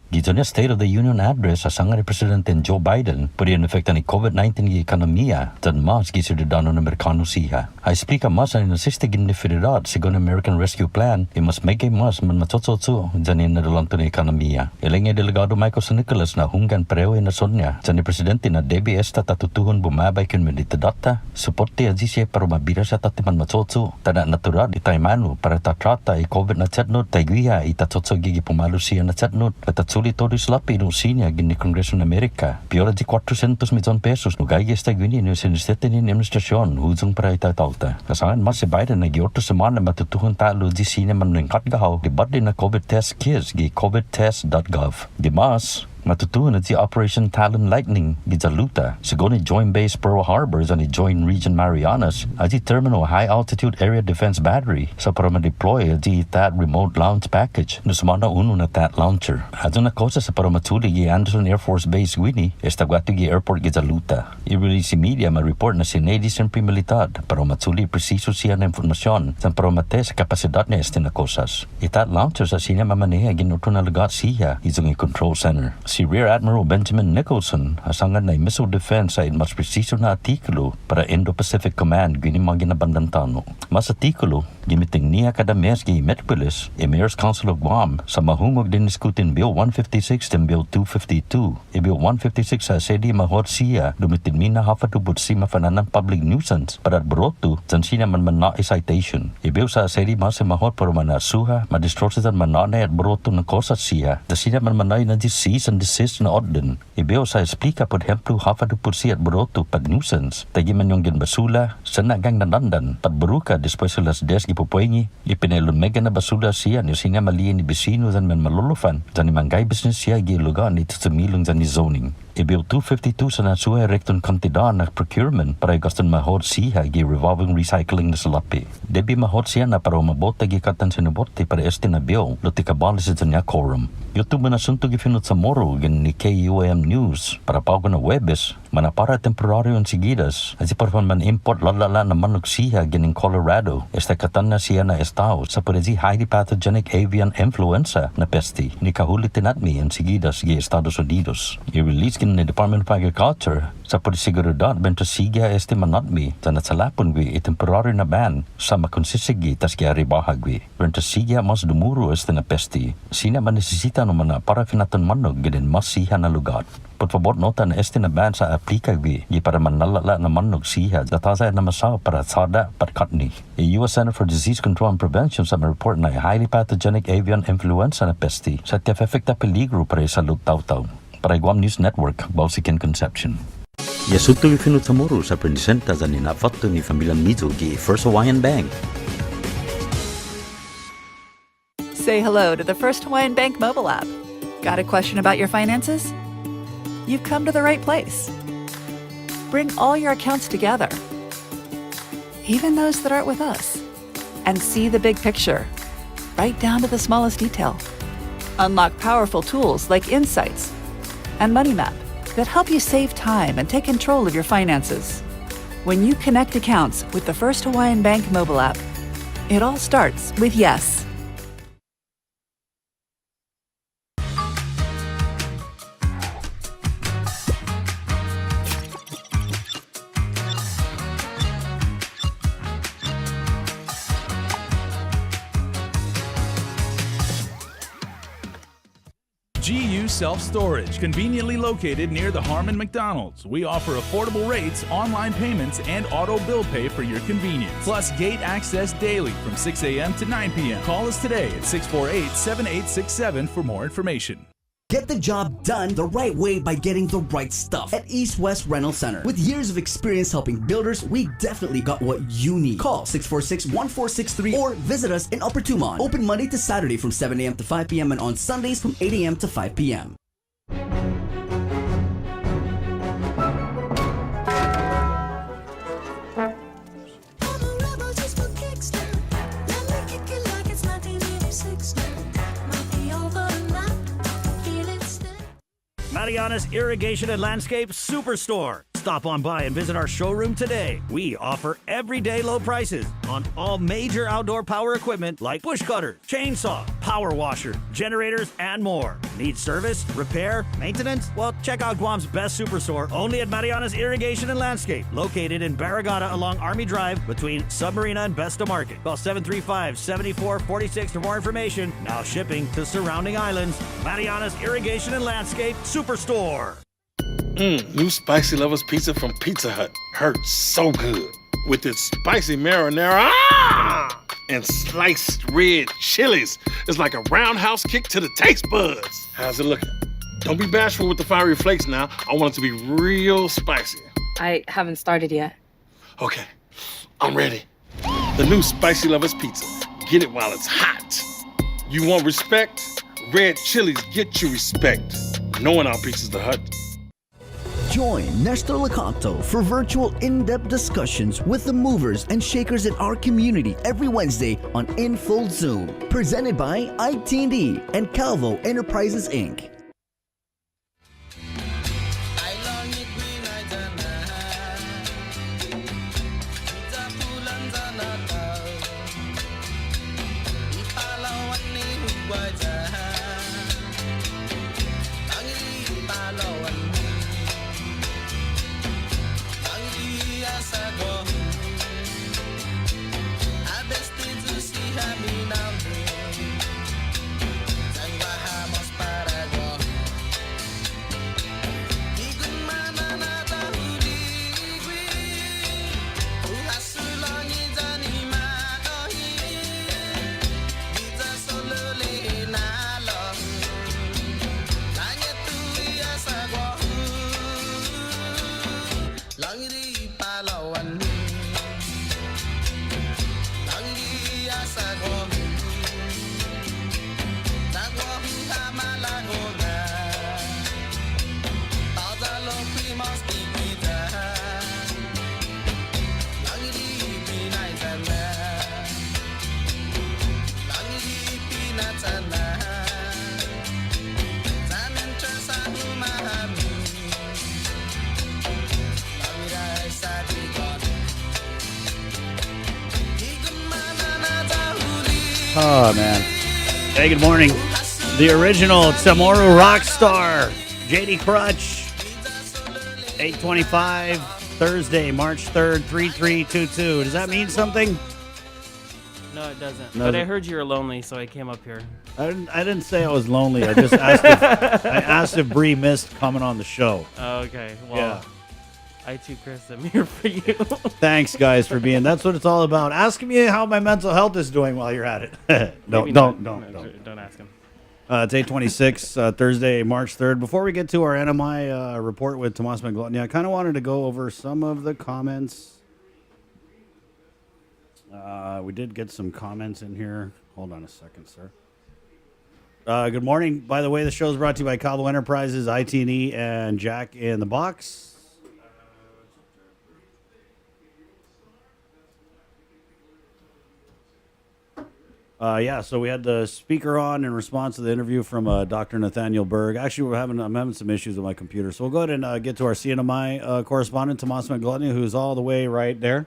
Dito na State of the Union address sa sanga ni Presidente Joe Biden pwede in effect ni COVID-19 gi ekonomiya tan mas gi ciudadano na Amerikano siya. Ay explica mas ang nasiste gin ni Federal sigon American Rescue Plan i mas make mas man matsotso janin na dalanto ni ekonomiya. Ilang delegado Michael San Nicolas na hunggan pareho na sonya sa ni Presidente na DBS tatutuhon bumabay kun medita data suporte aji siya para mabira sa tatiman matsotso tada natural itaymano para tatrata i COVID na chatnot tayguya itatsotso gi pumalo siya na chatnot Solitoris lapi no sinya gini Kongreso ng Amerika. Piora di 400 milyon pesos no gayes ta gini no sinisete ni administrasyon hujung para itatauta. Kasangan mas si Biden na giorto semana matutuhon talo di sinya manungkat gahaw di bad na COVID test kits gi covidtest.gov. Di mas matutuhan at si Operation Talon Lightning gizaluta sigoni Joint Base Pearl Harbor sa ni Joint Region Marianas at si Terminal High Altitude Area Defense Battery sa para ma-deploy at si THAAD Remote Launch Package no sumana uno na THAAD launcher. Ato na kosa sa para matuli gi Anderson Air Force Base Guinea estagwato gi Airport gizaluta. I-release si media ma-report na si Navy Sempre Militar para matuli presiso siya na informasyon sa para mate sa kapasidad na este na kosas. THAAD launcher sa siya mamaneha ginuto na lagat siya isang control center. Si Rear Admiral Benjamin Nicholson asangan na missile defense ay mas presiso na artikulo para Indo-Pacific Command gini mga ginabandantano. Mas artikulo gimiting niya kada mes gi Metropolis Mayor's Council of Guam sa mahungog din diskutin Bill 156 and Bill 252. Bill 156 sa sedi mahot siya dumitin mina hafatubot si mafananan public nuisance para broto san siya man na citation. Bill sa sedi mas mahot para manasuha madistrosa san mananay at broto ng kosas siya da siya man manay na disease and desist na odden. Ibeo sa explica por ejemplo hafatubot siya at broto pag nuisance tagi man yung ginbasula sa nagang nandandan pat buruka después sa las des gipupuengi ipinelon mega na basula siya ni siya maliin ni bisino zan man malulufan zan ni manggay business siya gilugan ni tutsamilong zan ni zoning. Bill 252 sa nasuha rekton kantidad na procurement para gaston mahot siya gi revolving recycling na salapi. Debi mahot siya na para mabota gi katan sinubote para este na bill lo tikabalis sa niya quorum. YouTube na sunto gi finot sa Chamorro gin ni KUAM News para pago na Webes manapara temporaryo ang sigidas at si parfan man import lalala na manok siya gining Colorado este katan na siya na estao sa pwede highly pathogenic avian influenza na pesti ni kahulitin at mi ang sigidas gi Estados Unidos. I-release ni Department of Agriculture sa pagsigurudad bento siga este manatmi sa natsalapon gwi temporary na ban sa makonsisigi tas kaya ribahagwi. Bento siga mas dumuro este na pesti. Sina man nesesita no mana para finaton manog gidin mas siya na lugar. Por favor nota na este na ban sa aplika gwi gi para manalala na manog siya datasa na masaw para sada patkatni. The U.S. Center for Disease Control and Prevention sa report na highly pathogenic avian influenza na pesti sa tiafefekta peligro para sa lutaw-taw. Para Guam News Network, Balsikin Conception. Yasuto yung finot sa Chamorro sa presenta sa ninafatto ni Familian Mizo gi First Hawaiian Bank. Say hello to the First Hawaiian Bank mobile app. Got a question about your finances? You've come to the right place. Bring all your accounts together, even those that aren't with us, and see the big picture, right down to the smallest detail. Unlock powerful tools like Insights and Money Map that help you save time and take control of your finances. When you connect accounts with the First Hawaiian Bank mobile app, it all starts with yes. GU Self-Storage, conveniently located near the Harmon McDonald's. We offer affordable rates, online payments, and auto bill pay for your convenience. Plus gate access daily from 6 a.m. to 9 p.m. Call us today at 648-7867 for more information. Get the job done the right way by getting the right stuff at East West Rental Center. With years of experience helping builders, we definitely got what you need. Call 646-1463 or visit us in Upper Tumon. Open Monday to Saturday from 7 a.m. to 5 p.m. and on Sundays from 8 a.m. to 5 p.m. I'm a rebel just for kicks. Let me kick it like it's 1980. Mariana's Irrigation and Landscape Superstore. Stop on by and visit our showroom today. We offer everyday low prices on all major outdoor power equipment like bush cutter, chainsaw, power washer, generators, and more. Need service, repair, maintenance? Well, check out Guam's best superstore only at Mariana's Irrigation and Landscape, located in Barragata along Army Drive between Submarina and Besta Market. Call 735-7446 for more information. Now shipping to surrounding islands. Mariana's Irrigation and Landscape Superstore. New Spicy Lovers Pizza from Pizza Hut. Hurts so good. With its spicy marinara and sliced red chilies. It's like a roundhouse kick to the taste buds. How's it looking? Don't be bashful with the fiery flakes now. I want it to be real spicy. I haven't started yet. Okay, I'm ready. The new Spicy Lovers Pizza. Get it while it's hot. You want respect? Red chilies get you respect. No one outpieces the Hut. Join Nestor Lacanto for virtual in-depth discussions with the movers and shakers in our community every Wednesday on In Full Zoom. Presented by IT&D and Calvo Enterprises, Inc. Oh, man. Hey, good morning. The original Chamorro rock star, JD Crutch. 8:25, Thursday, March 3rd, 3322. Does that mean something? No, it doesn't. No, But I heard you were lonely, so I came up here. I didn't say I was lonely. I just asked if Bree missed coming on the show. Okay. Well, Yeah. I too, Chris, am here for you. Thanks, guys, for being. That's what it's all about. Asking me how my mental health is doing while you're at it. Maybe Don't ask him. It's 8:26, Thursday, March 3rd. Before we get to our NMI report with Tomas McGlutton, I kind of wanted to go over some of the comments. We did get some comments in here. Hold on a second, sir. Good morning. By the way, the show is brought to you by Calvo Enterprises, IT&E, and Jack in the Box. So we had the speaker on in response to the interview from Dr. Nathaniel Berg. Actually, I'm having some issues with my computer, so we'll go ahead and get to our CNMI correspondent, Tomas McGlutton, who's all the way right there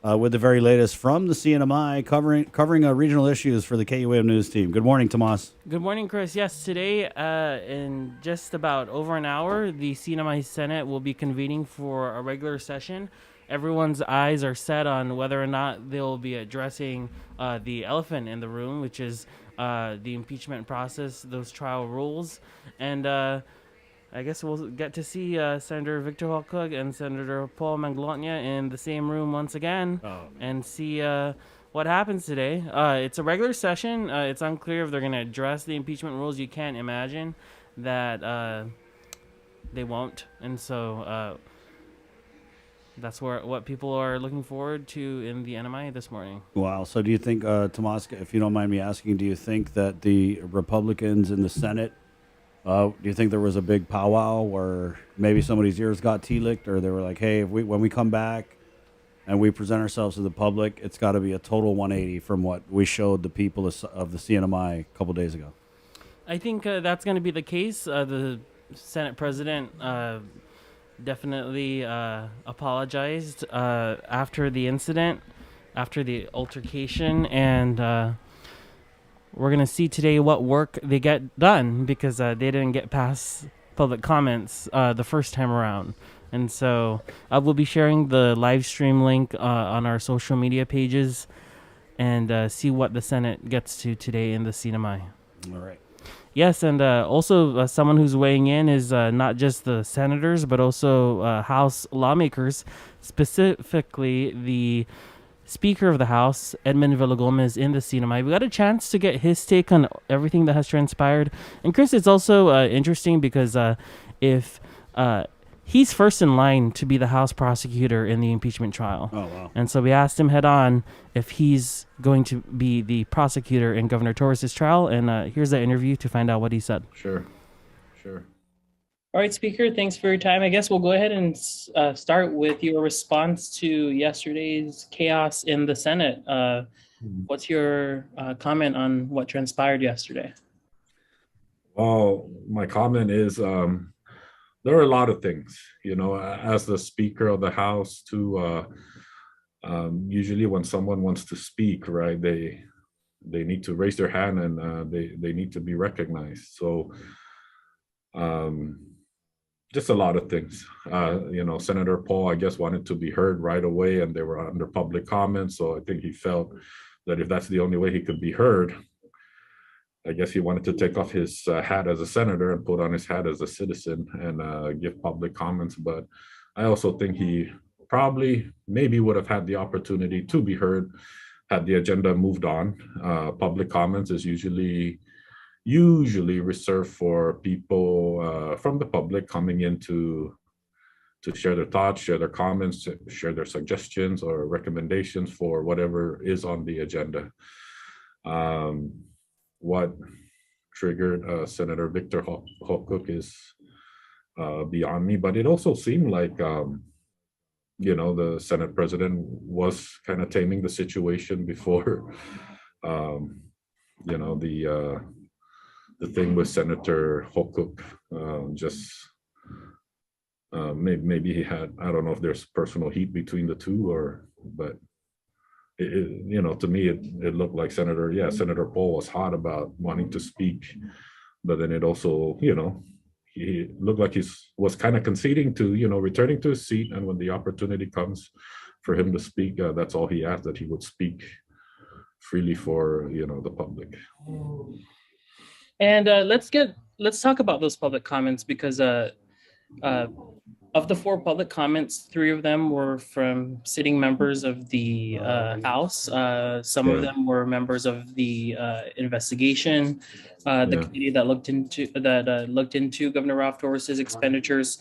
with the very latest from the CNMI, covering regional issues for the KUAM News team. Good morning, Tomas. Good morning, Chris. Yes, today, in just about over an hour, the CNMI Senate will be convening for a regular session. Everyone's eyes are set on whether or not they'll be addressing the elephant in the room, which is the impeachment process, those trial rules. And I guess we'll get to see Senator Victor Holkug and Senator Paul Manglotnya in the same room once again and see what happens today. It's a regular session. It's unclear if they're going to address the impeachment rules. You can't imagine that they won't. And so that's what people are looking forward to in the NMI this morning. Wow. So do you think, Tomas, if you don't mind me asking, do you think that the Republicans in the Senate, do you think there was a big powwow where maybe somebody's ears got tea-licked, or they were like, hey, when we come back and we present ourselves to the public, it's got to be a total 180 from what we showed the people of the CNMI a couple days ago? I think that's going to be the case. The Senate President definitely apologized after the incident, after the altercation, and we're going to see today what work they get done because they didn't get past public comments the first time around. And so we'll be sharing the live stream link on our social media pages and see what the Senate gets to today in the Sinamai. All right. Yes, and also someone who's weighing in is not just the senators, but also House lawmakers, specifically the Speaker of the House, Edmund Villagomez, in the Sinamai. We got a chance to get his take on everything that has transpired. And Chris, it's also interesting because if he's first in line to be the House prosecutor in the impeachment trial. Oh, wow. And so we asked him head on if he's going to be the prosecutor in Governor Torres' trial. And here's that interview to find out what he said. Sure. All right, Speaker, thanks for your time. I guess we'll go ahead and start with your response to yesterday's chaos in the Senate. What's your comment on what transpired yesterday? Well, my comment is there are a lot of things, as the Speaker of the House usually when someone wants to speak, right, they need to raise their hand and they need to be recognized. So just a lot of things. Senator Paul, I guess, wanted to be heard right away, and they were under public comment. So I think he felt that if that's the only way he could be heard, I guess he wanted to take off his hat as a senator and put on his hat as a citizen and give public comments. But I also think he maybe would have had the opportunity to be heard had the agenda moved on. Public comments is usually reserved for people from the public coming in to share their thoughts, share their comments, share their suggestions or recommendations for whatever is on the agenda. What triggered Senator Victor Hawkcook is beyond me, but it also seemed like the Senate President was kind of taming the situation before the thing with Senator Hawkcook. Maybe he had, I don't know if there's personal heat between the two but to me, it looked like Senator Paul was hot about wanting to speak, but then it also, he looked like he was kind of conceding to, returning to his seat. And when the opportunity comes for him to speak, that's all he asked, that he would speak freely for, the public. And let's talk about those public comments because of the 4 public comments, 3 of them were from sitting members of the House. Some of them were members of the investigation, the committee that looked into Governor Ralph Torres' expenditures.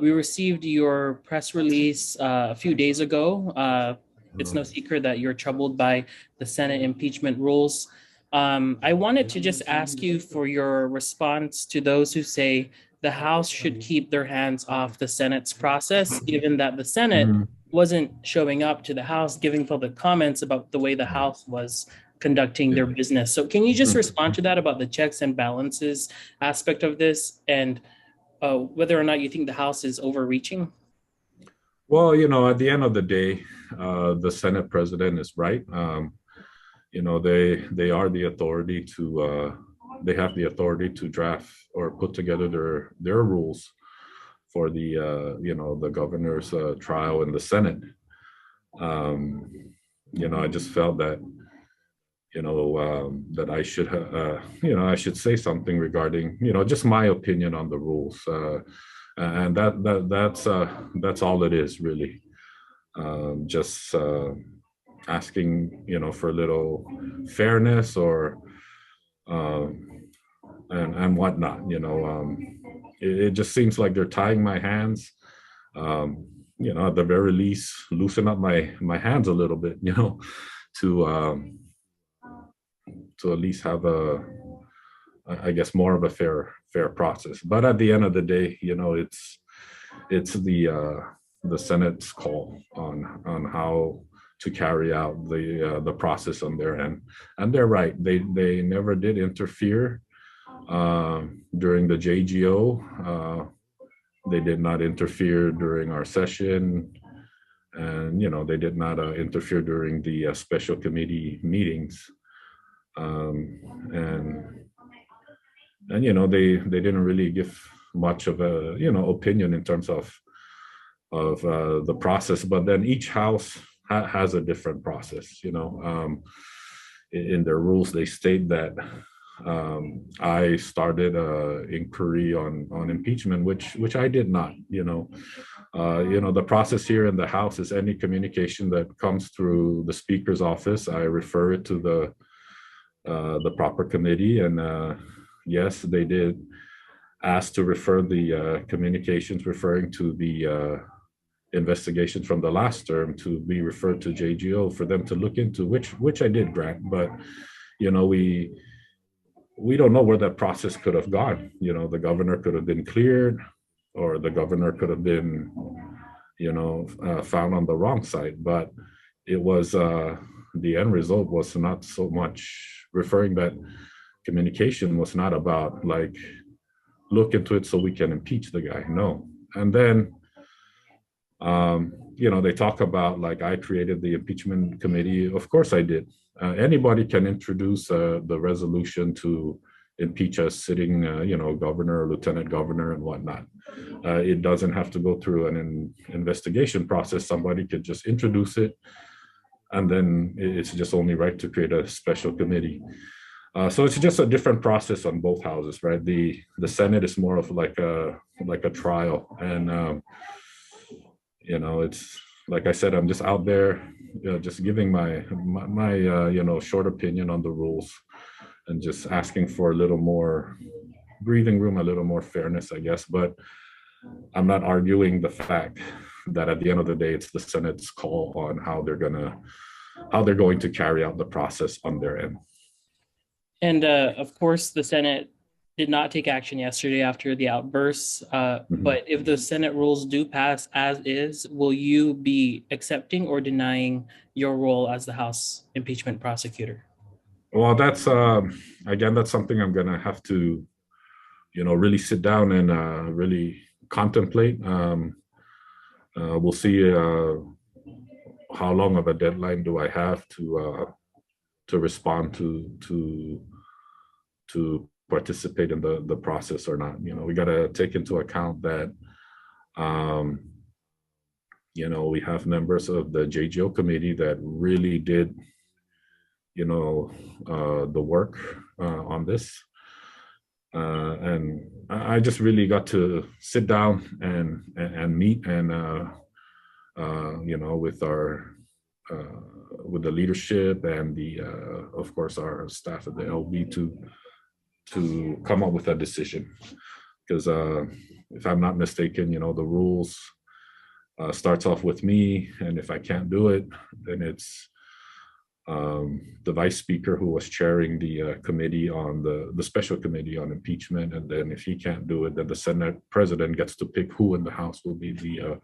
We received your press release a few days ago. It's no secret that you're troubled by the Senate impeachment rules. I wanted to just ask you for your response to those who say the House should keep their hands off the Senate's process, given that the Senate wasn't showing up to the House, giving public comments about the way the House was conducting their business. So can you just respond to that about the checks and balances aspect of this and whether or not you think the House is overreaching? Well, at the end of the day, the Senate President is right. They are the authority to they have the authority to draft or put together their rules for the the governor's trial in the Senate. I just felt that that I should I should say something regarding just my opinion on the rules, and that's all it is really. Just asking for a little fairness or and whatnot. It just seems like they're tying my hands. At the very least, loosen up my hands a little bit. To at least have I guess more of a fair process. But at the end of the day, it's the Senate's call on how to carry out the process on their end. And they're right. They never did interfere During the JGO, they did not interfere during our session, and they did not interfere during the special committee meetings, and they didn't really give much of a opinion in terms of the process. But then each house has a different process. In their rules, they state that I started an inquiry on impeachment, which I did not. The process here in the House is any communication that comes through the Speaker's office, I refer it to the proper committee, and yes, they did ask to refer the communications referring to the investigation from the last term to be referred to JGO for them to look into, which I did grant. But we don't know where that process could have gone. The governor could have been cleared, or the governor could have been found on the wrong side. But it was the end result was not so much referring that communication was not about like look into it so we can impeach the guy. No. And then they talk about like I created the impeachment committee. Of course I did. Anybody can introduce the resolution to impeach a sitting governor, lieutenant governor, and whatnot. It doesn't have to go through an investigation process. Somebody could just introduce it, and then it's just only right to create a special committee. So it's just a different process on both houses, right? The Senate is more of like a trial, and it's like I said, I'm just out there, just giving my short opinion on the rules, and just asking for a little more breathing room, a little more fairness, I guess. But I'm not arguing the fact that at the end of the day, it's the Senate's call on how they're going to carry out the process on their end. And of course, the Senate did not take action yesterday after the outbursts. But if the Senate rules do pass as is, will you be accepting or denying your role as the House impeachment prosecutor? Well, that's again, that's something I'm going to have to, really sit down and really contemplate. We'll see how long of a deadline do I have to respond to participate in the process or not. We got to take into account that we have members of the JGO committee that really did the work on this, and I just really got to sit down and meet and with our with the leadership and the of course our staff at the LB to come up with a decision. Because if I'm not mistaken, the rules starts off with me, and if I can't do it, then it's the vice speaker who was chairing the committee on the special committee on impeachment, and then if he can't do it, then the Senate president gets to pick who in the House will be the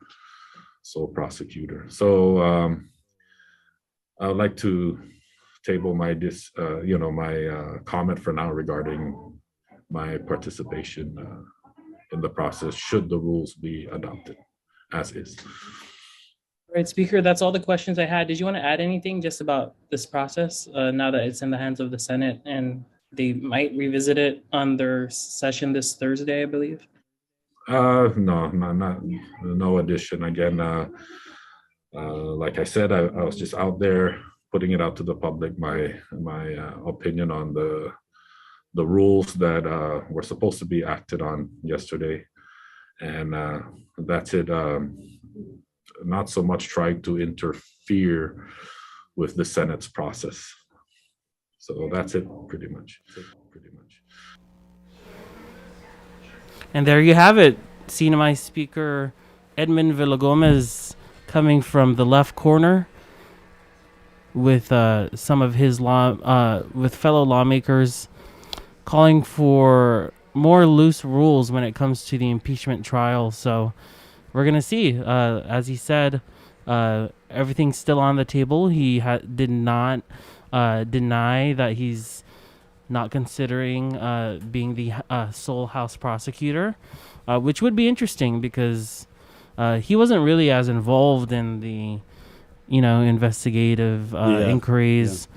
sole prosecutor. So I would like to table my comment for now regarding my participation in the process should the rules be adopted as is. All right, Speaker, that's all the questions I had. Did you want to add anything just about this process now that it's in the hands of the Senate and they might revisit it on their session this Thursday, I believe? No addition. Again, like I said, I was just out there putting it out to the public, my opinion on the rules that were supposed to be acted on yesterday, and that's it. Not so much trying to interfere with the Senate's process. So that's it, pretty much. And there you have it. CNMI Speaker Edmund Villagomez coming from the left corner with some of his with fellow lawmakers calling for more loose rules when it comes to the impeachment trial. So we're going to see. As he said, everything's still on the table. He did not deny that he's not considering being the sole House prosecutor, which would be interesting because he wasn't really as involved in the, investigative inquiries.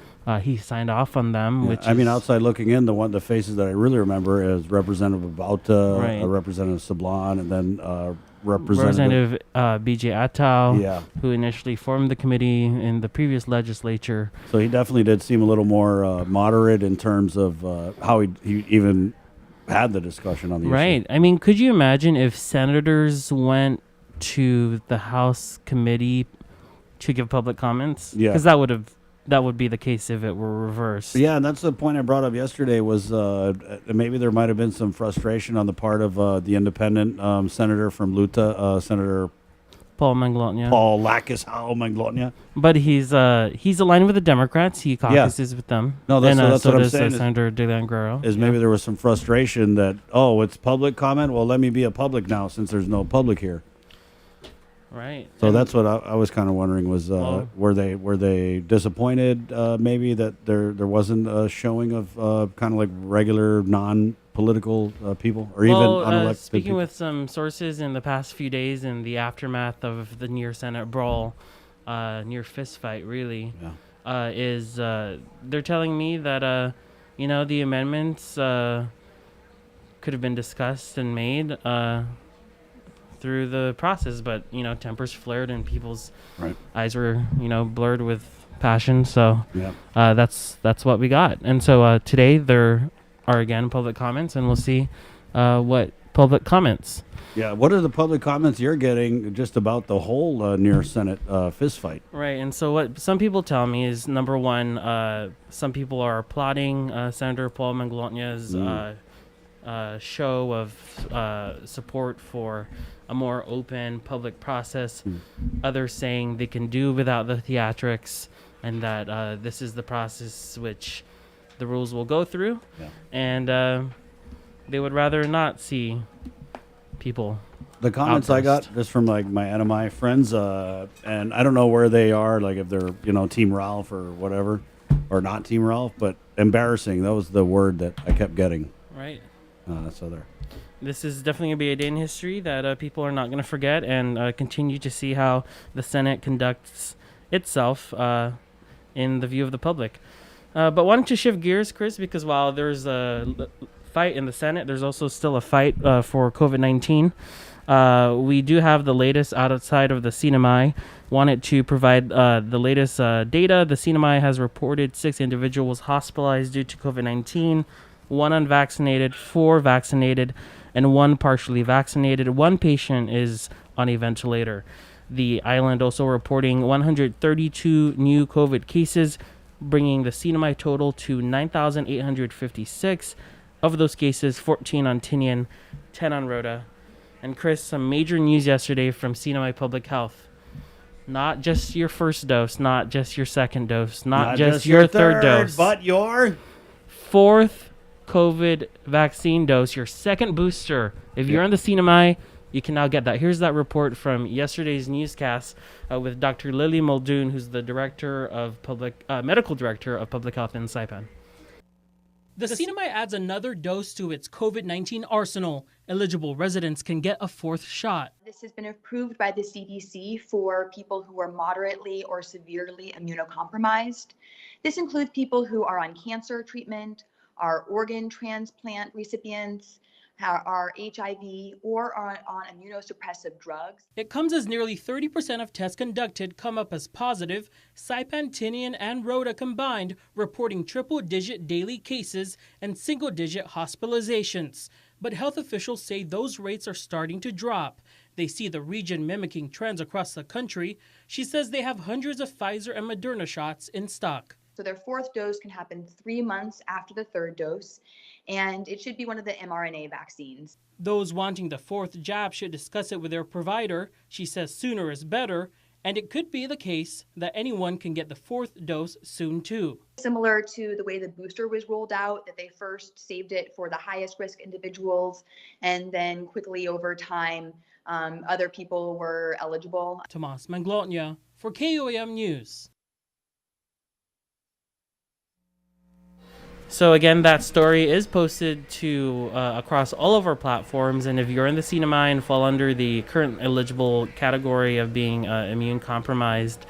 He signed off on them, which I mean, outside looking in, the faces that I really remember is Representative Bauta, Representative Sablon, and then Representative B.J. Attal, Yeah. who initially formed the committee in the previous legislature. So he definitely did seem a little more moderate in terms of how he even had the discussion on the issue. Right. I mean, could you imagine if senators went to the House committee to give public comments? Yeah. Because that would be the case if it were reversed. Yeah, and that's the point I brought up yesterday was maybe there might have been some frustration on the part of the independent senator from Luta, Senator Paul Manglotnya. Paul Lakishau Manglotnya. But he's aligned with the Democrats. He caucuses with them. No, that's so what I'm does saying. Senator DeLeon Guerrero. Maybe there was some frustration that, it's public comment? Well, let me be a public now since there's no public here. Right. So that's what I was kind of wondering was were they disappointed maybe that there wasn't a showing of kind of like regular non-political people or even unelected speaking people? with some sources in the past few days in the aftermath of the near Senate brawl, near fist fight really, they're telling me that the amendments could have been discussed and made through the process, but tempers flared and people's eyes were blurred with passion. So that's what we got. And so today there are again public comments, and we'll see what public comments. Yeah, what are the public comments you're getting just about the whole near Senate fist fight? Right, and so what some people tell me is, number one, some people are applauding Senator Paul Manglotnya's show of support for a more open public process. Others saying they can do without the theatrics, and that this is the process which the rules will go through, and they would rather not see people. The comments I got just from like my NMI friends, and I don't know where they are, like if they're Team Ralph or whatever, or not Team Ralph, but embarrassing. That was the word that I kept getting. Right. So there. This is definitely going to be a day in history that people are not going to forget, and continue to see how the Senate conducts itself in the view of the public. But why don't you shift gears, Chris, because while there's a fight in the Senate, there's also still a fight for COVID-19. We do have the latest outside of the CNMI. Wanted to provide the latest data. The CNMI has reported 6 individuals hospitalized due to COVID-19, 1 unvaccinated, 4 vaccinated, and 1 partially vaccinated. 1 patient is on a ventilator. The island also reporting 132 new COVID cases, bringing the CNMI total to 9,856. Of those cases, 14 on Tinian, 10 on Rhoda. And Chris, some major news yesterday from CNMI Public Health. Not just your first dose, not just your second dose, not just your third dose, but your 4th COVID vaccine dose, your second booster. If you're on the CNMI, you can now get that. Here's that report from yesterday's newscast with Dr. Lily Muldoon, who's the medical director of public health in Saipan. The CNMI adds another dose to its COVID-19 arsenal. Eligible residents can get a 4th shot. This has been approved by the CDC for people who are moderately or severely immunocompromised. This includes people who are on cancer treatment, are organ transplant recipients, are HIV, or are on immunosuppressive drugs. It comes as nearly 30% of tests conducted come up as positive. Saipan, Tinian, and Rhoda combined reporting triple-digit daily cases and single-digit hospitalizations. But health officials say those rates are starting to drop. They see the region mimicking trends across the country. She says they have hundreds of Pfizer and Moderna shots in stock. So their 4th dose can happen 3 months after the 3rd dose, and it should be one of the mRNA vaccines. Those wanting the 4th jab should discuss it with their provider. She says sooner is better, and it could be the case that anyone can get the 4th dose soon too. Similar to the way the booster was rolled out, that they first saved it for the highest risk individuals, and then quickly over time, other people were eligible. Tomas Manglotnya for KOAM News. So again, that story is posted to across all of our platforms, and if you're in the CNMI and fall under the current eligible category of being immune compromised,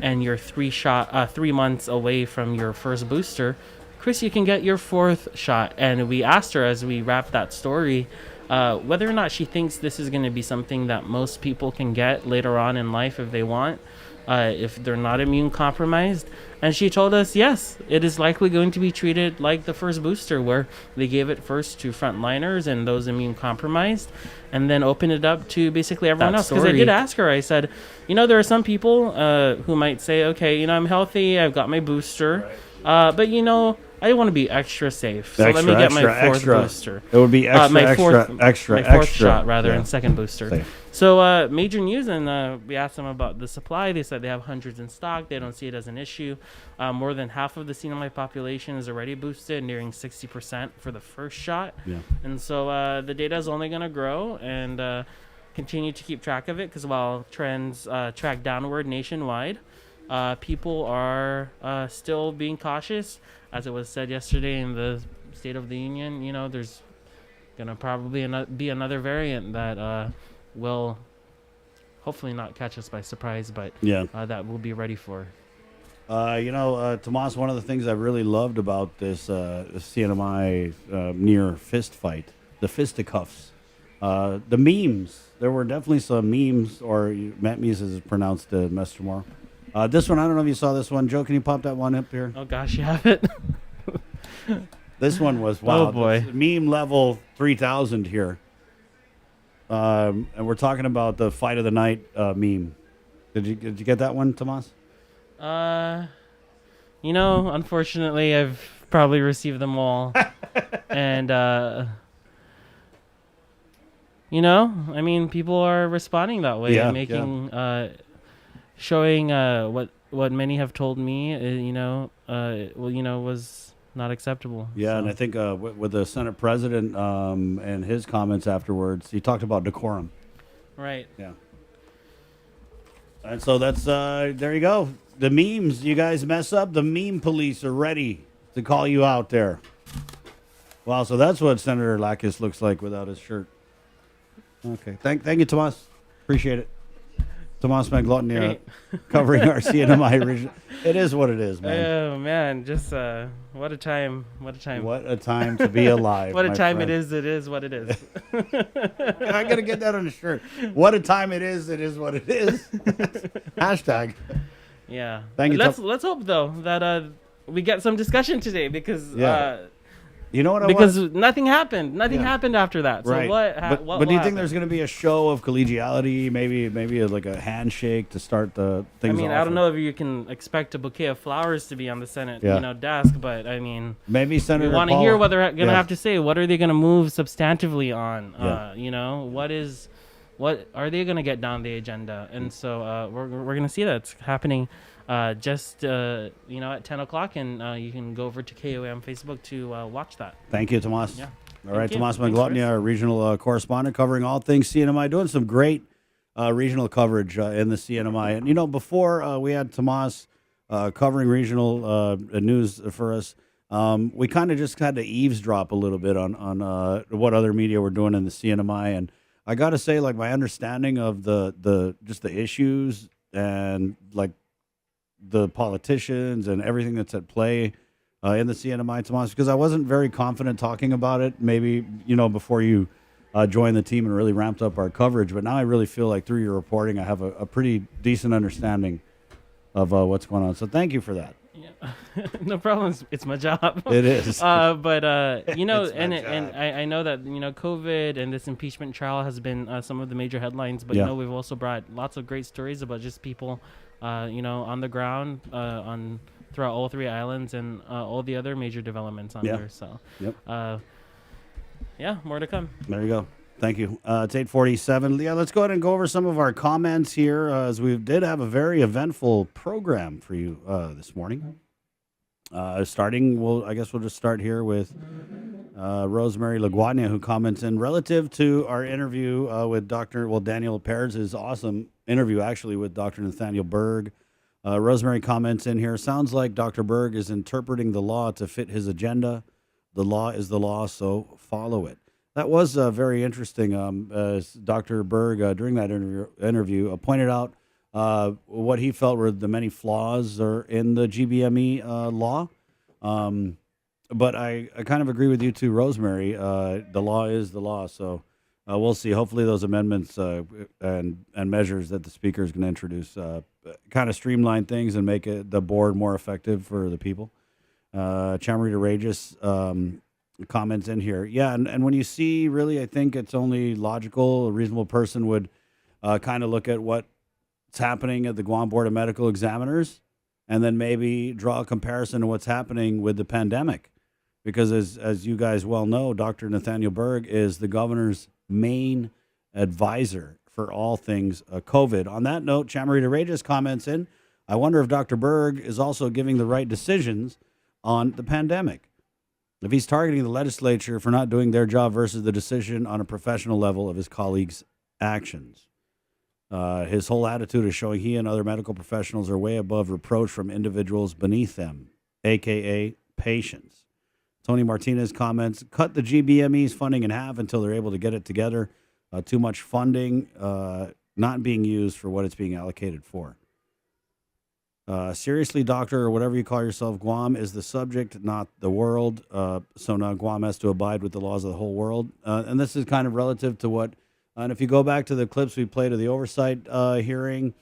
and you're 3 months away from your first booster, Chris, you can get your 4th shot. And we asked her as we wrapped that story whether or not she thinks this is going to be something that most people can get later on in life if they want, if they're not immune compromised. And she told us, yes, it is likely going to be treated like the first booster, where they gave it first to frontliners and those immune compromised, and then open it up to basically everyone else. Because I did ask her, I said, there are some people who might say, okay, I'm healthy, I've got my booster, but I want to be extra safe, so let me get my 4th booster. It would be my fourth extra shot rather, yeah. and second booster. Safe. So major news, and we asked them about the supply. They said they have hundreds in stock. They don't see it as an issue. More than half of the CNMI population is already boosted, nearing 60% for the first shot. Yeah. And so the data is only going to grow, and continue to keep track of it, because while trends track downward nationwide, people are still being cautious. As it was said yesterday in the State of the Union, there's going to probably be another variant that will hopefully not catch us by surprise, but that we'll be ready for. Tomas, one of the things I really loved about this CNMI near fist fight, the fisticuffs, the memes. There were definitely some memes, or memes as it's pronounced, Mr. Moore. This one, I don't know if you saw this one. Joe, can you pop that one up here? Oh, gosh, you have it. This one was, wow. Oh, boy. Meme level 3,000 here. And we're talking about the fight of the night meme. Did you get that one, Tomas? Unfortunately, I've probably received them all. And, people are responding that way, showing what many have told me, was not acceptable. Yeah, so. And I think with the Senate President and his comments afterwards, he talked about decorum. Right. Yeah. And so that's, there you go. The memes, you guys mess up, the meme police are ready to call you out there. Wow, so that's what Senator Lakis looks like without his shirt. Okay. Thank you, Tomas. Appreciate it. Tomas Maglotny covering our CNMI region. It is what it is, man. Oh, man. Just what a time. What a time. What a time to be alive. What a time friend. it is what it is. I got to get that on the shirt. What a time it is what it is. Hashtag. Yeah. Thank you. Let's hope, though, that we get some discussion today, because... you know what? Because nothing happened. Nothing happened after that. So right. But do you think there's going to be a show of collegiality? Maybe like a handshake to start the things. I don't know if you can expect a bouquet of flowers to be on the Senate, desk, but maybe Senator. We want to hear what they're going to have to say. What are they going to move substantively on? What are they going to get down the agenda? And so we're going to see that it's happening. Just at 10 o'clock, and you can go over to KOM Facebook to watch that. Thank you, Tomas. Yeah. All right, Tomas Maglotny, our regional correspondent, covering all things CNMI, doing some great regional coverage in the CNMI. And before we had Tomas covering regional news for us, we kind of just had to eavesdrop a little bit on what other media were doing in the CNMI, and I got to say, like, my understanding of the issues and like the politicians and everything that's at play in the CNMI, Tomas, because I wasn't very confident talking about it maybe, before you joined the team and really ramped up our coverage. But now I really feel like through your reporting, I have a pretty decent understanding of what's going on. So thank you for that. Yeah. No problem. It's my job. It is. But I know that, COVID and this impeachment trial has been some of the major headlines, but, we've also brought lots of great stories about just people on the ground, throughout all 3 islands, and all the other major developments on there. So, more to come. There you go. Thank you. It's 8:47. Yeah, let's go ahead and go over some of our comments here, as we did have a very eventful program for you this morning. I guess we'll just start here with Rosemary Laguarnia, who comments in relative to our interview with Daniel Pears' awesome interview, actually, with Dr. Nathaniel Berg Rosemary comments in here. Sounds like Dr. Berg is interpreting the law to fit his agenda. The law is the law, so follow it. That was very interesting. As Dr. Berg, during that interview pointed out what he felt were the many flaws are in the GBME law. But I kind of agree with you too, Rosemary. The law is the law, so we'll see. Hopefully those amendments and measures that the speaker is going to introduce kind of streamline things and make the board more effective for the people. Chamorro Regis comments in here. Yeah, and when you see, really, I think it's only logical, a reasonable person would kind of look at what's happening at the Guam Board of Medical Examiners and then maybe draw a comparison to what's happening with the pandemic. Because as you guys well know, Dr. Nathaniel Berg is the governor's main advisor for all things COVID. On that note, Chamorro Regis comments in, I wonder if Dr. Berg is also giving the right decisions on the pandemic. If he's targeting the legislature for not doing their job versus the decision on a professional level of his colleagues' actions. His whole attitude is showing he and other medical professionals are way above reproach from individuals beneath them, a.k.a. patients. Tony Martinez comments, cut the GBME's funding in half until they're able to get it together. Too much funding not being used for what it's being allocated for. Seriously, doctor, or whatever you call yourself, Guam is the subject, not the world. So now Guam has to abide with the laws of the whole world. And this is kind of relative to what, and if you go back to the clips we played of the oversight hearing,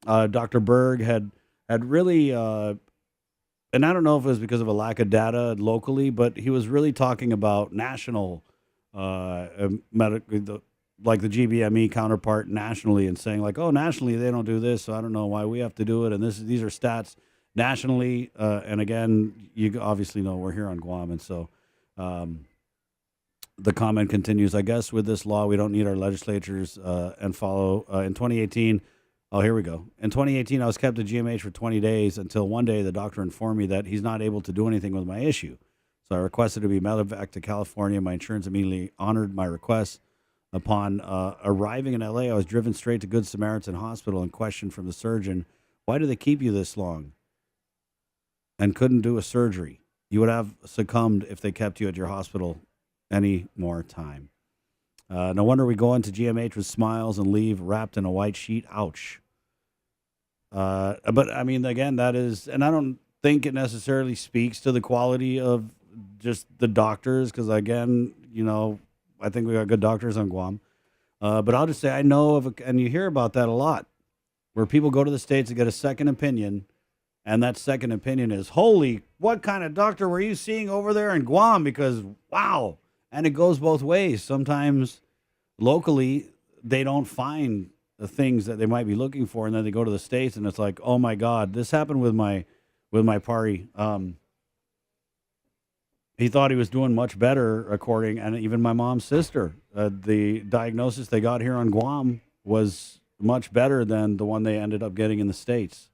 Dr. Berg had really, and I don't know if it was because of a lack of data locally, but he was really talking about national medical, like the GBME counterpart nationally, and saying like, oh, nationally they don't do this, so I don't know why we have to do it. And these are stats nationally. And again, you obviously know we're here on Guam, and so the comment continues. I guess with this law, we don't need our legislatures and follow. In 2018, oh, here we go. In 2018, I was kept at GMH for 20 days until one day the doctor informed me that he's not able to do anything with my issue. So I requested to be mailed back to California. My insurance immediately honored my request. Upon arriving in LA, I was driven straight to Good Samaritan Hospital and questioned from the surgeon, why do they keep you this long? And couldn't do a surgery. You would have succumbed if they kept you at your hospital any more time. No wonder we go into GMH with smiles and leave wrapped in a white sheet. Ouch. But I mean, again, that is, and I don't think it necessarily speaks to the quality of just the doctors, because again, you know, I think we got good doctors on Guam. But I'll just say I know of, and you hear about that a lot, where people go to the States to get a second opinion, and that second opinion is, holy, what kind of doctor were you seeing over there in Guam? Because, wow. And it goes both ways. Sometimes locally, they don't find the things that they might be looking for, and then they go to the States, and it's like, oh, my God. This happened with my party. He thought he was doing much better, and even my mom's sister. The diagnosis they got here on Guam was much better than the one they ended up getting in the States.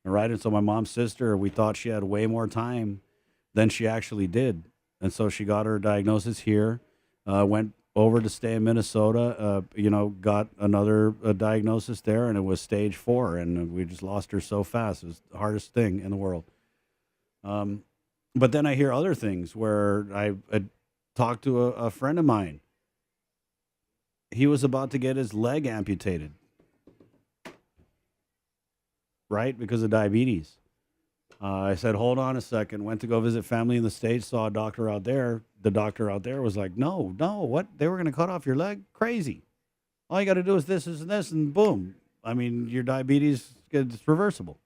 All right, and so my mom's sister, we thought she had way more time than she actually did. And so she got her diagnosis here, went over to stay in Minnesota, got another diagnosis there, and it was stage 4, and we just lost her so fast. It was the hardest thing in the world. But then I hear other things where I talked to a friend of mine. He was about to get his leg amputated, right, because of diabetes. I said, hold on a second. Went to go visit family in the States, saw a doctor out there. The doctor out there was like, no, what? They were going to cut off your leg? Crazy. All you got to do is this, and this, and boom. I mean, your diabetes is reversible.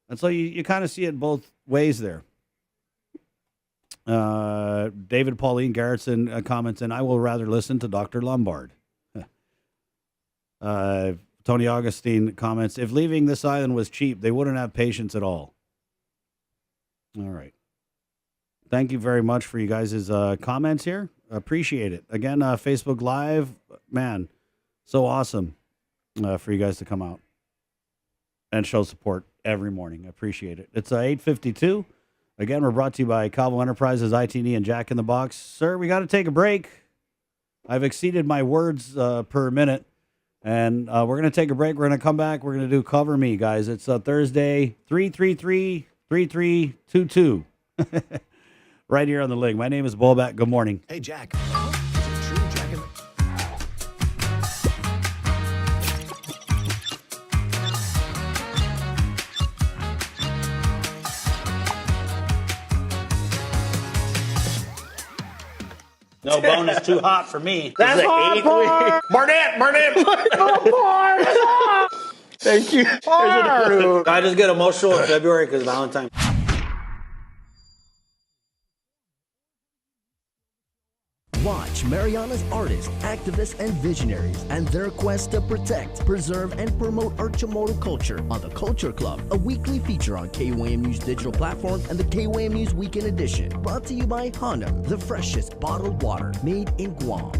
And so you kind of see it both ways there. David Pauline Garrettson comments, and I will rather listen to Dr. Lombard. Tony Augustine comments, if leaving this island was cheap, they wouldn't have patients at all. All right. Thank you very much for you guys' comments here. Appreciate it. Again, Facebook Live, man, so awesome for you guys to come out and show support every morning. I appreciate it. It's 8:52. Again, we're brought to you by Cabo Enterprises, ITD, and Jack in the Box. Sir, we got to take a break. I've exceeded my words per minute. And we're going to take a break. We're going to come back. We're going to do Cover Me, guys. It's Thursday, 333-3322. Right here on the link. My name is Bobak. Good morning. Hey, Jack. Is it true, Jack? No bone is too hot for me. That's hot, boy. Barnett! Thank you. I just get emotional in February because Valentine's. Watch Mariana's artists, activists, and visionaries and their quest to protect, preserve, and promote our Chamorro culture on the Culture Club, a weekly feature on KYM News digital platform and the KYM News Weekend Edition. Brought to you by Hanam, the freshest bottled water made in Guam.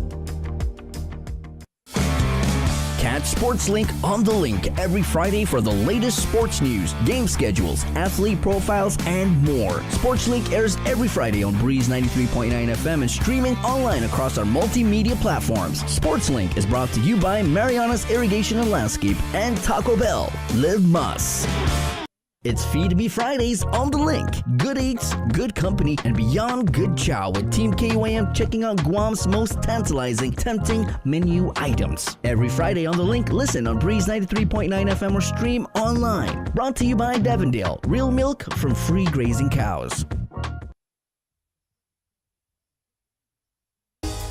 Catch Sports Link on the Link every Friday for the latest sports news, game schedules, athlete profiles, and more. Sports Link airs every Friday on Breeze 93.9 FM and streaming online across our multimedia platforms. Sports Link is brought to you by Mariana's Irrigation and Landscape and Taco Bell. Live Mas. It's Feed Me Fridays on the Link. Good eats, good company, and beyond good chow with Team KYM checking out Guam's most tantalizing, tempting menu items. Every Friday on the Link, listen on Breeze 93.9 FM or stream online. Brought to you by Devondale, real milk from free grazing cows.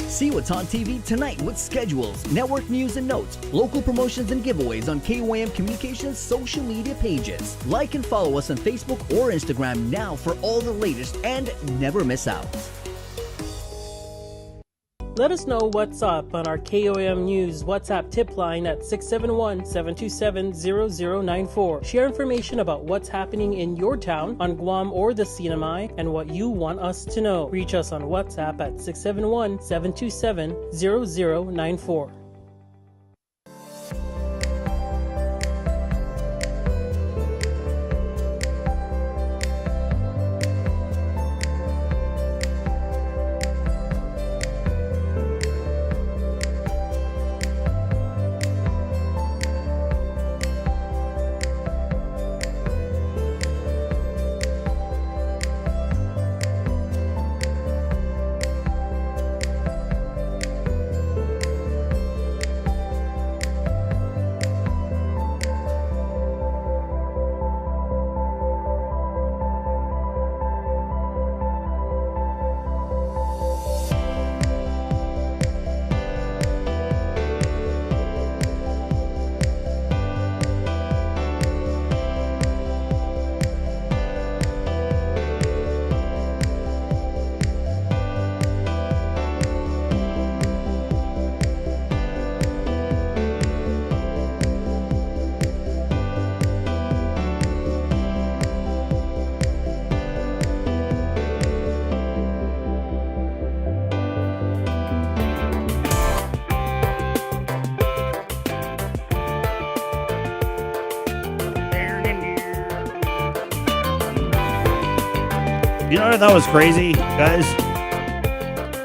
See what's on TV tonight with schedules, network news and notes, local promotions and giveaways on KYM Communications social media pages. Like and follow us on Facebook or Instagram now for all the latest and never miss out. Let us know what's up on our KOM News WhatsApp tip line at 671-727-0094. Share information about what's happening in your town, on Guam or the Sinamai, and what you want us to know. Reach us on WhatsApp at 671-727-0094. You know what I thought was crazy, guys?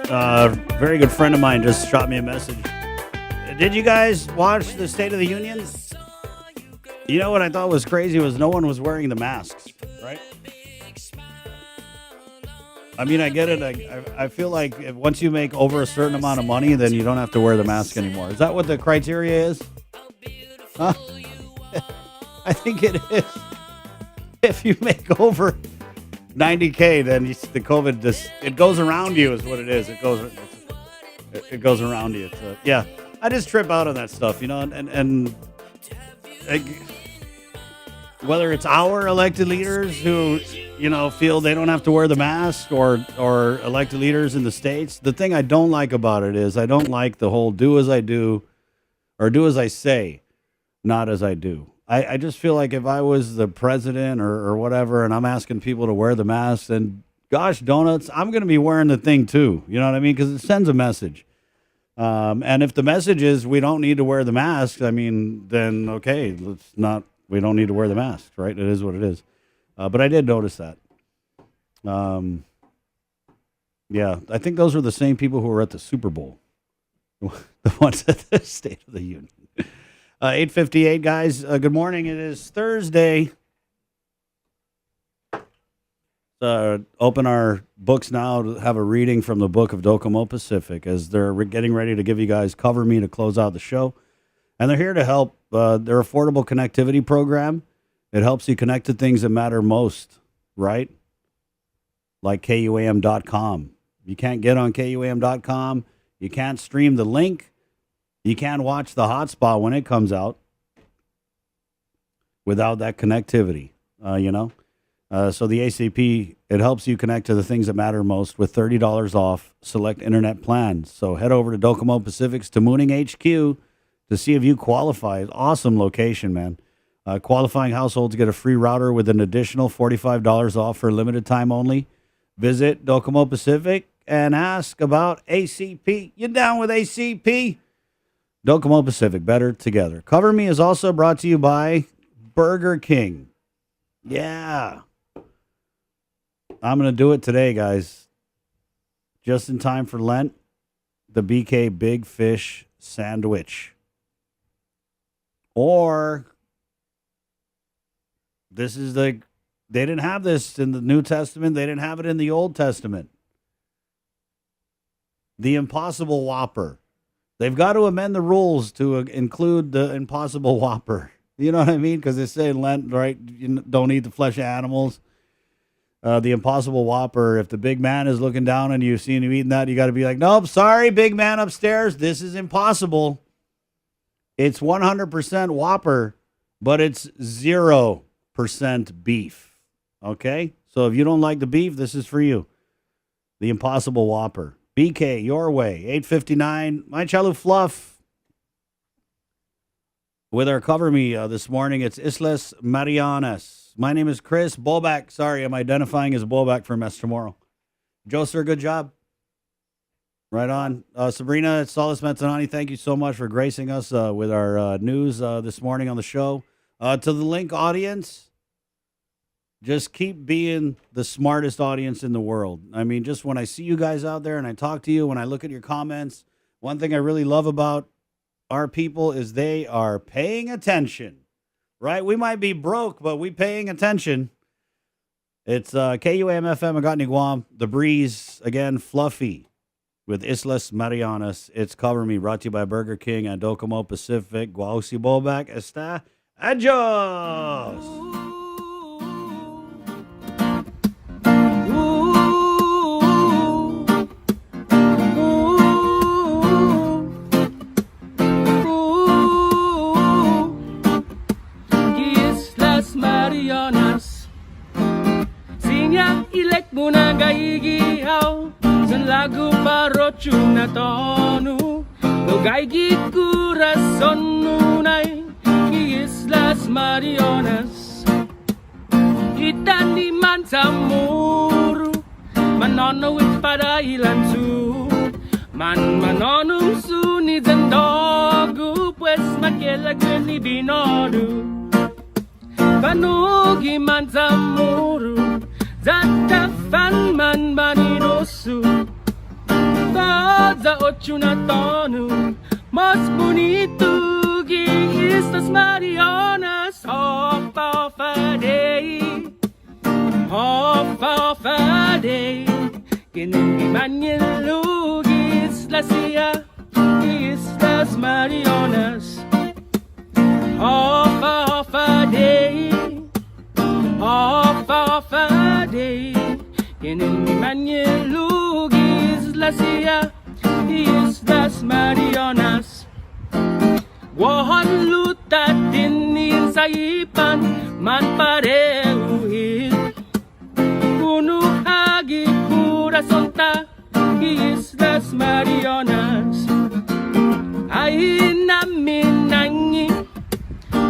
A very good friend of mine just shot me a message. Did you guys watch the State of the Union? You know what I thought was crazy was no one was wearing the masks, right? I mean, I get it. I feel like if once you make over a certain amount of money, then you don't have to wear the mask anymore. Is that what the criteria is? Huh? I think it is. If you make over 90K, then the COVID it goes around you is what it is. It goes around you. So, yeah, I just trip out on that stuff, you know, and whether it's our elected leaders who, you know, feel they don't have to wear the mask or elected leaders in the states. The thing I don't like about it is I don't like the whole do as I do or do as I say, not as I do. I just feel like if I was the president or whatever, and I'm asking people to wear the mask, then gosh donuts, I'm going to be wearing the thing too. You know what I mean? Because it sends a message. And if the message is we don't need to wear the mask, I mean, then okay, we don't need to wear the mask, right? It is what it is. But I did notice that. Yeah, I think those are the same people who were at the Super Bowl, the ones at the State of the Union. 8:58, guys. Good morning. It is Thursday. Open our books now to have a reading from the book of Docomo Pacific as they're getting ready to give you guys Cover Me to close out the show. And they're here to help. Their affordable connectivity program. It helps you connect to things that matter most, right? Like KUAM.com. You can't get on KUAM.com. You can't stream the link. You can't watch the hotspot when it comes out without that connectivity, So the ACP, it helps you connect to the things that matter most with $30 off select internet plans. So head over to Docomo Pacific's Tamuning HQ to see if you qualify. Awesome location, man. Qualifying households get a free router with an additional $45 off for limited time only. Visit Docomo Pacific and ask about ACP. You down with ACP? Docomo Pacific, better together. Cover Me is also brought to you by Burger King. Yeah. I'm going to do it today, guys. Just in time for Lent, the BK Big Fish Sandwich. Or, this is they didn't have this in the New Testament. They didn't have it in the Old Testament. The Impossible Whopper. They've got to amend the rules to include the Impossible Whopper. You know what I mean? Because they say in Lent, right, you don't eat the flesh of animals. The Impossible Whopper, if the big man is looking down and you see him eating that, you got to be like, nope, sorry, big man upstairs. This is impossible. It's 100% Whopper, but it's 0% beef. Okay? So if you don't like the beef, this is for you. The Impossible Whopper. BK, your way. 8:59. My Chalu Fluff. With our Cover Me this morning, it's Islas Marianas. My name is Chris Bobak. Sorry, I'm identifying as Bobak for Chamorro. Joe, sir, good job. Right on. Sabrina Solis Metanani, thank you so much for gracing us with our news this morning on the show. To the Link audience, just keep being the smartest audience in the world. I mean, just when I see you guys out there and I talk to you, when I look at your comments, one thing I really love about our people is they are paying attention, right? We might be broke, but we paying attention. It's KUAM-FM, Agotni, Guam. The Breeze, again, Fluffy with Islas Marianas. It's Cover Me, brought to you by Burger King and Docomo Pacific. Guausi Bobak, está adios! Ilek muna gaigihaw San lagu parochu na tonu No gaigi corazon nunay Islas Marianas Itani man Chamorro Manonawit para ilansu Manonum suni zandogu Pues makelagyan ni binodu Panugi man Chamorro Zata fan man manirosu Toda ocho na tonu Mas bonito que Islas Marianas Off a day Off a day Kinindi manilug Islas Islas Marianas Off a day Off a day Kinindi manilug Islas Islas Marianas Wahan lutat din sa ipan Man pareuhit Puno agi corazon ta Islas Marianas Ay namin nangi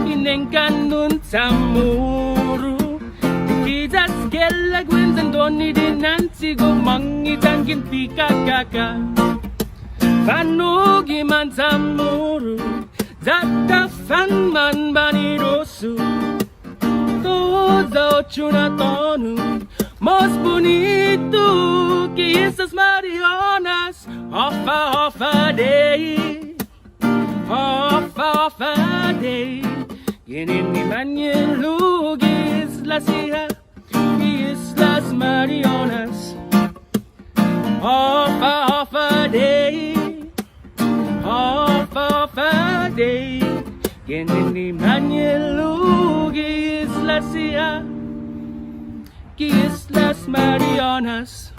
Inengkan nun Chamorro Quizás que la cuentan doni din nansigo Mangitan kinti kakaka Panugi man Chamorro Zata fan man banirosu Toda ocho na tonu Mas bonito que Islas Marianas Off a day Off a day. Tienen mi mañana Islas Hijas y Islas Marianas. Off a day, off a day. Tienen mi mañana Islas Hijas y Islas Marianas.